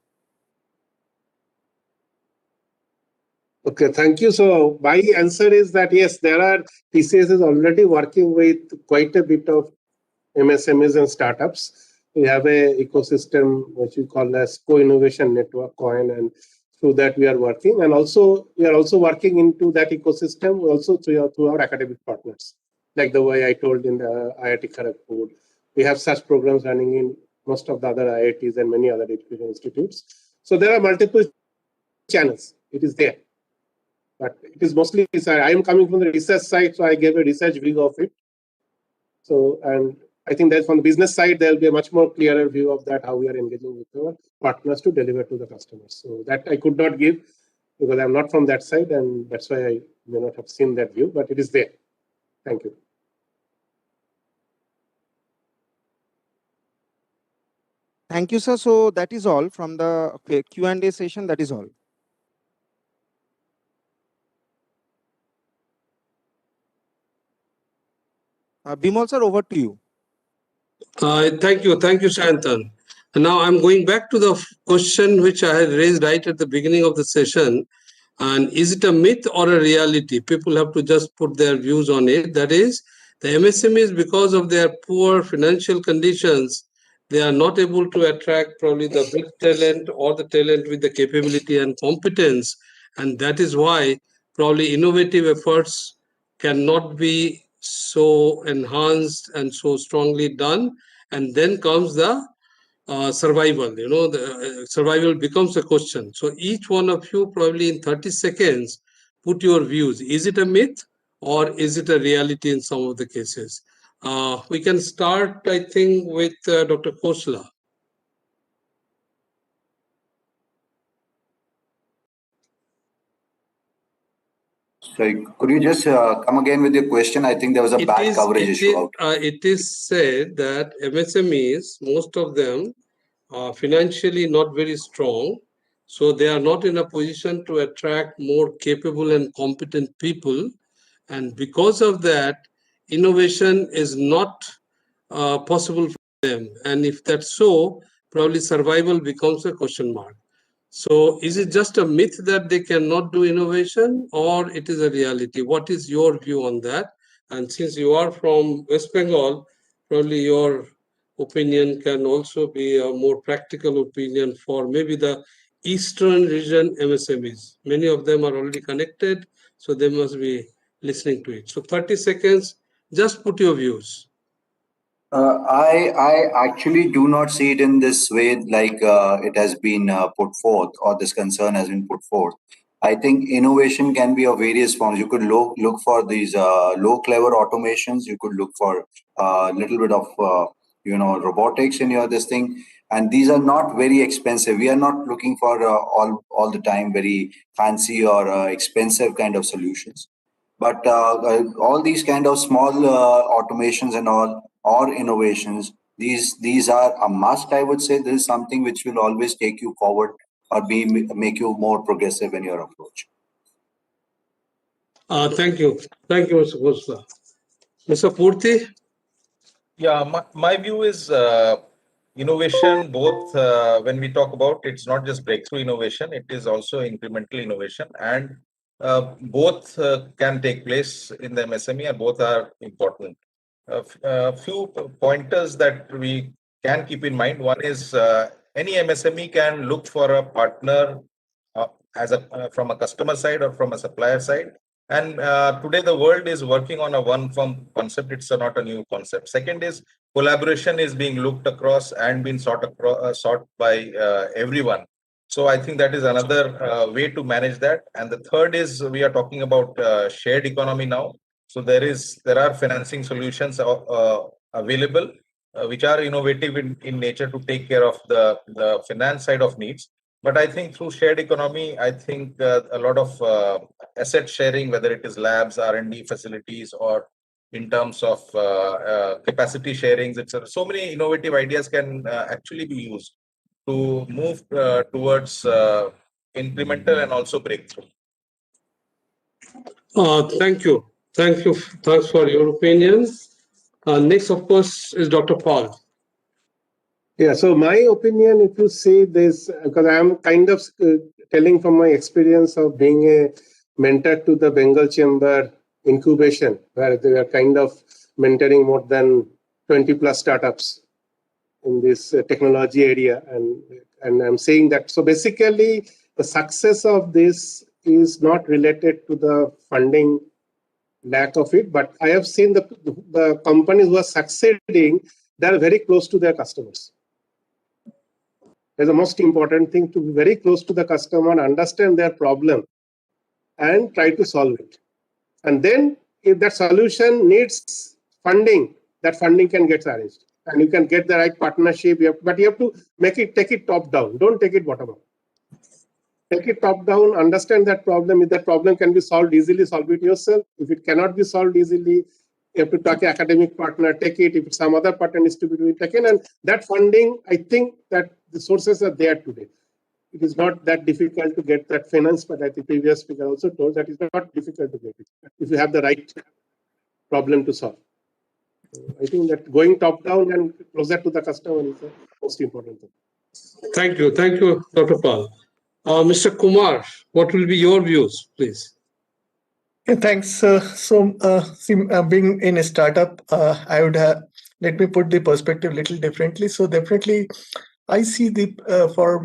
Speaker 18: Okay, thank you. So my answer is that yes, there are TCS is already working with quite a bit of MSMEs and startups. We have a ecosystem which we call as co-innovation network, COIN, and through that we are working. And also we are also working into that ecosystem also through our academic partners, like the way I told in the IIT Kharagpur. We have such programs running in most of the other IITs and many other education institutes. So there are multiple channels. It is there. But it is mostly, I am coming from the research side, so I gave a research view of it. So, and I think that from the business side, there will be a much more clearer view of that, how we are engaging with our partners to deliver to the customers. So that I could not give because I'm not from that side, and that's why I may not have seen that view, but it is there. Thank you.
Speaker 21: Thank you, sir. So that is all from the Q&A session. That is all. Bimal sir, over to you.
Speaker 15: Thank you, Shayantan. And now I'm going back to the question which I had raised right at the beginning of the session. And is it a myth or a reality? People have to just put their views on it. That is, the MSMEs, because of their poor financial conditions, they are not able to attract probably the best talent or the talent with the capability and competence. And that is why probably innovative efforts cannot be so enhanced and so strongly done. And then comes the survival. The survival becomes a question. So each one of you probably in 30 seconds, put your views. Is it a myth or is it a reality in some of the cases? We can start, I think, with Dr. Khosla.
Speaker 17: Sorry, could you just come again with your question? I think there was a bad coverage issue.
Speaker 15: It is said that MSMEs, most of them, are financially not very strong. So they are not in a position to attract more capable and competent people. And because of that, innovation is not possible for them. And if that's so, probably survival becomes a question mark. So is it just a myth that they cannot do innovation, or it is a reality? What is your view on that? And since you are from West Bengal, probably your opinion can also be a more practical opinion for maybe the Eastern region MSMEs. Many of them are already connected, so they must be listening to it. So 30 seconds, just put your views.
Speaker 17: I actually do not see it in this way, like it has been put forth, or this concern has been put forth. I think innovation can be of various forms. You could look for these low clever automations. You could look for a little bit of robotics in your this thing, and these are not very expensive. We are not looking for all the time very fancy or expensive kind of solutions. But all these kind of small automations and all or innovations, these are a must. I would say this is something which will always take you forward or make you more progressive in your approach.
Speaker 15: Thank you, Mr. Khosla. Mr. Purti.
Speaker 16: Yeah, my view is innovation, both when we talk about, it's not just breakthrough innovation, it is also incremental innovation, and both can take place in the MSME, and both are important. A few pointers that we can keep in mind. One is any MSME can look for a partner from a customer side or from a supplier side. And today the world is working on a one firm concept. It's not a new concept. Second is collaboration is being looked across and being sought by everyone. So I think that is another way to manage that. And the third is we are talking about shared economy now. So there are financing solutions available which are innovative in nature to take care of the finance side of needs. But I think through shared economy, I think a lot of asset sharing, whether it is labs, R&D facilities, or in terms of capacity sharings, etc. So many innovative ideas can actually be used to move towards incremental and also breakthrough.
Speaker 15: Thank you. Thanks for your opinion. Next, of course, is Dr. Paul.
Speaker 18: Yeah, so my opinion, if you see this, because I'm kind of telling from my experience of being a mentor to the Bengal Chamber incubation, where they are kind of mentoring more than 20 plus startups in this technology area. And I'm saying that, so basically the success of this is not related to the funding lack of it, but I have seen the companies who are succeeding, they are very close to their customers. It's the most important thing, to be very close to the customer, understand their problem and try to solve it. And then if that solution needs funding, that funding can get arranged. And you can get the right partnership, but you have to take it top down. Don't take it bottom up. Take it top down, understand that problem. If that problem can be solved easily, solve it yourself. If it cannot be solved easily, you have to talk to an academic partner, take it. If some other partner needs to be taken, and that funding, I think that the sources are there today. It is not that difficult to get that finance, but I think previous speaker also told that it's not difficult to get it if you have the right problem to solve. I think that going top down and closer to the customer is the most important thing.
Speaker 15: Thank you, Dr. Paul. Mr. Kumar, what will be your views, please?
Speaker 19: Yeah, thanks. Being in a startup, I would let me put the perspective a little differently. So definitely, I see for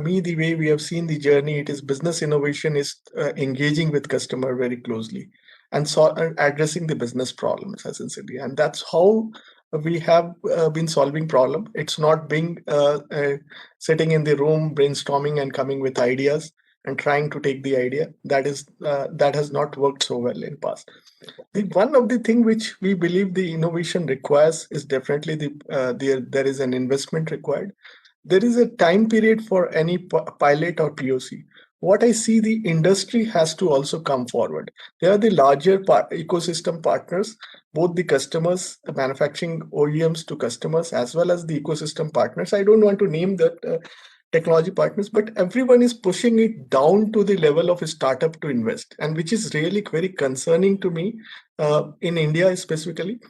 Speaker 19: me, the way we have seen the journey, it is business innovation is engaging with customer very closely and addressing the business problems essentially. And that's how we have been solving problem. It's not being sitting in the room, brainstorming and coming with ideas and trying to take the idea. That has not worked so well in past. One of the things which we believe the innovation requires is definitely there is an investment required. There is a time period for any pilot or POC. What I see, the industry has to also come forward. They are the larger ecosystem partners, both the customers, the manufacturing OEMs to customers, as well as the ecosystem partners. I don't want to name that technology partners, but everyone is pushing it down to the level of a startup to invest, and which is really very concerning to me in India specifically.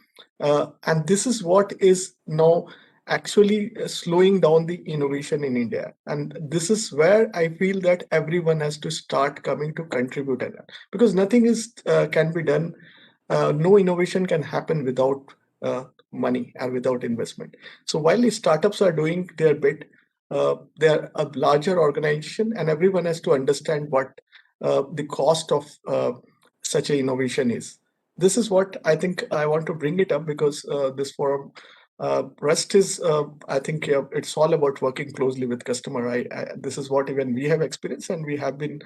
Speaker 19: And this is what is now actually slowing down the innovation in India. And this is where I feel that everyone has to start coming to contribute at that, because nothing is can be done. No innovation can happen without money and without investment. So while the startups are doing their bit, they are a larger organization, and everyone has to understand what the cost of such an innovation is. This is what I think I want to bring it up, because this forum, rest is, I think it's all about working closely with customer. This is what even we have experienced, and we have been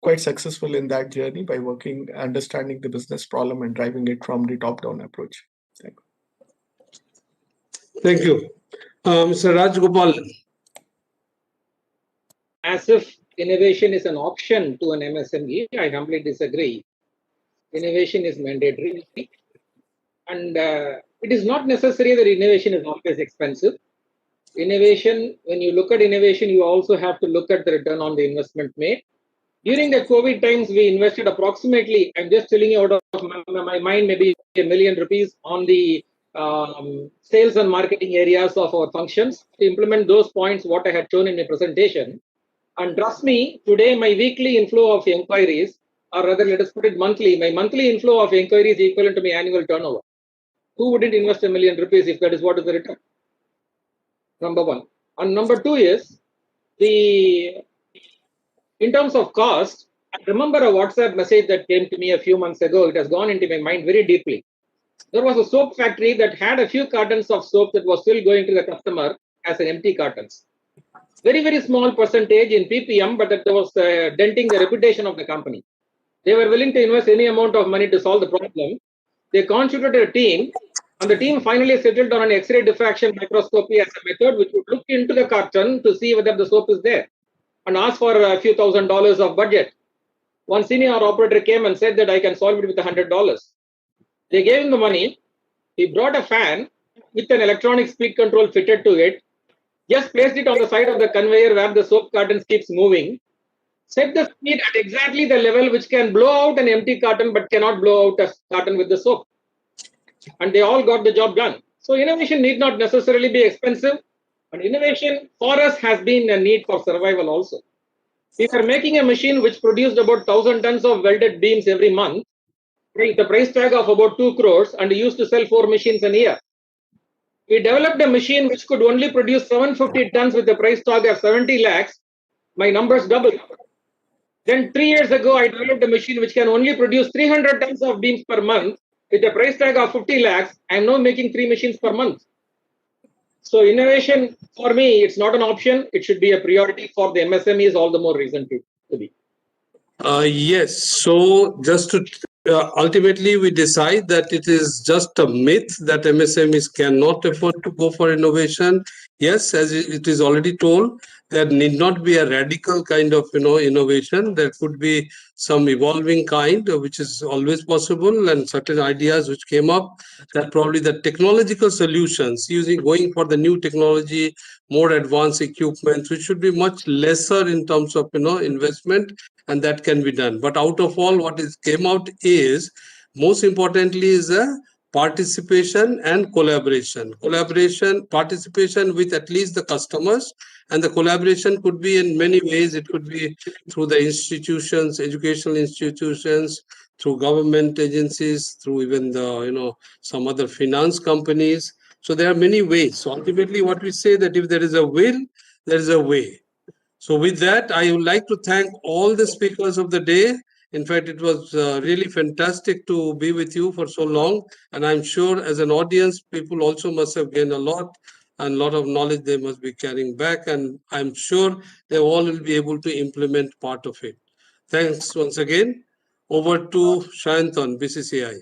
Speaker 19: quite successful in that journey by working, understanding the business problem and driving it from the top-down approach. Thank you.
Speaker 15: Thank you. Mr. Raj Gopal.
Speaker 20: As if innovation is an option to an MSME, I humbly disagree. Innovation is mandatory. And it is not necessary that innovation is always expensive. Innovation, when you look at innovation, you also have to look at the return on the investment made. During the COVID times, we invested approximately, I'm just telling you out of my mind, maybe ₹1 million on the sales and marketing areas of our functions to implement those points, what I had shown in my presentation. And trust me, today my weekly inflow of inquiries, or rather let us put it monthly, my monthly inflow of inquiries is equivalent to my annual turnover. Who wouldn't invest ₹1 million if that is what is the return? Number one. And number two is, in terms of cost, I remember a WhatsApp message that came to me a few months ago. It has gone into my mind very deeply. There was a soap factory that had a few cartons of soap that was still going to the customer as an empty cartons. Very, very small percentage in ppm, but that was denting the reputation of the company. They were willing to invest any amount of money to solve the problem. They constituted a team, and the team finally settled on an X-ray diffraction microscopy as a method which would look into the carton to see whether the soap is there, and ask for a few $1,000s of budget. One senior operator came and said that I can solve it with $100. They gave him the money. He brought a fan with an electronic speed control fitted to it, just placed it on the side of the conveyor where the soap carton keeps moving, set the speed at exactly the level which can blow out an empty carton but cannot blow out a carton with the soap. And they all got the job done. So innovation need not necessarily be expensive, and innovation for us has been a need for survival also. We were making a machine which produced about 1,000 tons of welded beams every month, with the price tag of about 2 crores, and used to sell 4 machines a year. We developed a machine which could only produce 750 tons with a price tag of 70 lakhs. My numbers doubled. Then 3 years ago, I developed a machine which can only produce 300 tons of beams per month with a price tag of 50 lakhs. I am now making 3 machines per month. So innovation, for me, it's not an option. It should be a priority. For the MSMEs, all the more reason to be.
Speaker 15: Yes. So just to ultimately, we decide that it is just a myth that MSMEs cannot afford to go for innovation. Yes, as it is already told, there need not be a radical kind of innovation. There could be some evolving kind, which is always possible, and certain ideas which came up that probably the technological solutions going for the new technology, more advanced equipment, which should be much lesser in terms of investment, and that can be done. But out of all, what came out is, most importantly, is a participation and collaboration. Participation with at least the customers, and the collaboration could be in many ways. It could be through the institutions, educational institutions, through government agencies, through even the some other finance companies. So there are many ways. So ultimately, what we say that if there is a will, there is a way. So with that, I would like to thank all the speakers of the day. In fact, it was really fantastic to be with you for so long. And I'm sure as an audience, people also must have gained a lot, and a lot of knowledge they must be carrying back. And I'm sure they all will be able to implement part of it. Thanks once again. Over to Shayantan, BCCI.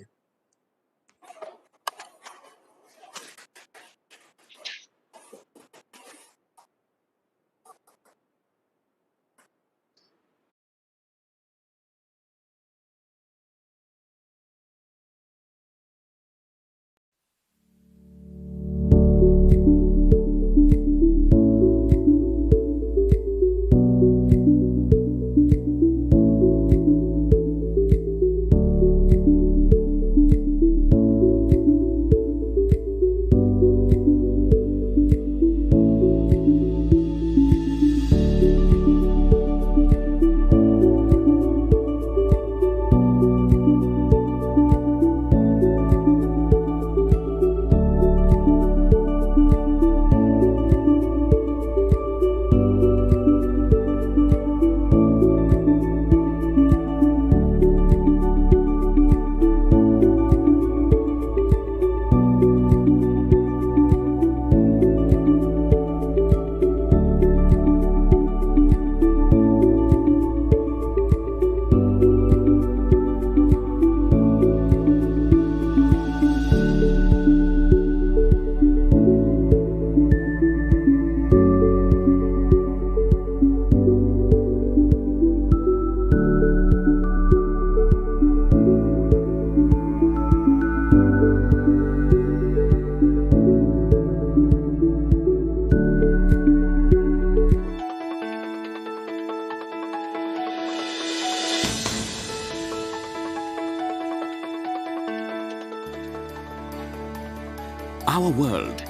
Speaker 10: Our world,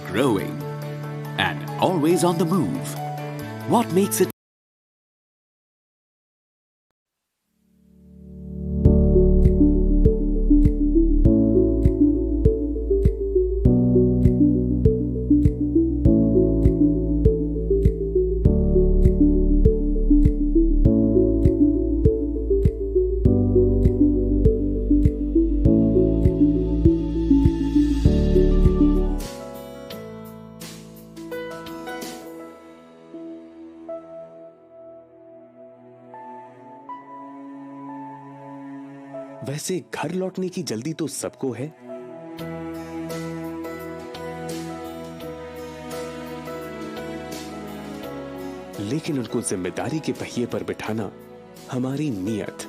Speaker 10: growing and always on the move. What makes it
Speaker 2: वैसे घर लौटने की जल्दी तो सबको है, लेकिन उनको जिम्मेदारी के पहिए पर बिठाना हमारी नियत।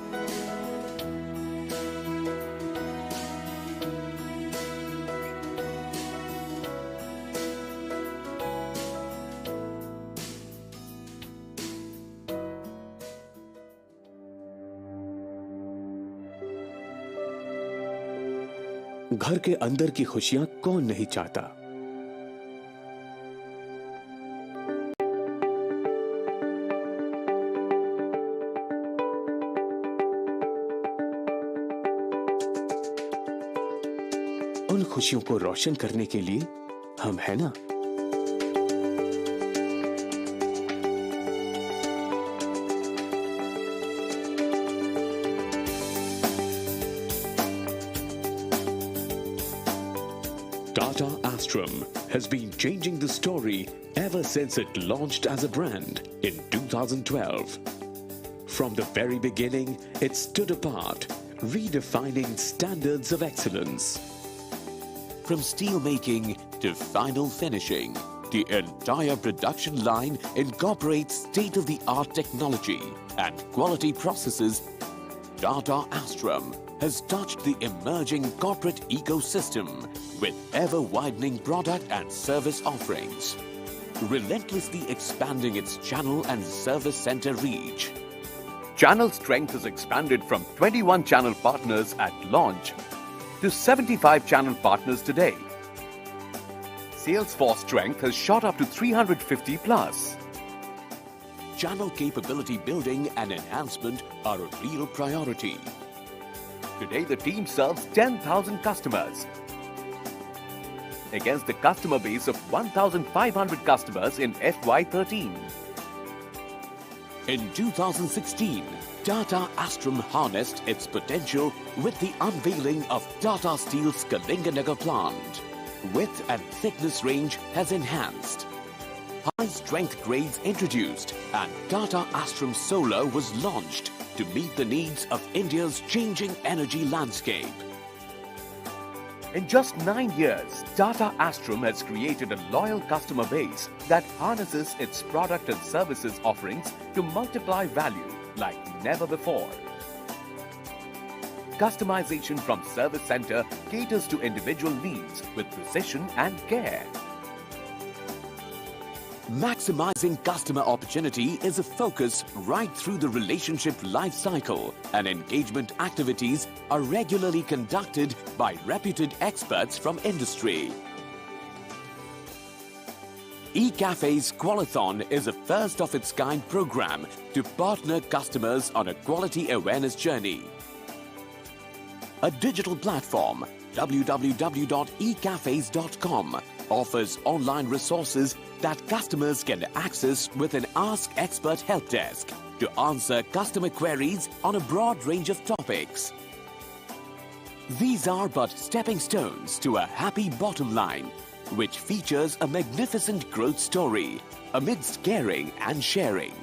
Speaker 2: घर के अंदर की खुशियां कौन नहीं चाहता। उन खुशियों को रोशन करने के लिए हम हैं ना। Tata Astrum has been changing the story ever since it launched as a brand in 2012. From the very beginning, it stood apart, redefining standards of excellence.
Speaker 10: From steel making to final finishing, the entire production line incorporates state-of-the-art technology and quality processes. Tata Astrum has touched the emerging corporate ecosystem with ever-widening product and service offerings, relentlessly expanding its channel and service center reach. Channel strength has expanded from 21 channel partners at launch to 75 channel partners today. Sales force strength has shot up to 350 plus. Channel capability building and enhancement are a real priority. Today, the team serves 10,000 customers against the customer base of 1,500 customers in FY13. In 2016, Tata Astrum harnessed its potential with the unveiling of Tata Steel's Kalinganagar plant. Width and thickness range has enhanced. High-strength grades introduced and Tata Astrum Solar was launched to meet the needs of India's changing energy landscape. In just 9 years, Tata Astrum has created a loyal customer base that harnesses its product and services offerings to multiply value like never before. Customization from Service Center caters to individual needs with precision and care. Maximizing customer opportunity is a focus right through the relationship life cycle, and engagement activities are regularly conducted by reputed experts from industry. eCafe's Qualathon is a first-of-its-kind program to partner customers on a quality awareness journey. A digital platform, www.ecafes.com, offers online resources that customers can access with an Ask Expert help desk to answer customer queries on a broad range of topics. These are but stepping stones to a happy bottom line, which features a magnificent growth story amidst caring and sharing.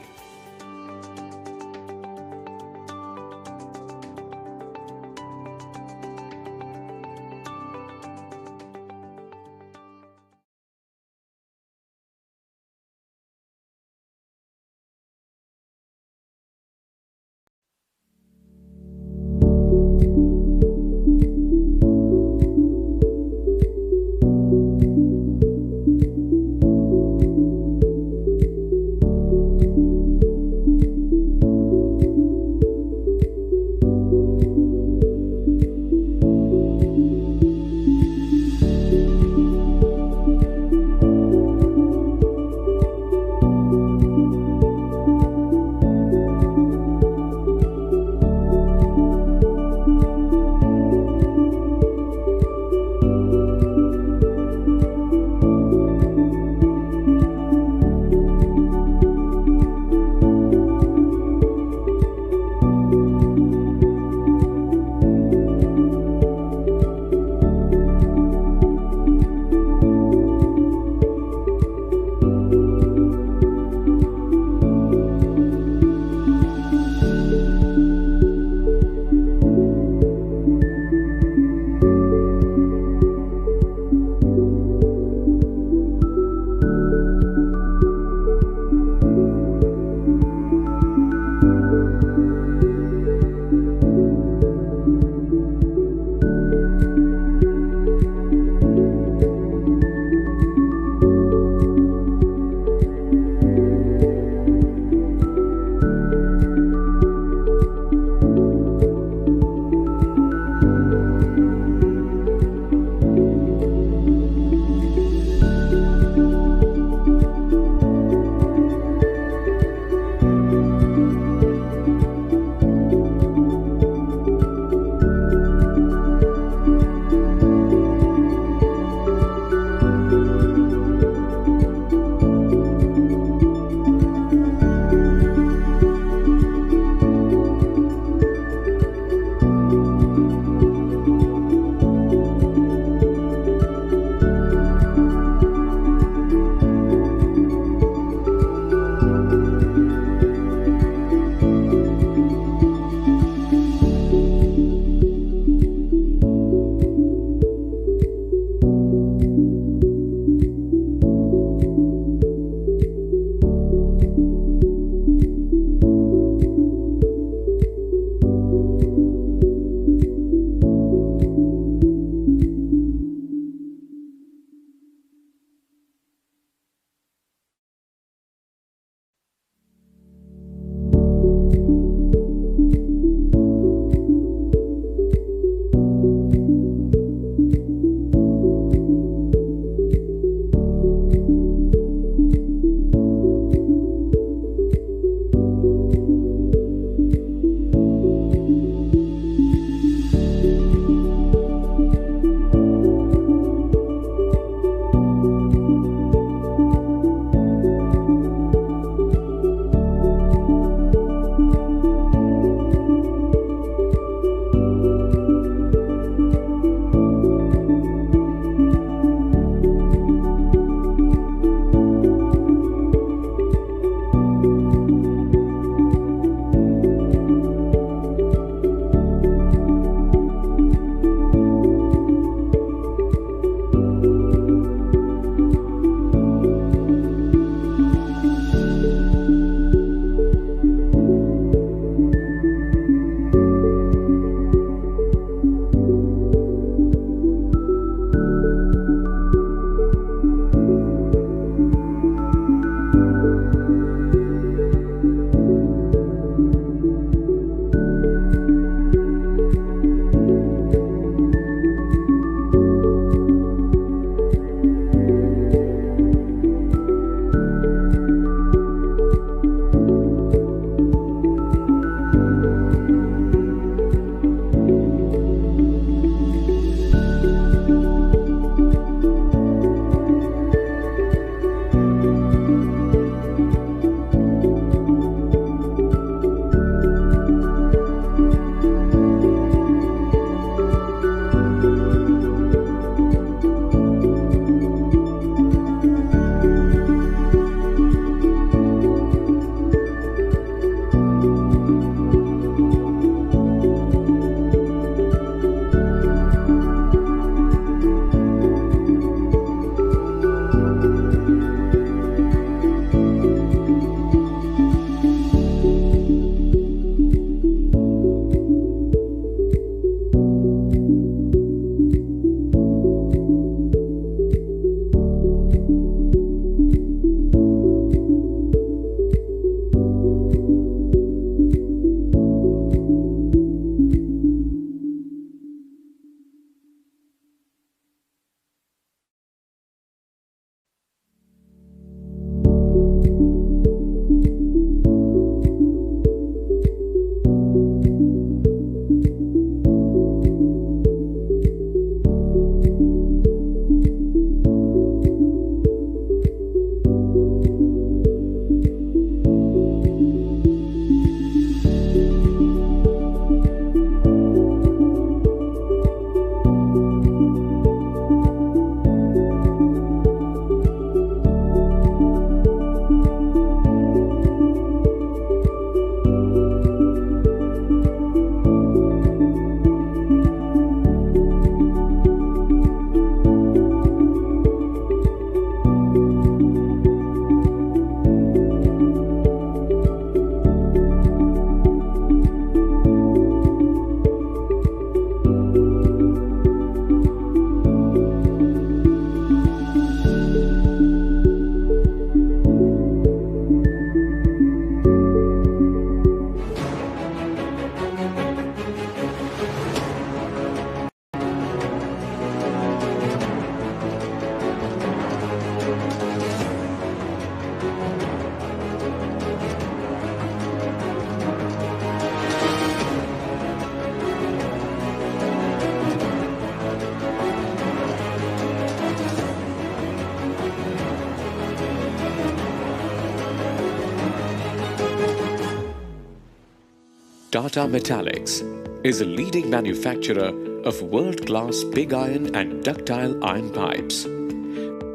Speaker 2: Tata Metallics is a leading manufacturer of world-class pig iron and ductile iron pipes.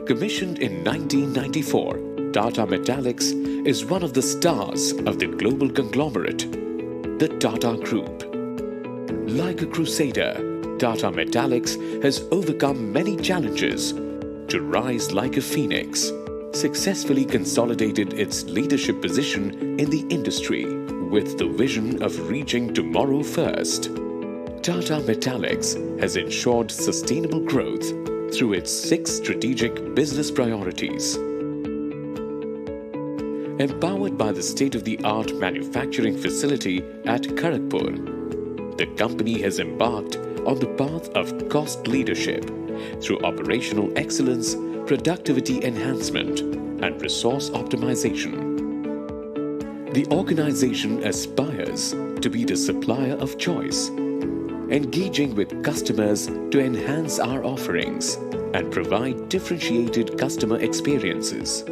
Speaker 2: Commissioned in 1994, Tata Metallics is one of the stars of the global conglomerate, the Tata Group. Like a crusader, Tata Metallics has overcome many challenges to rise like a phoenix, successfully consolidated its leadership position in the industry with the vision of reaching tomorrow first. Tata Metallics has ensured sustainable growth through its 6 strategic business priorities. Empowered by the state-of-the-art manufacturing facility at Kharagpur, the company has embarked on the path of cost leadership through operational excellence, productivity enhancement, and resource optimization. The organization aspires to be the supplier of choice, engaging with customers to enhance our offerings and provide differentiated customer experiences.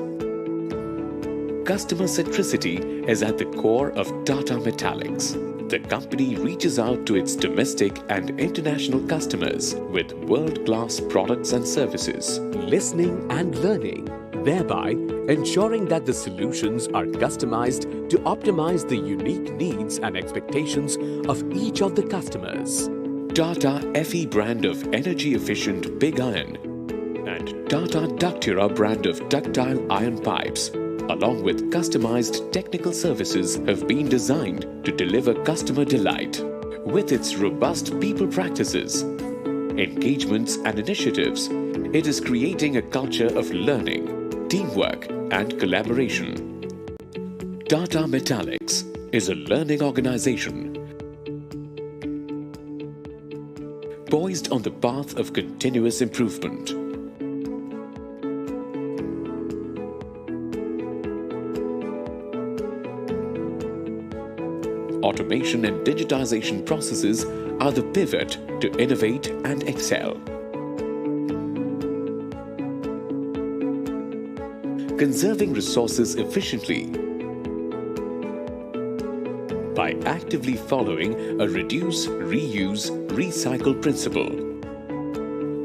Speaker 2: Customer centricity is at the core of Tata Metallics. The company reaches out to its domestic and international customers with world-class products and services.
Speaker 4: Listening and learning, thereby ensuring that the solutions are customized to optimize the unique needs and expectations of each of the customers.
Speaker 2: Tata FE brand of energy-efficient pig iron and Tata Ductura brand of ductile iron pipes, along with customized technical services, have been designed to deliver customer delight. With its robust people practices, engagements and initiatives, it is creating a culture of learning, teamwork and collaboration. Tata Metallics is a learning organization poised on the path of continuous improvement. Automation and digitization processes are the pivot to innovate and excel. Conserving resources efficiently by actively following a reduce, reuse, recycle principle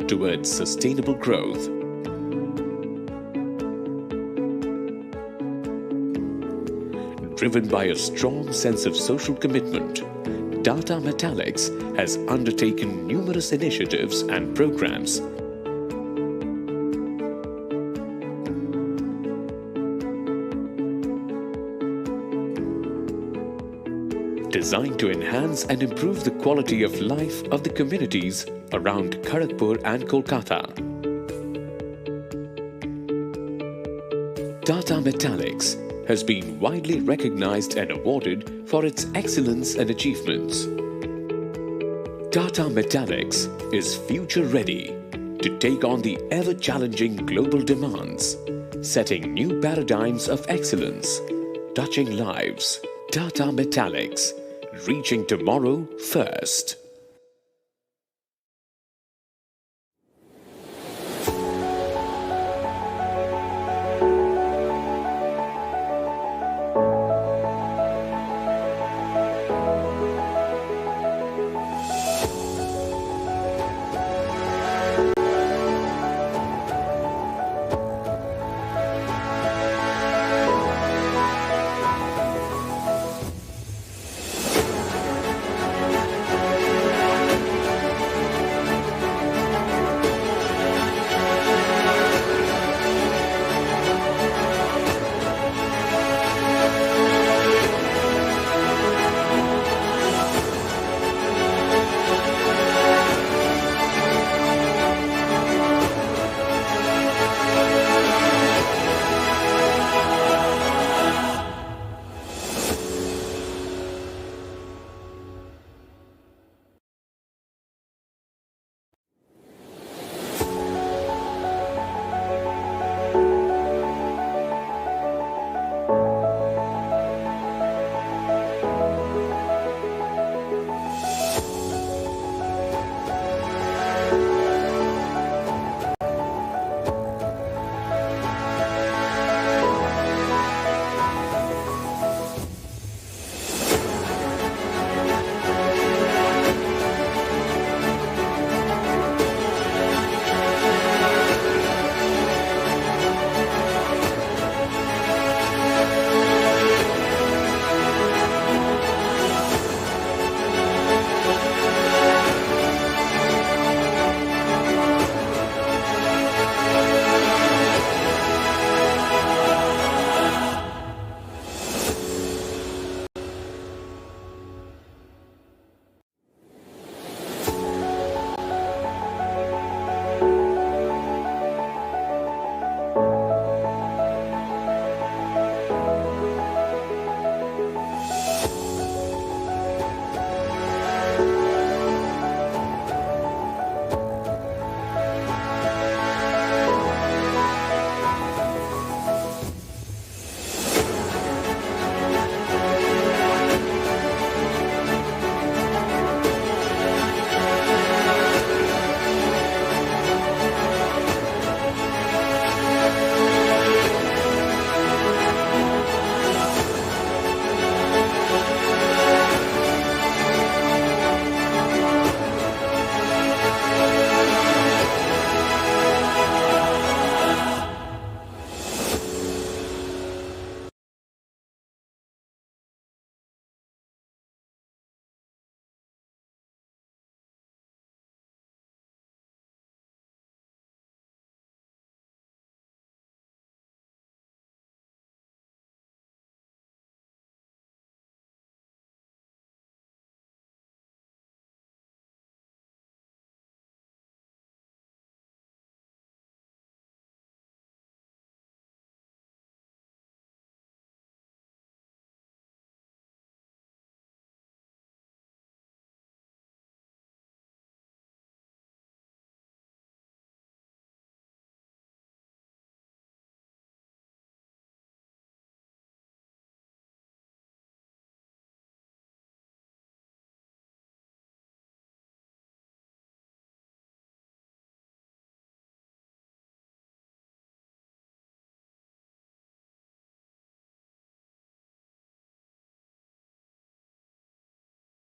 Speaker 2: towards sustainable growth. Driven by a strong sense of social commitment, Tata Metallics has undertaken numerous initiatives and programs designed to enhance and improve the quality of life of the communities around Kharagpur and Kolkata. Tata Metallics has been widely recognized and awarded for its excellence and achievements. Tata Metallics is future-ready to take on the ever-challenging global demands, setting new paradigms of excellence, touching lives. Tata Metallics, reaching tomorrow first.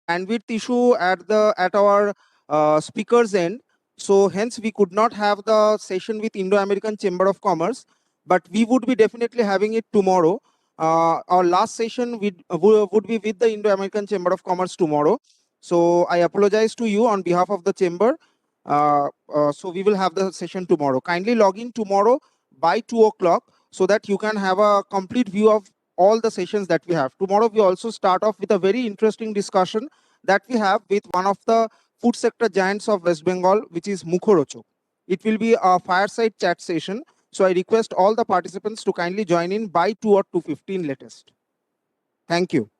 Speaker 21: bandwidth issue at our speakers end. So hence we could not have the session with Indo-American Chamber of Commerce, but we would be definitely having it tomorrow. Our last session would be with the Indo-American Chamber of Commerce tomorrow. So I apologize to you on behalf of the chamber. So we will have the session tomorrow. Kindly log in tomorrow by 2 o'clock so that you can have a complete view of all the sessions that we have. Tomorrow we also start off with a very interesting discussion that we have with one of the food sector giants of West Bengal, which is Mukhorocho. It will be a fireside chat session. So I request all the participants to kindly join in by 2 or 2:15 latest. Thank you.